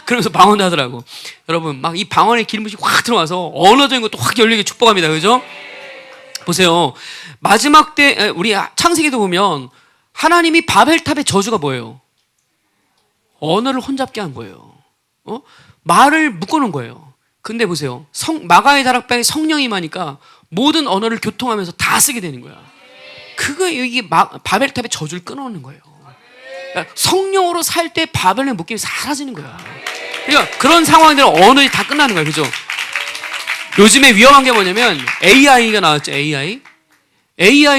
그러면서 방언도 하더라고. 여러분, 막 이 방언의 기름부심이 확 들어와서 언어적인 것도 확 열리게 축복합니다. 그죠? 보세요. 마지막 때, 우리 창세기도 보면 하나님이 바벨탑의 저주가 뭐예요? 언어를 혼잡게 한 거예요. 말을 묶어놓은 거예요. 근데 보세요. 마가의 다락방에 성령이 임하니까 모든 언어를 교통하면서 다 쓰게 되는 거야. 이게 바벨탑의 저주를 끊어놓는 거예요. 그러니까 성령으로 살 때 바벨의 묶임이 사라지는 거야. 그러니까 그런 상황들은 언어들이 다 끝나는 거야. 그죠? 요즘에 위험한 게 뭐냐면 AI가 나왔죠. AI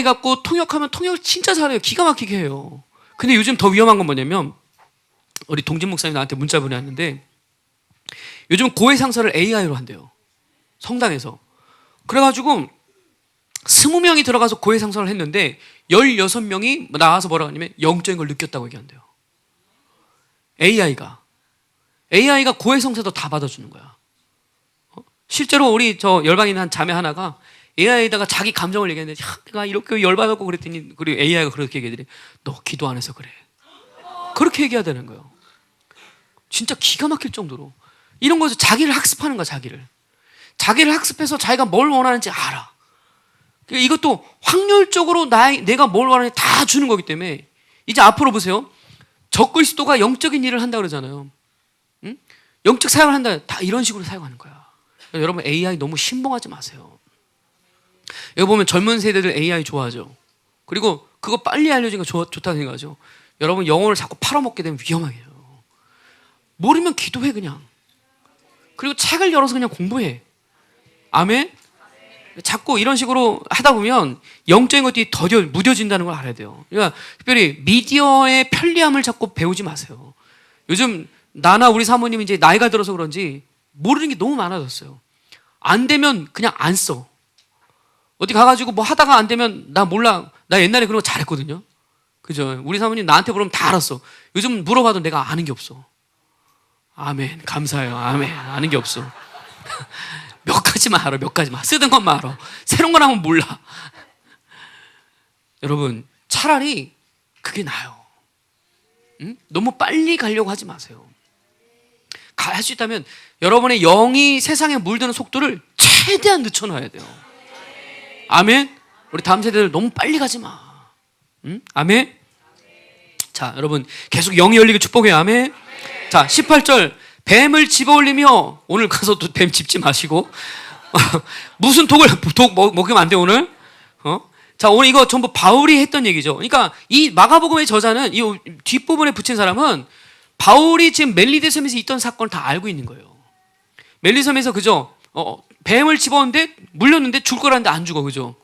갖고 통역하면 통역을 진짜 잘해요. 기가 막히게 해요. 근데 요즘 더 위험한 건 뭐냐면 우리 동진 목사님 나한테 문자 보내왔는데 요즘 고해 상서를 AI로 한대요. 성당에서. 그래가지고 20명이 들어가서 고해 상서를 했는데 16명이 나와서 뭐라고 하냐면 영적인 걸 느꼈다고 얘기한대요. AI가 고해 성사도 다 받아주는 거야. 실제로 우리 저 열방에 있는 한 자매 하나가 AI에다가 자기 감정을 얘기했는데, 내가 이렇게 열받았고 그랬더니, 그리고 AI가 그렇게 얘기하더니, 너 기도 안 해서 그래. 그렇게 얘기하다는 거예요. 진짜 기가 막힐 정도로. 이런 거에서 자기를 학습하는 거야, 자기를. 자기를 학습해서 자기가 뭘 원하는지 알아. 이것도 확률적으로 내가 뭘 원하는지 다 주는 거기 때문에, 이제 앞으로 보세요. 적그리스도가 영적인 일을 한다 그러잖아요. 응? 영적 사역을 한다. 다 이런 식으로 사용하는 거야. 여러분 AI 너무 신봉하지 마세요. 여기 보면 젊은 세대들 AI 좋아하죠. 그리고 그거 빨리 알려지는 거 좋다고 생각하죠. 여러분 영혼을 자꾸 팔아먹게 되면 위험해요. 모르면 기도해 그냥. 그리고 책을 열어서 그냥 공부해. 아멘? 자꾸 이런 식으로 하다 보면 영적인 것들이 더뎌 무뎌진다는 걸 알아야 돼요. 그러니까 특별히 미디어의 편리함을 자꾸 배우지 마세요. 요즘 나나 우리 사모님이 이제 나이가 들어서 그런지 모르는 게 너무 많아졌어요. 안 되면 그냥 안 써. 어디 가가지고 뭐 하다가 안 되면 나 몰라. 나 옛날에 그런 거 잘했거든요. 그죠? 우리 사모님 나한테 물으면 다 알았어. 요즘 물어봐도 내가 아는 게 없어. 아멘. 감사해요. 아멘. 아는 게 없어. 몇 가지만 알아. 몇 가지만. 쓰던 것만 알아. 새로운 건 하면 몰라. 여러분, 차라리 그게 나아요. 응? 너무 빨리 가려고 하지 마세요. 할 수 있다면 여러분의 영이 세상에 물드는 속도를 최대한 늦춰놔야 돼요. 아멘? 우리 다음 세대들 너무 빨리 가지 마. 응? 아멘? 자, 여러분 계속 영이 열리게 축복해요. 아멘? 자, 18절 뱀을 집어올리며, 오늘 가서 또 뱀 집지 마시고 무슨 독을 먹으면 안 돼 오늘? 자, 오늘 이거 전부 바울이 했던 얘기죠. 그러니까 이 마가복음의 저자는 이 뒷부분에 붙인 사람은 바울이 지금 멜리데 섬에서 있던 사건을 다 알고 있는 거예요. 멜리 섬에서 그죠? 뱀을 집었는데 물렸는데 죽을 거라는데 안 죽어, 그죠?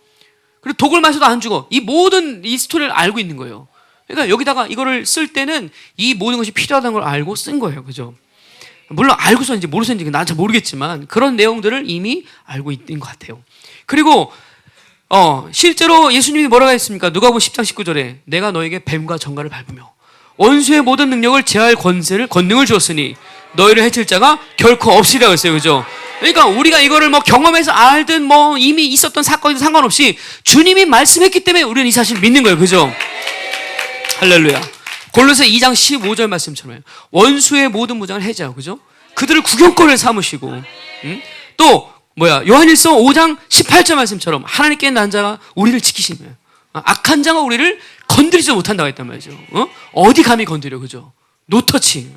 그리고 독을 마셔도 안 죽어. 이 모든 이 스토리를 알고 있는 거예요. 그러니까 여기다가 이거를 쓸 때는 이 모든 것이 필요하다는 걸 알고 쓴 거예요, 그죠? 물론 알고 썼는지 모르고 썼는지 난 잘 모르겠지만 그런 내용들을 이미 알고 있는 것 같아요. 그리고 실제로 예수님이 뭐라고 했습니까? 누가복음 10장 19절에 내가 너에게 뱀과 정갈을 밟으며 원수의 모든 능력을 제할 권능을 주었으니 너희를 해칠 자가 결코 없으리라고 했어요. 그죠? 그러니까 우리가 이거를 뭐 경험해서 알든 뭐 이미 있었던 사건이든 상관없이 주님이 말씀했기 때문에 우리는 이 사실을 믿는 거예요. 그죠? 할렐루야. 골로새 2장 15절 말씀처럼 원수의 모든 무장을 해제하고, 그죠? 그들을 구경거리를 삼으시고, 또 요한일서 5장 18절 말씀처럼 하나님께 난 자가 우리를 지키시며 악한 자가 우리를 건드리지 못한다고 했단 말이죠. 어디 감히 건드려, 그죠? 노터치.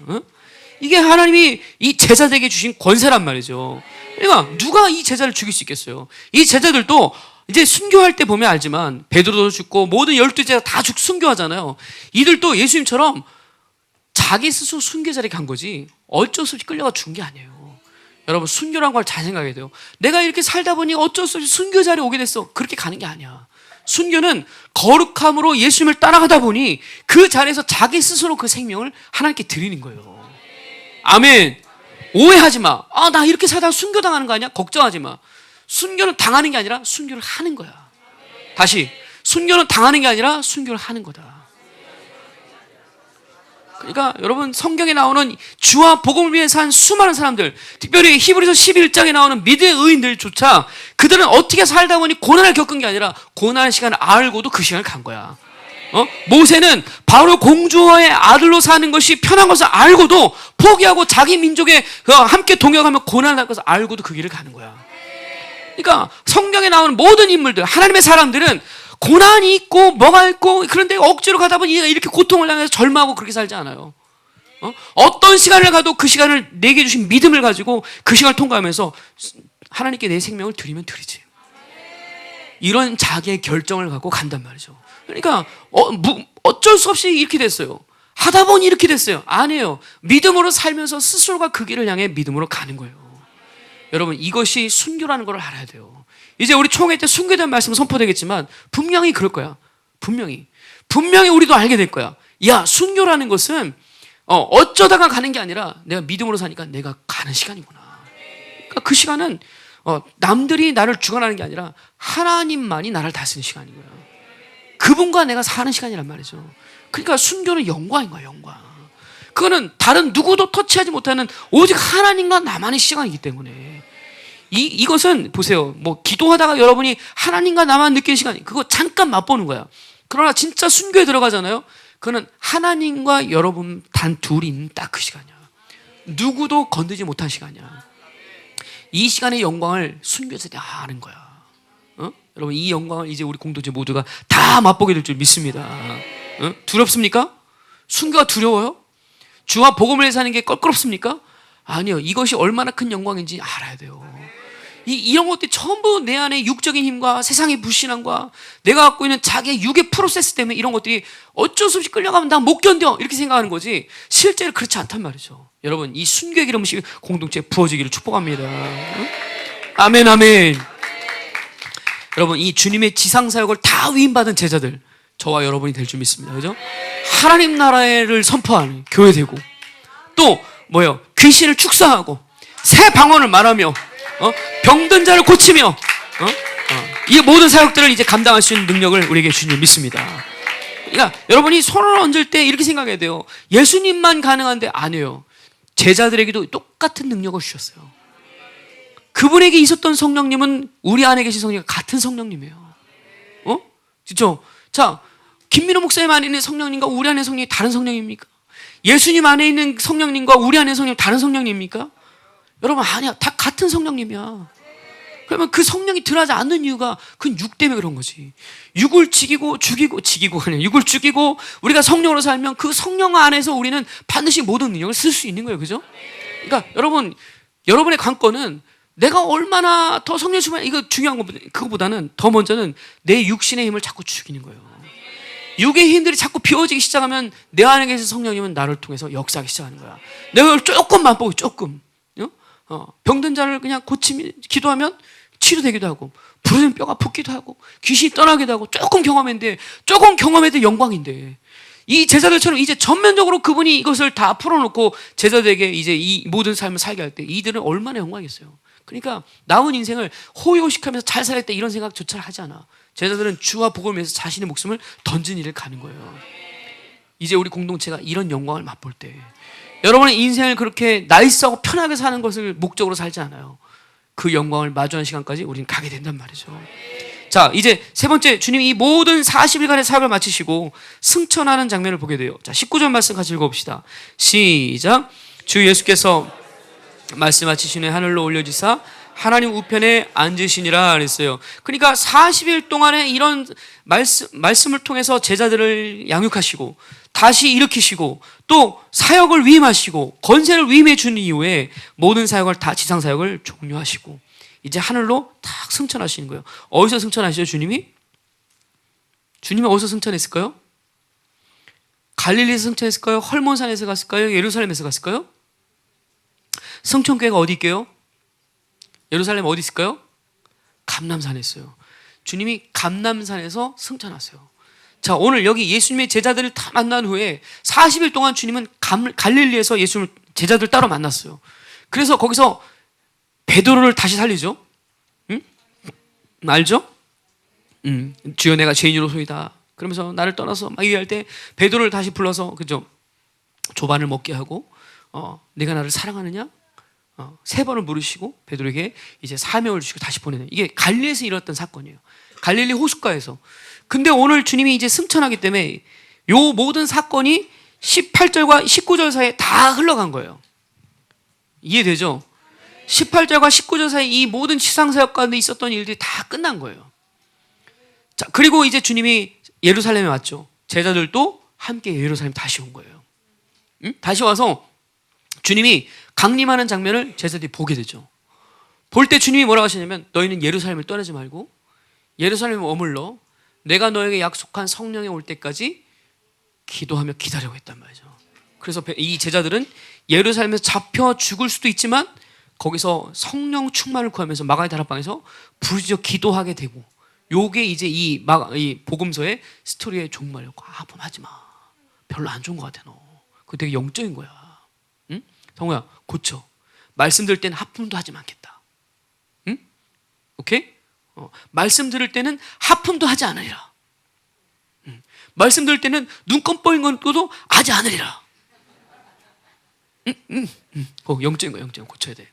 이게 하나님이 이 제자들에게 주신 권세란 말이죠. 그러니까 누가 이 제자를 죽일 수 있겠어요? 이 제자들도 이제 순교할 때 보면 알지만 베드로도 죽고 모든 12제자 다 순교하잖아요. 이들도 예수님처럼 자기 스스로 순교 자리에 간 거지 어쩔 수 없이 끌려가 죽은 게 아니에요. 여러분, 순교란 걸 잘 생각해야 돼요. 내가 이렇게 살다 보니 어쩔 수 없이 순교 자리에 오게 됐어. 그렇게 가는 게 아니야. 순교는 거룩함으로 예수님을 따라가다 보니 그 자리에서 자기 스스로 그 생명을 하나님께 드리는 거예요. 아멘. 오해하지 마. 나 이렇게 살다가 순교당하는 거 아니야? 걱정하지 마. 순교는 당하는 게 아니라 순교를 하는 거야. 다시, 순교는 당하는 게 아니라 순교를 하는 거다. 그러니까 여러분, 성경에 나오는 주와 복음을 위해 산 수많은 사람들, 특별히 히브리서 11장에 나오는 믿음의 의인들조차 그들은 어떻게 살다 보니 고난을 겪은 게 아니라 고난의 시간을 알고도 그 시간을 간 거야. 모세는 바로 공주의 아들로 사는 것이 편한 것을 알고도 포기하고 자기 민족에 함께 동역하며 고난을 할 것을 알고도 그 길을 가는 거야. 그러니까 성경에 나오는 모든 인물들, 하나님의 사람들은 고난이 있고 뭐가 있고 그런데 억지로 가다 보니 이렇게 고통을 당해서 절망하고 그렇게 살지 않아요. 어떤 시간을 가도 그 시간을 내게 주신 믿음을 가지고 그 시간을 통과하면서 하나님께 내 생명을 드리면 드리지. 이런 자기의 결정을 갖고 간단 말이죠. 그러니까 어쩔 수 없이 이렇게 됐어요. 하다 보니 이렇게 됐어요. 아니에요. 믿음으로 살면서 스스로가 그 길을 향해 믿음으로 가는 거예요. 여러분, 이것이 순교라는 걸 알아야 돼요. 이제 우리 총회 때 순교에 대한 말씀은 선포되겠지만 분명히 그럴 거야. 분명히 우리도 알게 될 거야. 야, 순교라는 것은 어쩌다가 가는 게 아니라 내가 믿음으로 사니까 내가 가는 시간이구나. 그러니까 그 시간은 남들이 나를 주관하는 게 아니라 하나님만이 나를 다스리는 시간인 거야. 그분과 내가 사는 시간이란 말이죠. 그러니까 순교는 영광인 거야, 영광. 그거는 다른 누구도 터치하지 못하는 오직 하나님과 나만의 시간이기 때문에 이것은 보세요. 뭐 기도하다가 여러분이 하나님과 나만 느끼는 시간, 그거 잠깐 맛보는 거야. 그러나 진짜 순교에 들어가잖아요. 그거는 하나님과 여러분 단 둘이 있는 딱 그 시간이야. 누구도 건드리지 못한 시간이야. 이 시간의 영광을 순교에서 다 아는 거야. 여러분, 이 영광을 이제 우리 공동체 모두가 다 맛보게 될 줄 믿습니다. 두렵습니까? 순교가 두려워요? 주와 복음을 위해 사는 게 껄끄럽습니까? 아니요. 이것이 얼마나 큰 영광인지 알아야 돼요. 이런 것들이 전부 내 안에 육적인 힘과 세상의 불신앙과 내가 갖고 있는 자기의 육의 프로세스 때문에 이런 것들이 어쩔 수 없이 끌려가면 나 못 견뎌 이렇게 생각하는 거지 실제로 그렇지 않단 말이죠. 여러분 이 순교의 기름이 공동체에 부어지기를 축복합니다. 응? 아멘 아멘. 여러분 이 주님의 지상사역을 다 위임받은 제자들 저와 여러분이 될 줄 믿습니다. 그죠? 하나님 나라를 선포하는 교회 되고 또 뭐예요? 귀신을 축사하고 새 방언을 말하며 병든 자를 고치며 이 모든 사역들을 이제 감당할 수 있는 능력을 우리에게 주님 믿습니다. 그러니까 여러분이 손을 얹을 때 이렇게 생각해야 돼요. 예수님만 가능한데 아니에요. 제자들에게도 똑같은 능력을 주셨어요. 그분에게 있었던 성령님은 우리 안에 계신 성령과 같은 성령님이에요. 그렇죠? 자, 김민호 목사님 안에 있는 성령님과 우리 안에 성령이 다른 성령입니까? 예수님 안에 있는 성령님과 우리 안에 성령이 다른 성령입니까? 여러분 아니야. 다 같은 성령님이야. 그러면 그 성령이 드러나지 않는 이유가 그건 육 때문에 그런 거지. 육을 죽이고 그냥 육을 죽이고 우리가 성령으로 살면 그 성령 안에서 우리는 반드시 모든 능력을 쓸 수 있는 거예요. 그죠? 그러니까 여러분, 여러분의 관건은 내가 얼마나 더 성령 충만 이거 중요한 거 그거보다는 더 먼저는 내 육신의 힘을 자꾸 죽이는 거예요. 육의 힘들이 자꾸 비워지기 시작하면 내 안에 계신 성령님은 나를 통해서 역사하기 시작하는 거야. 내가 조금만 보고 조금 병든 자를 그냥 고치면 기도하면 치료되기도 하고 부러진 뼈가 붓기도 하고 귀신이 떠나기도 하고 조금 경험했는데 조금 경험해도 영광인데 이 제자들처럼 이제 전면적으로 그분이 이것을 다 풀어놓고 제자들에게 이제 이 모든 삶을 살게 할 때 이들은 얼마나 영광이겠어요. 그러니까 남은 인생을 호의호식하면서 잘 살았다 이런 생각조차 하지 않아. 제자들은 주와 복음을 위해서 자신의 목숨을 던진 일을 가는 거예요. 이제 우리 공동체가 이런 영광을 맛볼 때 여러분의 인생을 그렇게 나이스하고 편하게 사는 것을 목적으로 살지 않아요. 그 영광을 마주하는 시간까지 우리는 가게 된단 말이죠. 자, 이제 세 번째 주님이 이 모든 40일간의 사역을 마치시고 승천하는 장면을 보게 돼요. 자, 19절 말씀 같이 읽어봅시다. 시작. 주 예수께서 말씀하시신 후에 하늘로 올려지사 하나님 우편에 앉으시니라 그랬어요. 그러니까 40일 동안에 이런 말씀을 통해서 제자들을 양육하시고 다시 일으키시고 또 사역을 위임하시고 건세를 위임해 준 이후에 모든 사역을 다 지상 사역을 종료하시고 이제 하늘로 탁 승천하시는 거예요. 어디서 승천하시죠, 주님이? 주님이 어디서 승천했을까요? 갈릴리에서 승천했을까요? 헐몬산에서 갔을까요? 예루살렘에서 갔을까요? 승천교회가 어디 있게요? 예루살렘 어디 있을까요? 감람산에 있어요. 주님이 감람산에서 승천하세요. 자, 오늘 여기 예수님의 제자들을 다 만난 후에 40일 동안 주님은 갈릴리에서 예수님을 제자들 따로 만났어요. 그래서 거기서 베드로를 다시 살리죠. 응? 알죠? 주여 내가 죄인으로소이다. 그러면서 나를 떠나서 막 얘기할 때 베드로를 다시 불러서 그죠? 조반을 먹게 하고 네가 나를 사랑하느냐? 세 번을 물으시고 베드로에게 이제 사명을 주시고 다시 보내는 이게 갈릴리에서 일어났던 사건이에요. 갈릴리 호숫가에서. 근데 오늘 주님이 이제 승천하기 때문에 요 모든 사건이 18절과 19절 사이에 다 흘러간 거예요. 이해되죠? 18절과 19절 사이 이 모든 지상사역 가운데 있었던 일들이 다 끝난 거예요. 자, 그리고 이제 주님이 예루살렘에 왔죠. 제자들도 함께 예루살렘 다시 온 거예요. 다시 와서 주님이 강림하는 장면을 제자들이 보게 되죠. 볼 때 주님이 뭐라고 하시냐면 너희는 예루살렘을 떠나지 말고 예루살렘에 머물러 내가 너에게 약속한 성령이 올 때까지 기도하며 기다려고 했단 말이죠. 그래서 이 제자들은 예루살렘에서 잡혀 죽을 수도 있지만 거기서 성령 충만을 구하면서 마가의 다락방에서 부르짖어 기도하게 되고 요게 이제 이 복음서의 스토리의 종말이었고 하지 마. 별로 안 좋은 것 같아 너. 그거 되게 영적인 거야. 응? 성우야 고쳐. 말씀 들을 때는 하품도 하지 않겠다. 응? 오케이? 말씀 들을 때는 하품도 하지 않으리라. 말씀 들을 때는 눈 껌뻑인 것도 하지 않으리라. 영적인 거야, 영적인 거 고쳐야 돼.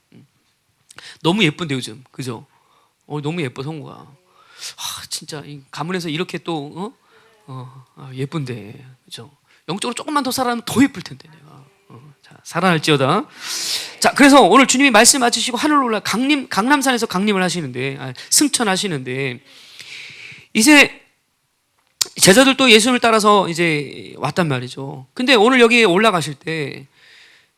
너무 예쁜데 요즘, 그죠? 너무 예뻐 성우가. 진짜 이 가문에서 이렇게 또 예쁜데, 그죠? 영적으로 조금만 더 살아나면 더 예쁠 텐데 내가. 자, 살아날지어다. 자, 그래서 오늘 주님이 말씀 마치시고 하늘로 올라 강남산에서 강림을 하시는데, 승천하시는데, 이제 제자들도 예수님을 따라서 이제 왔단 말이죠. 근데 오늘 여기에 올라가실 때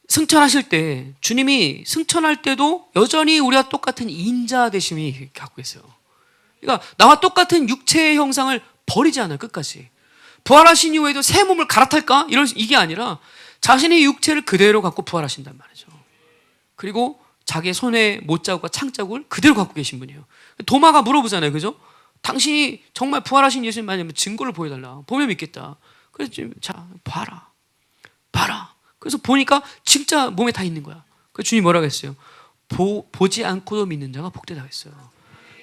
승천하실 때, 주님이 승천할 때도 여전히 우리와 똑같은 인자 되심이 갖고 계세요. 그러니까 나와 똑같은 육체의 형상을 버리지 않아요, 끝까지. 부활하신 이후에도 새 몸을 갈아탈까? 이게 아니라 자신의 육체를 그대로 갖고 부활하신단 말이죠. 그리고 자기의 손에 못자국과 창자국을 그대로 갖고 계신 분이에요. 도마가 물어보잖아요, 그죠? 당신이 정말 부활하신 예수님 만나면 증거를 보여달라. 보면 믿겠다. 그래서 자, 봐라. 그래서 보니까 진짜 몸에 다 있는 거야. 그 주님 뭐라고 했어요? 보지 않고도 믿는 자가 복되다 했어요.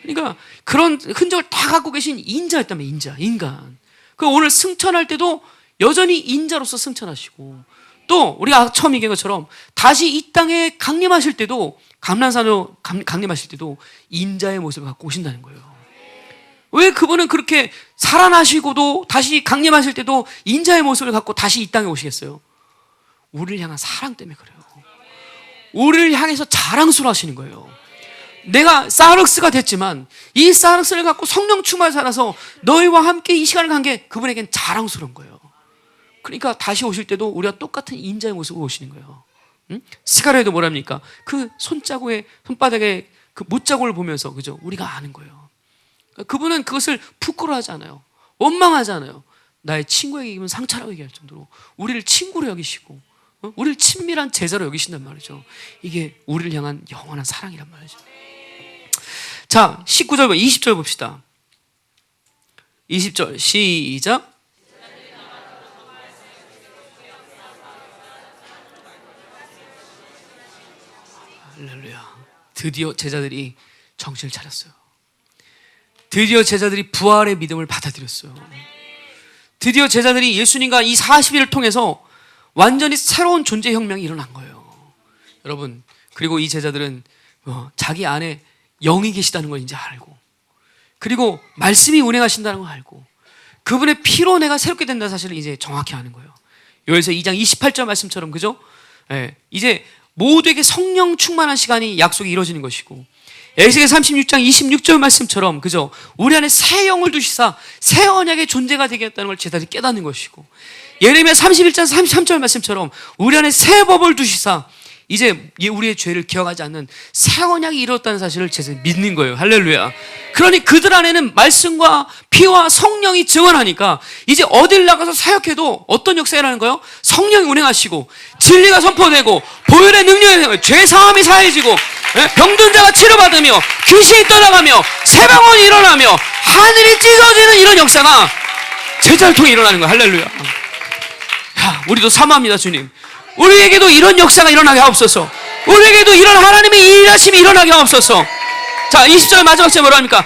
그러니까 그런 흔적을 다 갖고 계신 인자였다면 인간. 그 오늘 승천할 때도 여전히 인자로서 승천하시고, 또 우리가 처음 얘기한 것처럼 다시 이 땅에 강림하실 때도, 감람산으로 강림하실 때도 인자의 모습을 갖고 오신다는 거예요. 왜 그분은 그렇게 살아나시고도 다시 강림하실 때도 인자의 모습을 갖고 다시 이 땅에 오시겠어요? 우리를 향한 사랑 때문에 그래요. 우리를 향해서 자랑스러워 하시는 거예요. 내가 사르스가 됐지만 이 사르스를 갖고 성령 충만을 살아서 너희와 함께 이 시간을 간 게 그분에겐 자랑스러운 거예요. 그러니까 다시 오실 때도 우리가 똑같은 인자의 모습으로 오시는 거예요. 스가랴에도 뭐랍니까? 그 손바닥에 그 못자국을 보면서, 그죠? 우리가 아는 거예요. 그분은 그것을 부끄러워하지 않아요. 원망하지 않아요. 나의 친구에게 이기면 상처라고 얘기할 정도로 우리를 친구로 여기시고, 우리를 친밀한 제자로 여기신단 말이죠. 이게 우리를 향한 영원한 사랑이란 말이죠. 자, 19절, 20절 봅시다. 20절 시작. 할렐루야. 드디어 제자들이 정신을 차렸어요. 드디어 제자들이 부활의 믿음을 받아들였어요. 드디어 제자들이 예수님과 이 40일을 통해서 완전히 새로운 존재 혁명이 일어난 거예요. 여러분, 그리고 이 제자들은 자기 안에 영이 계시다는 걸 이제 알고, 그리고 말씀이 운행하신다는 걸 알고, 그분의 피로 내가 새롭게 된다는 사실을 이제 정확히 아는 거예요. 요엘서 2장 28절 말씀처럼, 그죠? 이제 모두에게 성령 충만한 시간이 약속이 이루어지는 것이고, 에스겔 36장 26절 말씀처럼, 그죠? 우리 안에 새 영을 두시사 새 언약의 존재가 되겠다는 걸 제자들이 깨닫는 것이고, 예레미야 31장 33절 말씀처럼 우리 안에 새 법을 두시사 이제 우리의 죄를 기억하지 않는 새 언약이 이루어졌다는 사실을 제자들이 믿는 거예요. 할렐루야. 그러니 그들 안에는 말씀과 피와 성령이 증언하니까 이제 어딜 나가서 사역해도 어떤 역사가 일어나는 거예요? 성령이 운행하시고 진리가 선포되고 보혈의 능력이, 죄 사함이 사해지고, 병든 자가 치료받으며 귀신이 떠나가며 새방언이 일어나며 하늘이 찢어지는 이런 역사가 제자를 통해 일어나는 거예요. 할렐루야. 야, 우리도 사모합니다. 주님, 우리에게도 이런 역사가 일어나게 하옵소서. 우리에게도 이런 하나님의 일하심이 일어나게 하옵소서. 자, 20절 마지막 절 뭐라 합니까?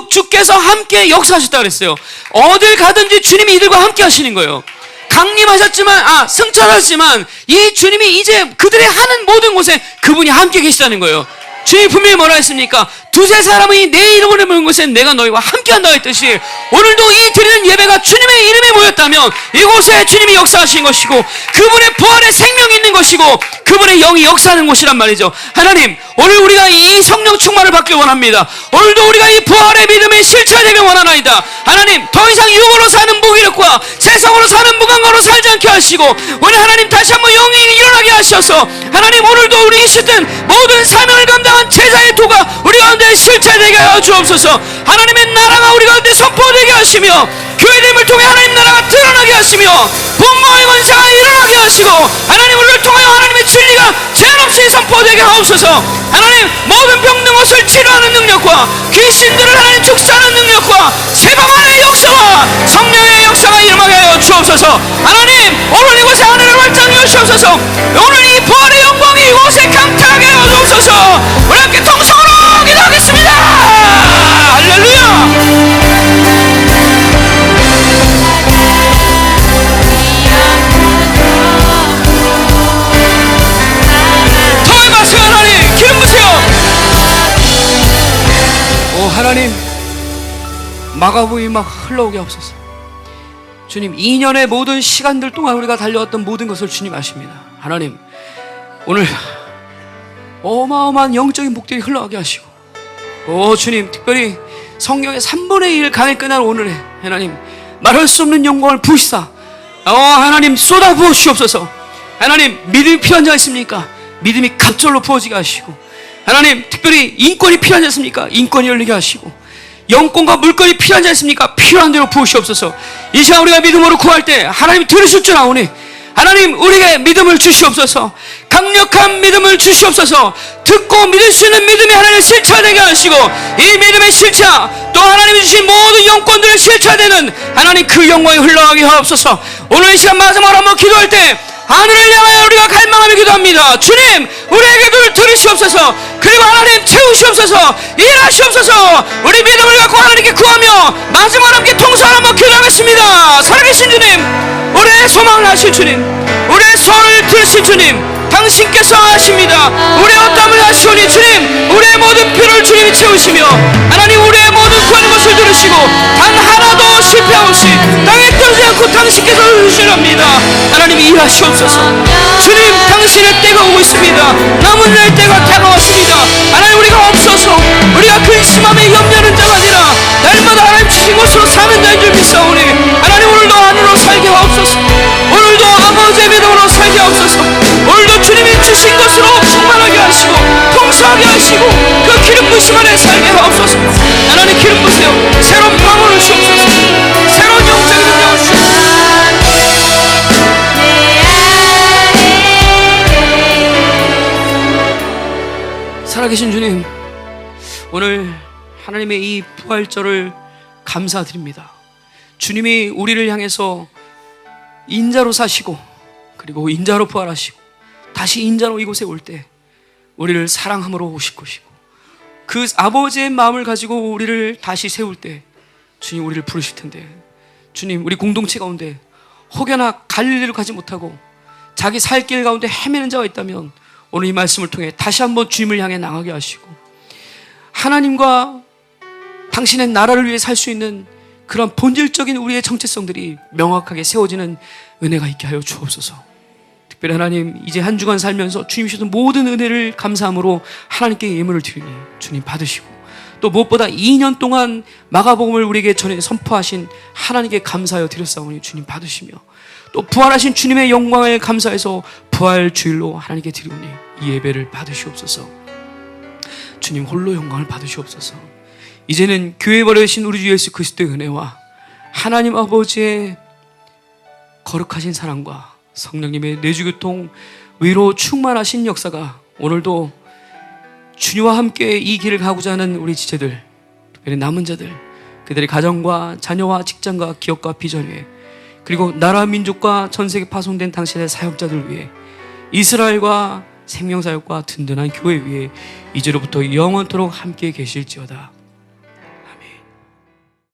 주께서 함께 역사하셨다 그랬어요. 어딜 가든지 주님이 이들과 함께 하시는 거예요. 강림하셨지만, 승천하셨지만 이 주님이 이제 그들의 하는 모든 곳에 그분이 함께 계시다는 거예요. 주님이 분명히 뭐라 했습니까? 두세 사람이 내 이름으로 모인 곳에 내가 너희와 함께한다고 했듯이, 오늘도 이 드리는 예배가 주님의 이름에 모였다면 이곳에 주님이 역사하신 것이고, 그분의 부활의 생명이 있는 것이고, 그분의 영이 역사하는 곳이란 말이죠. 하나님, 오늘 우리가 이 성령 충만을 받길 원합니다. 오늘도 우리가 이 부활의 믿음의 실체가 되길 원하나이다. 하나님, 더 이상 육으로 사는 무기력과 세상으로 사는 무감각으로 살지 않게 하시고, 오늘 하나님 다시 한번 영이 일어나게 하셔서, 하나님 오늘도 우리 있었던 모든 사명을 감당한 제자의 도가 우리 가운데 실체되게 하여 주옵소서. 하나님의 나라가 우리 가운데 선포되게 하시며, 교회됨을 통해 하나님 나라가 드러나게 하시며, 분모의 권세가 일어나게 하시고, 하나님 우리를 통하여 하나님의 진리가 제한 없이 선포되게 하옵소서. 하나님, 모든 병든 것을 치료하는 능력과 귀신들을 하나님 축사하는 능력과 세방안의 역사와 성령의 역사가 일어나게 하여 주옵소서. 하나님, 오늘 이곳에 하늘을 활짝 여시옵소서. 오늘 이 부활의 영광이 이곳에 강타하게 하여 주옵소서. 우리 함께 통성으로 기도하겠습니다. 할렐루야. 하나님, 기름 부세요. 오 하나님, 마가복음이 막 흘러오게 하옵소서. 주님, 2년의 모든 시간들 동안 우리가 달려왔던 모든 것을 주님 아십니다. 하나님, 오늘 어마어마한 영적인 복들이 흘러가게 하시고, 오 주님, 특별히 성경의 3분의 1 강의 끝날 오늘에 하나님 말할 수 없는 영광을 부으시사 하나님 쏟아부어 주옵소서. 하나님, 믿음이 필요한 자 있습니까? 믿음이 갑절로 부어지게 하시고, 하나님, 특별히 인권이 필요한 자 있습니까? 인권이 열리게 하시고, 영권과 물권이 필요한 자 있습니까? 필요한 대로 부으시옵소서. 이 시간 우리가 믿음으로 구할 때 하나님 들으실 줄 아오니 하나님 우리에게 믿음을 주시옵소서. 강력한 믿음을 주시옵소서. 듣고 믿을 수 있는 믿음이 하나님의 실체되게 하시고, 이 믿음의 실체와 또 하나님이 주신 모든 영권들을 실체되는 하나님 그 영광이 흘러가게 하옵소서. 오늘 이 시간 마지막으로 한번 기도할 때 하늘을 향하여 우리가 갈망하며 기도합니다. 주님, 우리의 기도를 들으시옵소서. 그리고 하나님 채우시옵소서. 일하시옵소서. 우리 믿음을 갖고 하나님께 구하며 마지막으로 함께 통성을 한번 기도하겠습니다. 살아계신 주님, 우리의 소망을 하실 주님, 우리의 소원을 들으실 주님, 당신께서 하십니다. 우리의 어떠함을 하시오니 주님, 우리의 모든 필요를 주님이 채우시며 하나님 우리의 모든 구하는 것을 들으시고 단 하나도 실패 없이 땅에 떨어지지 않고 당신께서 주시랍니다. 하나님 일하시옵소서. 주님, 당신의 때가 오고 있습니다. 남은 날 때가 다가왔습니다. 하나님, 우리가 없어서 우리가 근심함에 염려하는 자가 아니라 날마다 하나님 주신 것으로 사는 자인 줄 믿사오니 하나님 오늘도 안으로 살게 하옵소서. 오늘도 아버지의 믿음으로 살게 하옵소서. 오늘도 주님이 주신 것으로 충만하게 하시고 통수하게 하시고 그 기름 부으심 안에 살게 하옵소서. 하나님 기름 부으세요. 새로운 방언을 주옵소서. 새로운 영적인 능력을 주옵소서. 살아계신 주님, 오늘 하나님의 이 부활절을 감사드립니다. 주님이 우리를 향해서 인자로 사시고 그리고 인자로 부활하시고 다시 인자로 이곳에 올 때 우리를 사랑함으로 오실 것이고, 그 아버지의 마음을 가지고 우리를 다시 세울 때 주님 우리를 부르실 텐데, 주님, 우리 공동체 가운데 혹여나 갈 일을 가지 못하고 자기 살 길 가운데 헤매는 자가 있다면 오늘 이 말씀을 통해 다시 한번 주님을 향해 나가게 하시고 하나님과 당신의 나라를 위해 살 수 있는 그런 본질적인 우리의 정체성들이 명확하게 세워지는 은혜가 있게 하여 주옵소서. 특별히 하나님, 이제 한 주간 살면서 주님 주신 모든 은혜를 감사함으로 하나님께 예물을 드리니 주님 받으시고, 또 무엇보다 2년 동안 마가복음을 우리에게 전해 선포하신 하나님께 감사하여 드렸사오니 주님 받으시며, 또 부활하신 주님의 영광을 감사해서 부활 주일로 하나님께 드리오니 이 예배를 받으시옵소서. 주님 홀로 영광을 받으시옵소서. 이제는 교회 버려신 우리 주 예수 그리스도의 은혜와 하나님 아버지의 거룩하신 사랑과 성령님의 내주교통 위로 충만하신 역사가 오늘도 주님과 함께 이 길을 가고자 하는 우리 지체들, 특별히 남은 자들, 그들의 가정과 자녀와 직장과 기업과 비전 위에, 그리고 나라 민족과 전세계 파송된 당신의 사역자들 위해, 이스라엘과 생명사역과 든든한 교회 위에 이제로부터 영원토록 함께 계실지어다.